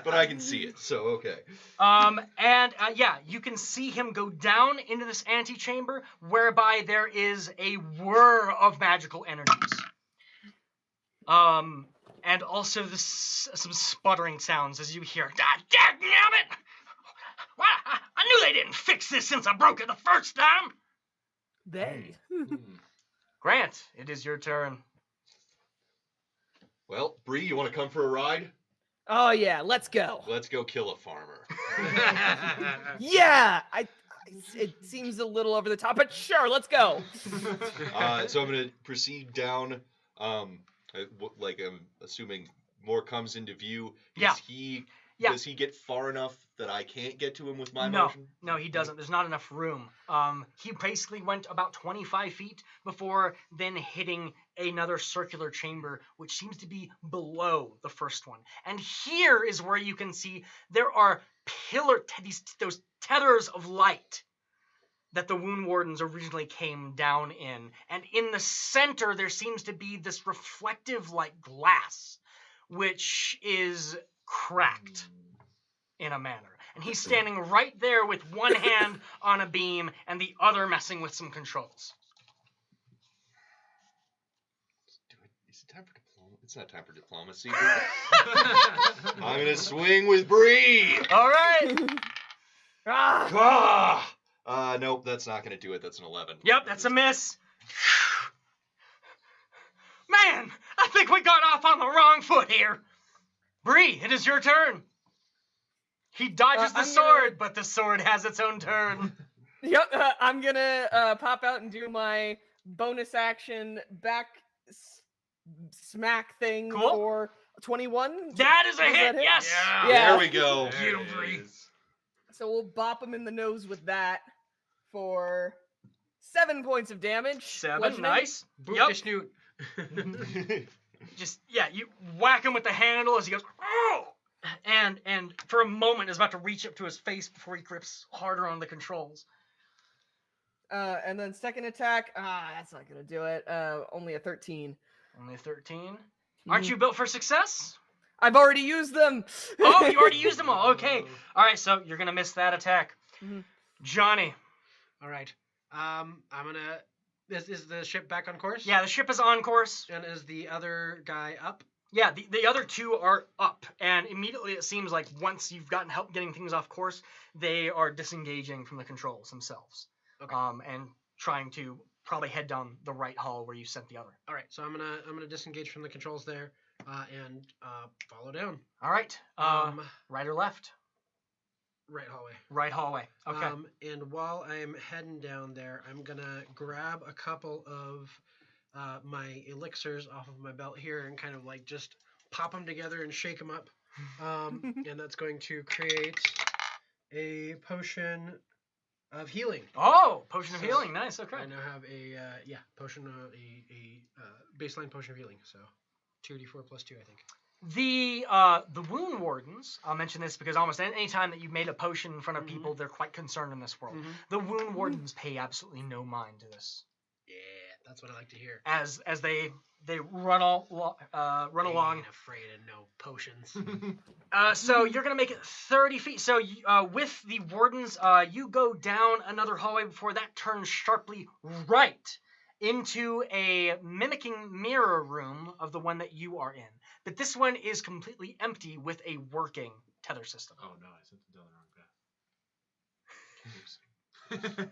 But I can see it, so okay. Yeah, you can see him go down into this antechamber, whereby there is a whir of magical energies. And also some sputtering sounds as you hear, "God damn it! I knew they didn't fix this since I broke it the first time!" They. Grant, it is your turn. Well, Bree, you want to come for a ride? Oh yeah, let's go. Let's go kill a farmer. Yeah, it seems a little over the top, but sure, let's go. So I'm going to proceed down. I'm assuming more comes into view. Does he get far enough that I can't get to him with my motion? No, he doesn't. There's not enough room. He basically went about 25 feet before then hitting another circular chamber, which seems to be below the first one. And here is where you can see there are those tethers of light that the wound wardens originally came down in. And in the center, there seems to be this reflective like glass, which is cracked in a manner. And he's standing right there with one hand on a beam and the other messing with some controls. Is it time for diplomacy? It's not time for diplomacy. I'm going to swing with Bree. All right. Nope, that's not going to do it. That's an 11. Yep, that's a miss. Man, I think we got off on the wrong foot here. Bree, it is your turn. He dodges the sword, but the sword has its own turn. Yep, I'm gonna pop out and do my bonus action back smack thing for 21. That is a hit, yes! Yeah. There we go. Get him, Bree. So we'll bop him in the nose with that for 7 points of damage. 7, bludgeoning. nice. Boot Yep. the snoot. You whack him with the handle as he goes, "Oh!" And for a moment is about to reach up to his face before he grips harder on the controls. And then second attack, that's not gonna do it. Only a 13. Only 13. Aren't you built for success? I've already used them. Oh, you already used them all. Okay. All right, so you're gonna miss that attack. Mm-hmm. Johnny. All right. I'm gonna. Is the ship back on course? Yeah, the ship is on course. And is the other guy up? Yeah, the other two are up, and immediately it seems like once you've gotten help getting things off course, they are disengaging from the controls themselves. Okay. And trying to probably head down the right hall where you sent the other. All right, so I'm gonna disengage from the controls there, and follow down. All right. Right or left? Right hallway. Right hallway. Okay. And while I'm heading down there, I'm gonna grab a couple of my elixirs off of my belt here and kind of like just pop them together and shake them up. And that's going to create a potion of healing. Oh, potion of healing. Nice. Okay. I now have a potion, a baseline potion of healing. So 2d4 plus 2, I think. The wound wardens, I'll mention this because almost any time that you've made a potion in front of people, they're quite concerned in this world. The wound wardens pay absolutely no mind to this. Yeah, that's what I like to hear. As they run along. Ain't afraid of no potions. So you're gonna make it 30 feet. So with the wardens, you go down another hallway before that turns sharply right into a mimicking mirror room of the one that you are in. But this one is completely empty with a working tether system. Oh no, I sent them down the wrong path.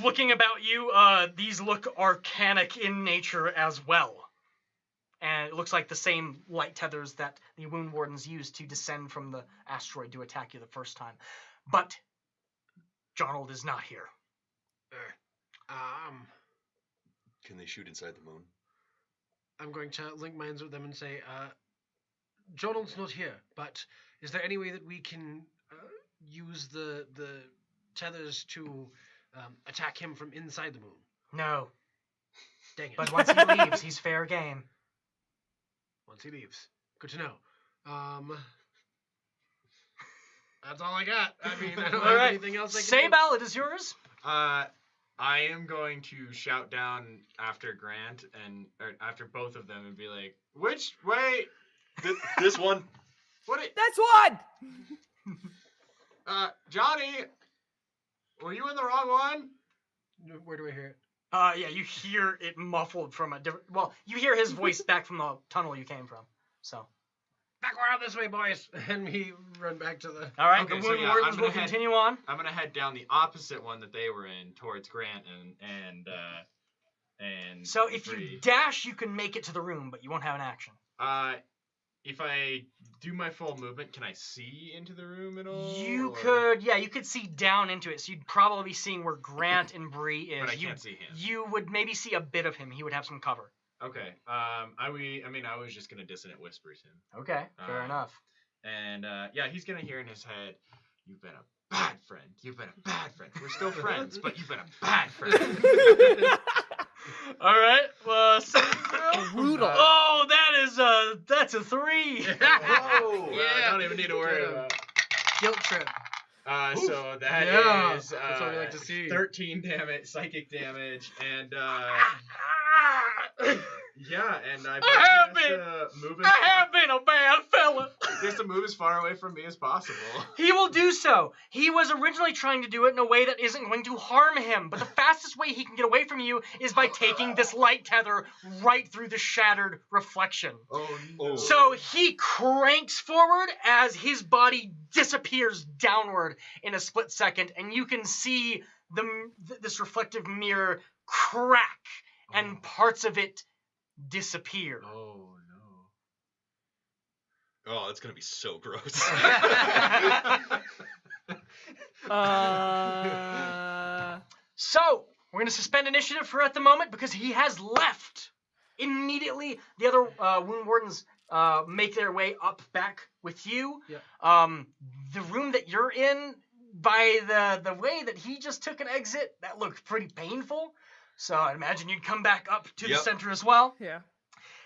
looking about you, these look arcanic in nature as well. And it looks like the same light tethers that the Wound Wardens used to descend from the asteroid to attack you the first time. But Jonald is not here. Can they shoot inside the moon? I'm going to link minds with them and say, Jonald's not here, but is there any way that we can use the tethers to attack him from inside the moon? No. Dang it. But once he leaves, he's fair game. Once he leaves. Good to know. That's all I got. I mean, I don't have anything else I can do. Sabal, it is yours. I am going to shout down after Grant or after both of them and be like, which way? This one. That's one! Johnny, were you in the wrong one? Where do I hear it? Yeah, you hear it muffled from a different... Well, you hear his voice back from the tunnel you came from, so... Back around this way, boys! And we run back to the... All right, Okay, the so Wound yeah, Wardens I'm will gonna continue on. I'm gonna head down the opposite one that they were in, towards Grant and So if Bree. you dash, you can make it to the room, but you won't have an action. If I do my full movement, can I see into the room at all? You or- could see down into it, so you'd probably be seeing where Grant and Bree is. But I can't see him. You would maybe see a bit of him. He would have some cover. Okay. I was just gonna dissonant whisper to him. Okay, fair enough. And yeah, he's gonna hear in his head, "You've been a bad friend. You've been a bad friend. We're still friends, but you've been a bad friend." All right. Well, Brutal. oh, that's a 3. Whoa! Yeah. I don't even need to worry Get him. about. Guilt trip. So that Yeah, is that's what we like to see. 13 damage, psychic damage, and yeah, and I have he has been- to move I have been a bad fella. he has to move as far away from me as possible. He will do so. He was originally trying to do it in a way that isn't going to harm him, but the fastest way he can get away from you is by taking this light tether right through the shattered reflection. Oh no! So he cranks forward as his body disappears downward in a split second, and you can see this reflective mirror crack and parts of it disappear. Oh no! Oh, that's gonna be so gross. So, we're going to suspend initiative for at the moment because he has left. Immediately, the other Wound Wardens make their way up back with you. Yeah. The room that you're in, by the way that he just took an exit, that looked pretty painful. So I'd imagine you'd come back up to the center as well. Yeah.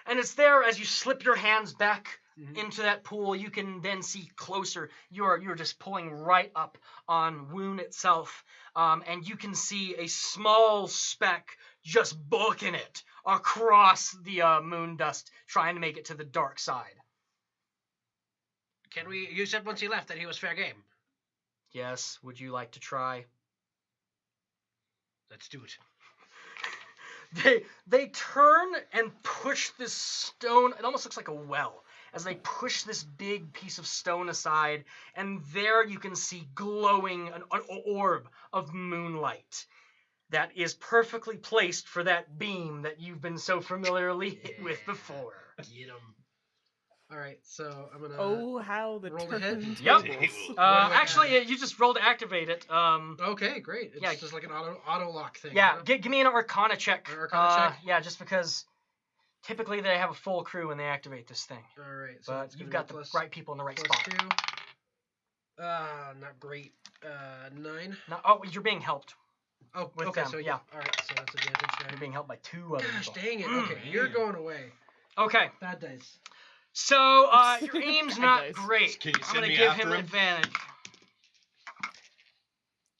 And it's there as you slip your hands back Mhm. into that pool, you can then see closer. You're just pulling right up on Wound itself, and you can see a small speck just booking it across the moon dust, trying to make it to the dark side. Can we? You said once he left that he was fair game. Yes, would you like to try? Let's do it. They turn and push this stone. It almost looks like a well. As they push this big piece of stone aside, and there you can see glowing an orb of moonlight that is perfectly placed for that beam that you've been so familiarly hit with before. Get him. All right, so I'm gonna. Oh, how the roll ahead. turn Yep. tables. Actually, you just rolled to activate it. Okay, great. It's Yeah. just like an auto lock thing. Yeah, huh? give me an Arcana check. An Arcana check? Yeah, just because typically they have a full crew when they activate this thing. All right. So But it's you've gonna got be the right people in the right plus spot. 2. Not great. 9. Oh, you're being helped. Oh, With okay. them, So yeah. All right. So that's advantage You're there. being helped by 2 other Gosh, people. dang it. Okay, Man. you're going away. Okay, Bad dice. so your aim's not Nice. great. Can you I'm send gonna me give after him him? advantage.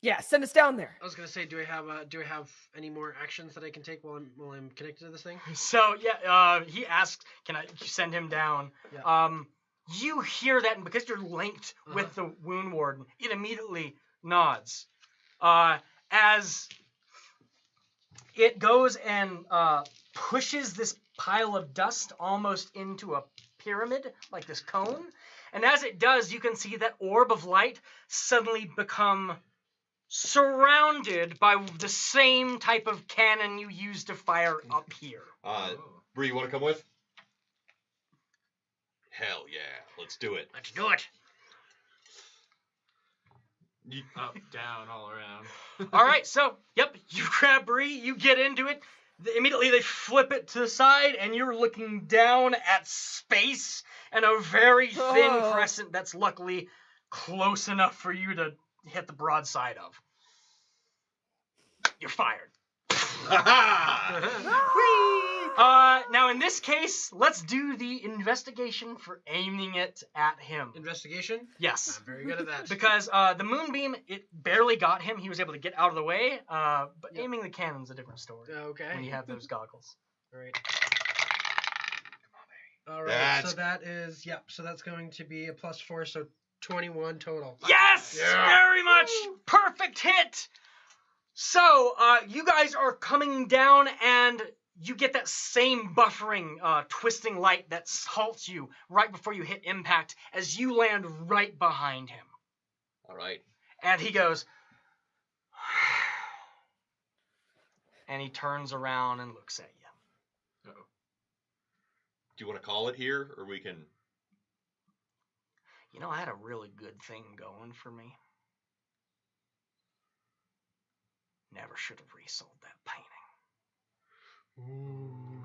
Yeah, send us down there. I was gonna say, do I have any more actions that I can take while I'm connected to this thing? So yeah, he asks, "Can I send him down?" Yeah. You hear that, and because you're linked with the Wound Warden, it immediately nods. As it goes and pushes this pile of dust almost into a pyramid, like this cone. And as it does, you can see that orb of light suddenly become surrounded by the same type of cannon you used to fire up here. Bree, you want to come with? Hell yeah, let's do it. Let's do it. Up, down, all around. All right, so, yep, you grab Bree, you get into it. Immediately they flip it to the side, and you're looking down at space and a very thin crescent that's luckily close enough for you to hit the broadside of. You're fired. Now, in this case, let's do the investigation for aiming it at him. Investigation? Yes. I'm very good at that. Because the moonbeam, it barely got him. He was able to get out of the way. But aiming the cannon's a different story. Okay. When you have those goggles. All right. All right. So that is, so that's going to be a +4, so 21 total. Yes! Yeah. Very much! Perfect hit! So, you guys are coming down and you get that same buffering, twisting light that halts you right before you hit impact as you land right behind him. All right. And he goes... and he turns around and looks at you. Uh-oh. Do you want to call it here, or we can... You know, I had a really good thing going for me. Never should have resold that painting. Ooh,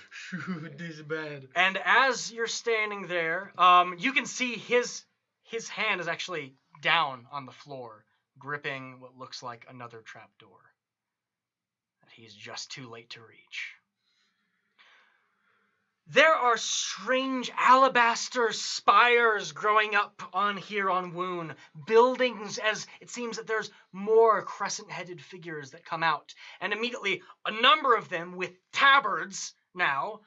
shoot, this is bad. And as you're standing there, you can see his hand is actually down on the floor, gripping what looks like another trapdoor that he's just too late to reach. There are strange alabaster spires growing up on here on Woon. Buildings, as it seems that there's more crescent-headed figures that come out. And immediately, a number of them with tabards now,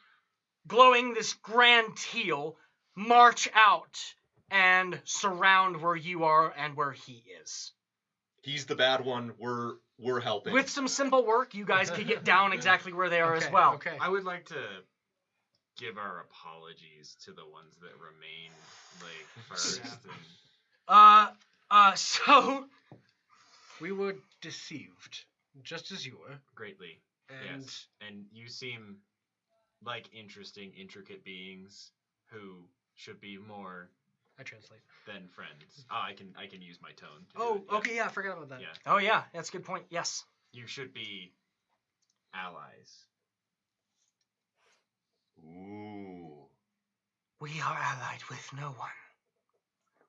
glowing this grand teal, march out and surround where you are and where he is. He's the bad one. We're helping. With some simple work, you guys could get down exactly where they are as well. Okay. I would like to give our apologies to the ones that remain, first. So we were deceived, just as you were. Greatly. And yes. And you seem like interesting, intricate beings who should be more I translate than friends. I can use my tone. To Oh, do it. Yeah. okay, yeah, I forgot about that. Yeah. Oh yeah, that's a good point. Yes. You should be allies. Ooh. We are allied with no one.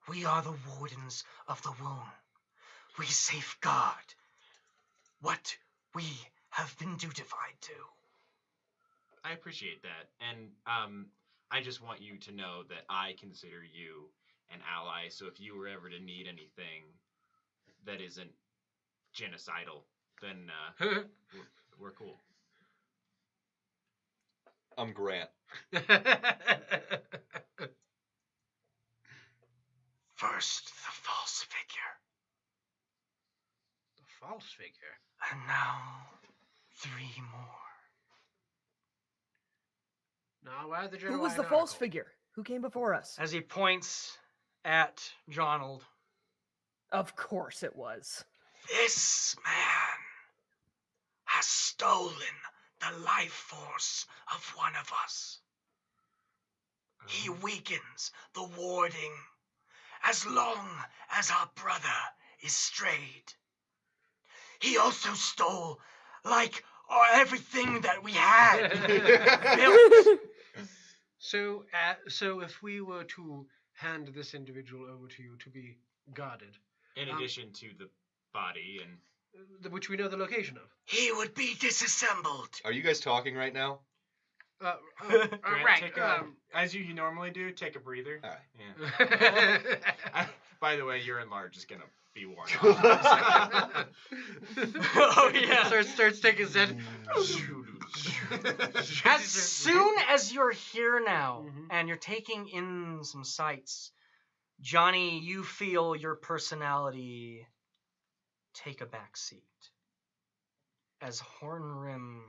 We are the wardens of the womb. We safeguard what we have been dutified to. I appreciate that. And I just want you to know that I consider you an ally, so if you were ever to need anything that isn't genocidal, then we're cool. I'm Grant. First, the false figure. The false figure? And now, 3 more. No, why the Who was the false figure? Who came before us? As he points at Jonald. Of course it was. This man has stolen the life force of one of us. He weakens the warding as long as our brother is strayed. He also stole, everything that we had built. So if we were to hand this individual over to you to be guarded, in addition to the body and which we know the location of, he would be disassembled. Are you guys talking right now? Grant, right. take as you normally do, take a breather. All right. Yeah. By the way, your enlarge is gonna be worn off. Oh yeah. Starts taking his head. As soon as you're here now and you're taking in some sights, Johnny, you feel your personality take a back seat as Hornrim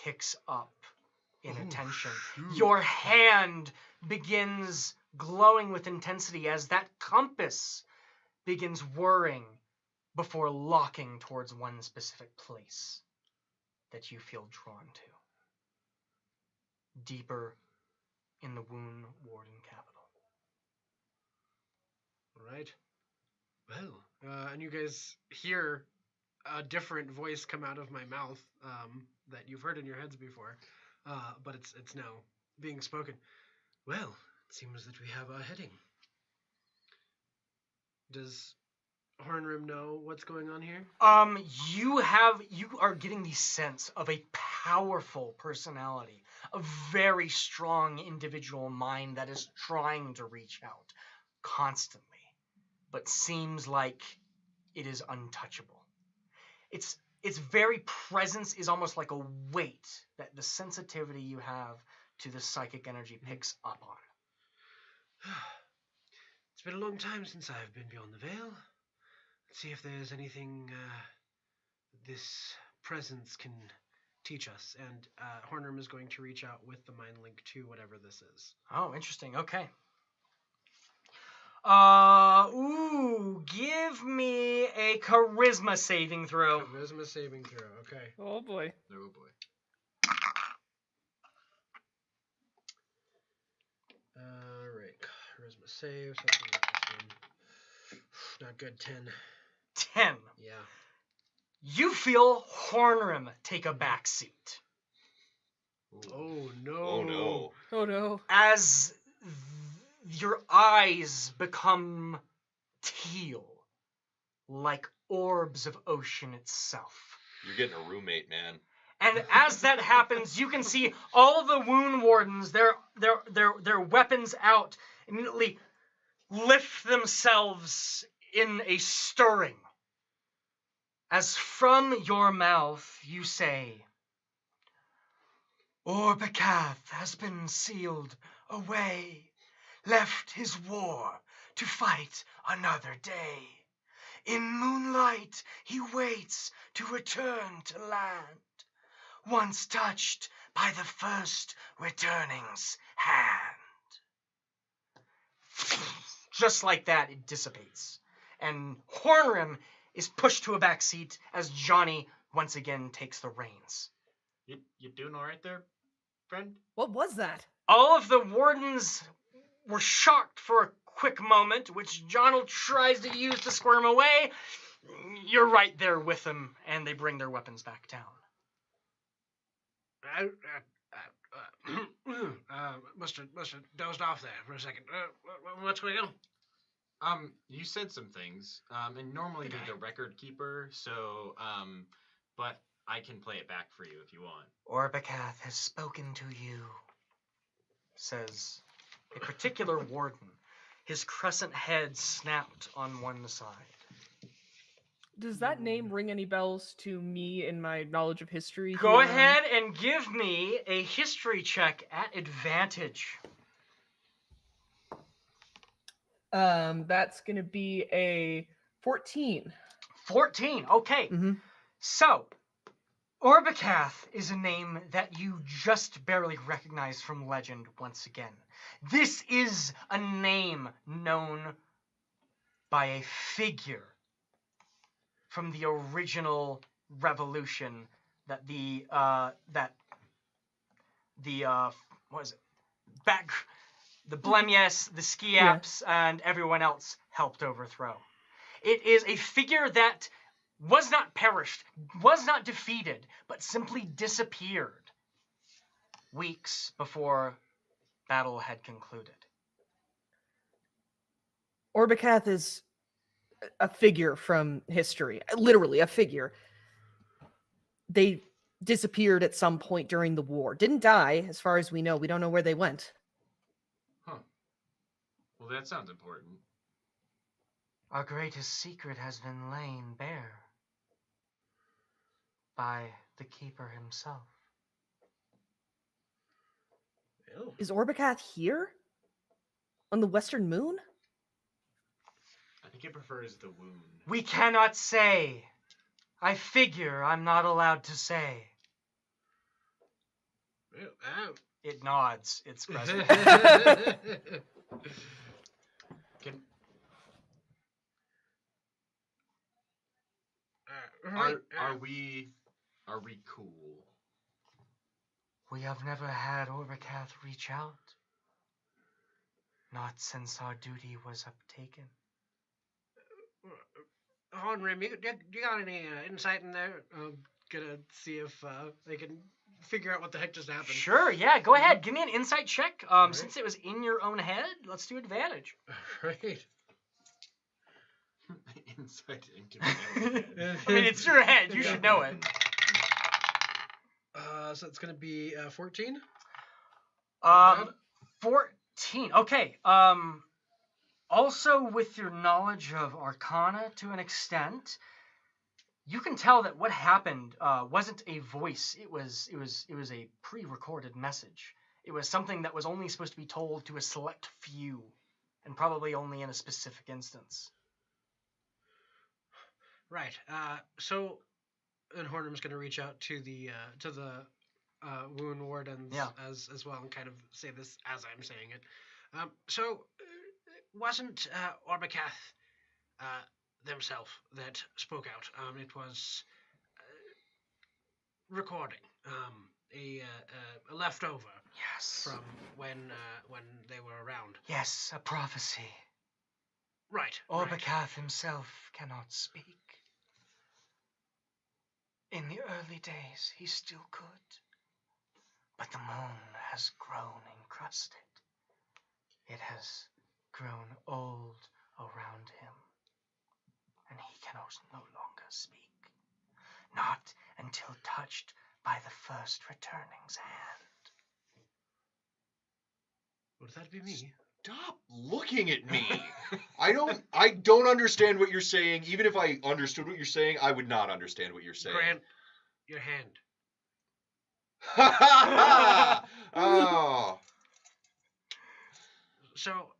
kicks up in attention. Your hand begins glowing with intensity as that compass begins whirring before locking towards one specific place that you feel drawn to. Deeper in the Wound Warden capital. Right. Well, and you guys hear a different voice come out of my mouth that you've heard in your heads before, but it's now being spoken. Well, it seems that we have a heading. Does Hornrim know what's going on here? You are getting the sense of a powerful personality, a very strong individual mind that is trying to reach out constantly, but seems like it is untouchable. Its very presence is almost like a weight that the sensitivity you have to the psychic energy picks up on. It's been a long time since I've been beyond the veil. Let's see if there's anything this presence can teach us. And Hornrim is going to reach out with the mind link to whatever this is. Oh, interesting. Okay. Give me a charisma saving throw. Charisma saving throw, okay. Oh boy. Oh boy. Alright, charisma save, something like this one. Not good, 10. 10. Yeah. You feel Hornrim take a back seat. Oh no. Oh no. Oh no. As your eyes become teal, like orbs of ocean itself. You're getting a roommate, man. And as that happens, you can see all the Wound Wardens, their weapons out, immediately lift themselves in a stirring. As from your mouth you say, Orbakath has been sealed away, left his war to fight another day. In moonlight he waits to return to land, once touched by the first returning's hand. Just like that, it dissipates. And Hornrim is pushed to a back seat as Johnny once again takes the reins. You doing all right there, friend? What was that? All of the wardens were shocked for a quick moment, which John tries to use to squirm away. You're right there with them, and they bring their weapons back down. Must have dozed off there for a second. What's going on? You said some things, and normally you're the record keeper, so, but I can play it back for you if you want. Orbakath has spoken to you, says a particular warden. His crescent head snapped on one side. Does that name ring any bells to me in my knowledge of history? Go here? ahead and give me a history check at advantage. That's gonna be a 14. 14, okay. Mm-hmm. So, Orbakath is a name that you just barely recognize from legend once again. This is a name known by a figure from the original revolution that the Blemyes, the Skiaps, and everyone else helped overthrow. It is a figure that was not perished, was not defeated, but simply disappeared weeks before battle had concluded. Orbakath is a figure from history, literally a figure. They disappeared at some point during the war. Didn't die, as far as we know. We don't know where they went. Huh. Well, that sounds important. Our greatest secret has been laid bare by the keeper himself. Oh. Is Orbakath here? On the Western Moon? I think it prefers the wound. We cannot say. I figure I'm not allowed to say. It nods. It's present. Right. Are we cool? We have never had Orbacath reach out. Not since our duty was uptaken. Hornrim, you got any insight in there? I'm gonna see if they can figure out what the heck just happened. Sure, yeah, go ahead. Give me an insight check. Right. Since it was in your own head, let's do advantage. Right. Insight into my own head. I mean, it's your head. You should know it. So it's gonna be 14. 14. Okay. Also, with your knowledge of Arcana to an extent, you can tell that what happened wasn't a voice. It was a pre-recorded message. It was something that was only supposed to be told to a select few, and probably only in a specific instance. Right. So, and Hornum's gonna reach out to the wound wardens as well and kind of say this as I'm saying it. So, wasn't Orbacath themselves that spoke out? It was recording, a leftover. Yes. From when they were around. Yes, a prophecy. Right. Orbacath himself cannot speak. In the early days, he still could. But the moon has grown encrusted. It has grown old around him. And he can no longer speak. Not until touched by the first returning's hand. Would that be me? Stop looking at me. I don't understand what you're saying. Even if I understood what you're saying, I would not understand what you're saying. Grant, your hand. Oh. So,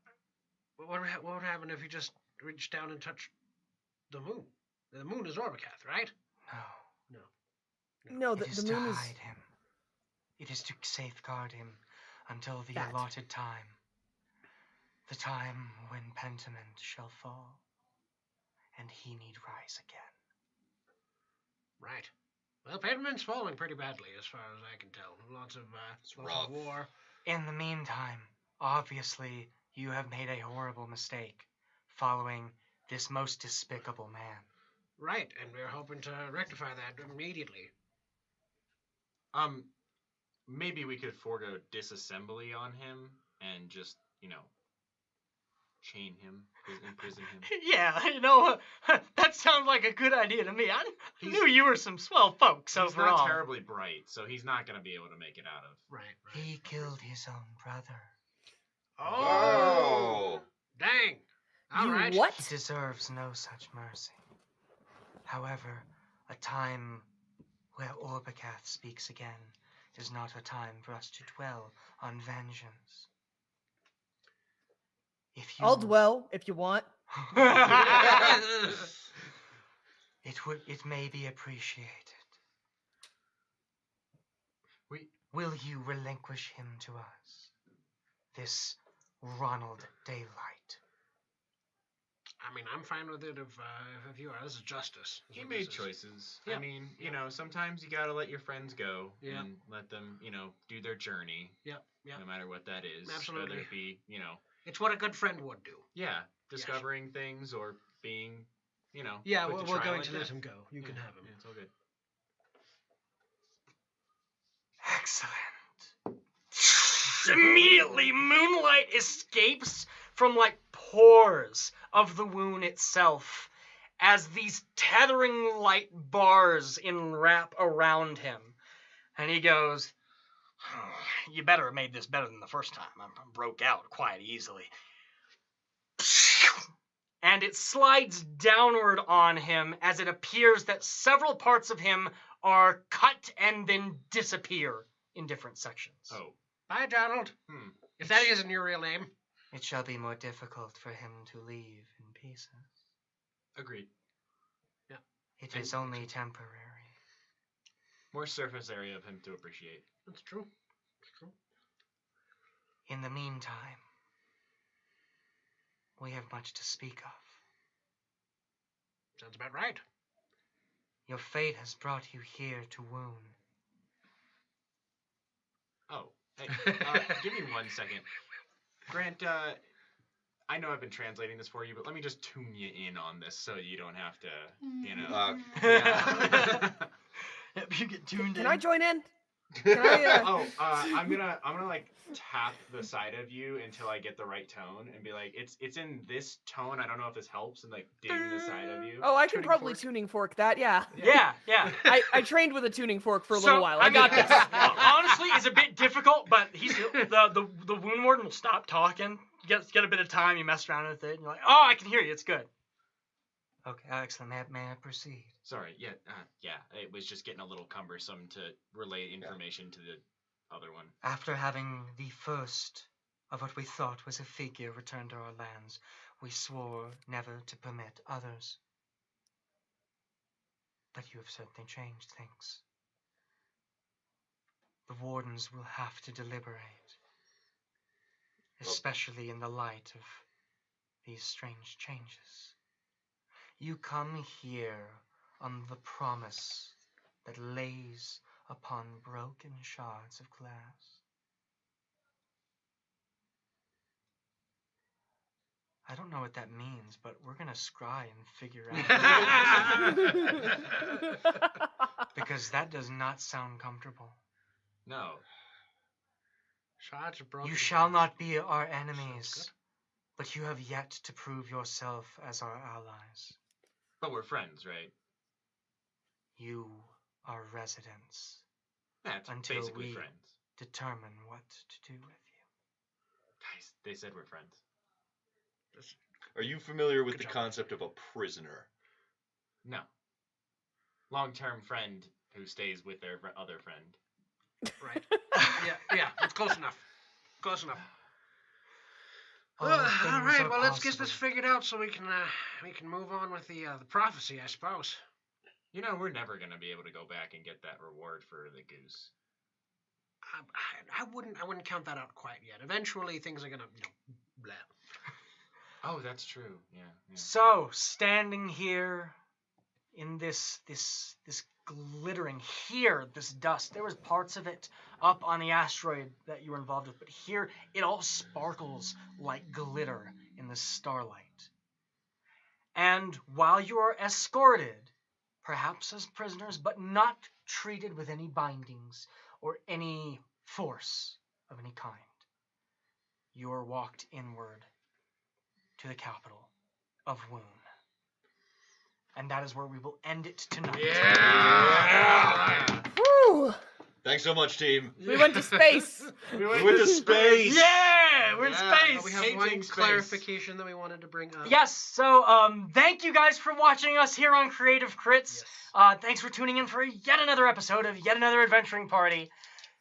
what would happen if you just reached down and touched the moon? The moon is Orbacath, right? No, It is the to moon is. hide him. It is to safeguard him until the That. allotted time. The time when Pentiment shall fall, and he need rise again. Right. Well, Pentiment's falling pretty badly, as far as I can tell. Lots of war. In the meantime, obviously, you have made a horrible mistake, following this most despicable man. Right, and we're hoping to rectify that immediately. Maybe we could forego disassembly on him and just, chain him, imprison him. Yeah, that sounds like a good idea to me. I knew you were some swell folks He's overall. not terribly bright, so he's not going to be able to make it out of. Right. He killed his own brother. Oh! Dang! All right. What? He deserves no such mercy. However, a time where Orbacath speaks again is not a time for us to dwell on vengeance. I'll dwell if you want. It may be appreciated. Will you relinquish him to us? This Ronald Daylight. I mean, I'm fine with it if you are. This is justice. He made choices. Yeah. I mean, sometimes you gotta let your friends go and let them, do their journey. Yep. No matter what that is. Absolutely. Whether it be, It's what a good friend would do. Yeah, discovering things or being, Yeah, put we're to trial going like to that. let him go. You can have him. Yeah, it's all good. Excellent. Immediately, Moonlight escapes from pores of the wound itself as these tethering light bars enwrap around him. And he goes, you better have made this better than the first time. I broke out quite easily. And it slides downward on him as it appears that several parts of him are cut and then disappear in different sections. Oh. Bye, Donald. If that isn't your real name. It shall be more difficult for him to leave in pieces. Agreed. Yeah. It is only temporary. More surface area of him to appreciate. That's true. In the meantime, we have much to speak of. Sounds about right. Your fate has brought you here to Woon. Oh, hey, give me 1 second. Grant, I know I've been translating this for you, but let me just tune you in on this so you don't have to, Yeah. Yep, you get tuned in. Can I join in? Can I, I'm gonna like tap the side of you until I get the right tone and be like, it's in this tone. I don't know if this helps, and like ding the side of you. Oh, I can Tuning probably fork. tuning fork that, yeah. Yeah. I trained with a tuning fork for a little while. I got this. Honestly, it's a bit difficult, but the wound warden will stop talking. You get a bit of time. You mess around with it, and you're like, oh, I can hear you. It's good. Okay, excellent. May I proceed? Sorry, yeah, it was just getting a little cumbersome to relay information to the other one. After having the first of what we thought was a figure return to our lands, we swore never to permit others. But you have certainly changed things. The wardens will have to deliberate, especially in the light of these strange changes. You come here on the promise that lays upon broken shards of glass. I don't know what that means, but we're gonna scry and figure out. Because that does not sound comfortable. No. Shards of broken You shall glass. not be our Sounds enemies, good. but you have yet to prove yourself as our allies. But we're friends, right? You are residents. That's Until basically we friends. determine what to do with you. Guys, they said we're friends. Are you familiar with Good the job. concept of a prisoner? No. Long-term friend who stays with their other friend. Right. Yeah, it's close enough. Close enough. All All things right, are well, let's get possible. this figured out so we can move on with the prophecy, I suppose. You know, we're never gonna be able to go back and get that reward for the goose. I wouldn't count that out quite yet. Eventually, things are gonna, blah. Oh, that's true. Yeah. So, standing here in this glittering here, this dust, there was parts of it up on the asteroid that you were involved with, but here it all sparkles like glitter in the starlight. And while you are escorted, perhaps as prisoners, but not treated with any bindings or any force of any kind, you are walked inward to the capital of Woon. And that is where we will end it tonight. Yeah! Woo! Thanks so much, team. We went to space. We went to space. Yeah, we're in Yeah, space. But we have Hating one space. clarification that we wanted to bring up. Yes, so thank you guys for watching us here on Creative Crits. Yes. Thanks for tuning in for yet another episode of yet another adventuring party.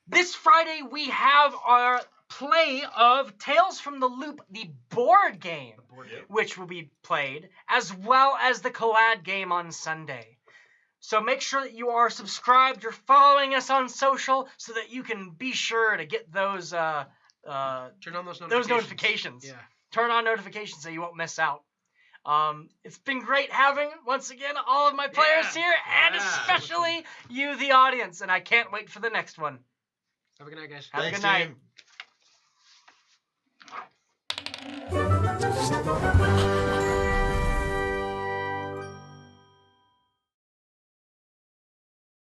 This Friday we have our play of Tales from the Loop, the board game, which will be played, as well as the Collad game on Sunday. So make sure that you are subscribed, you're following us on social, so that you can be sure to get those Turn on those notifications. notifications. Yeah. Turn on notifications so you won't miss out. It's been great having, once again, all of my players here, and especially you, the audience, and I can't wait for the next one. Have a good night, guys. Have Thanks, a good night. team.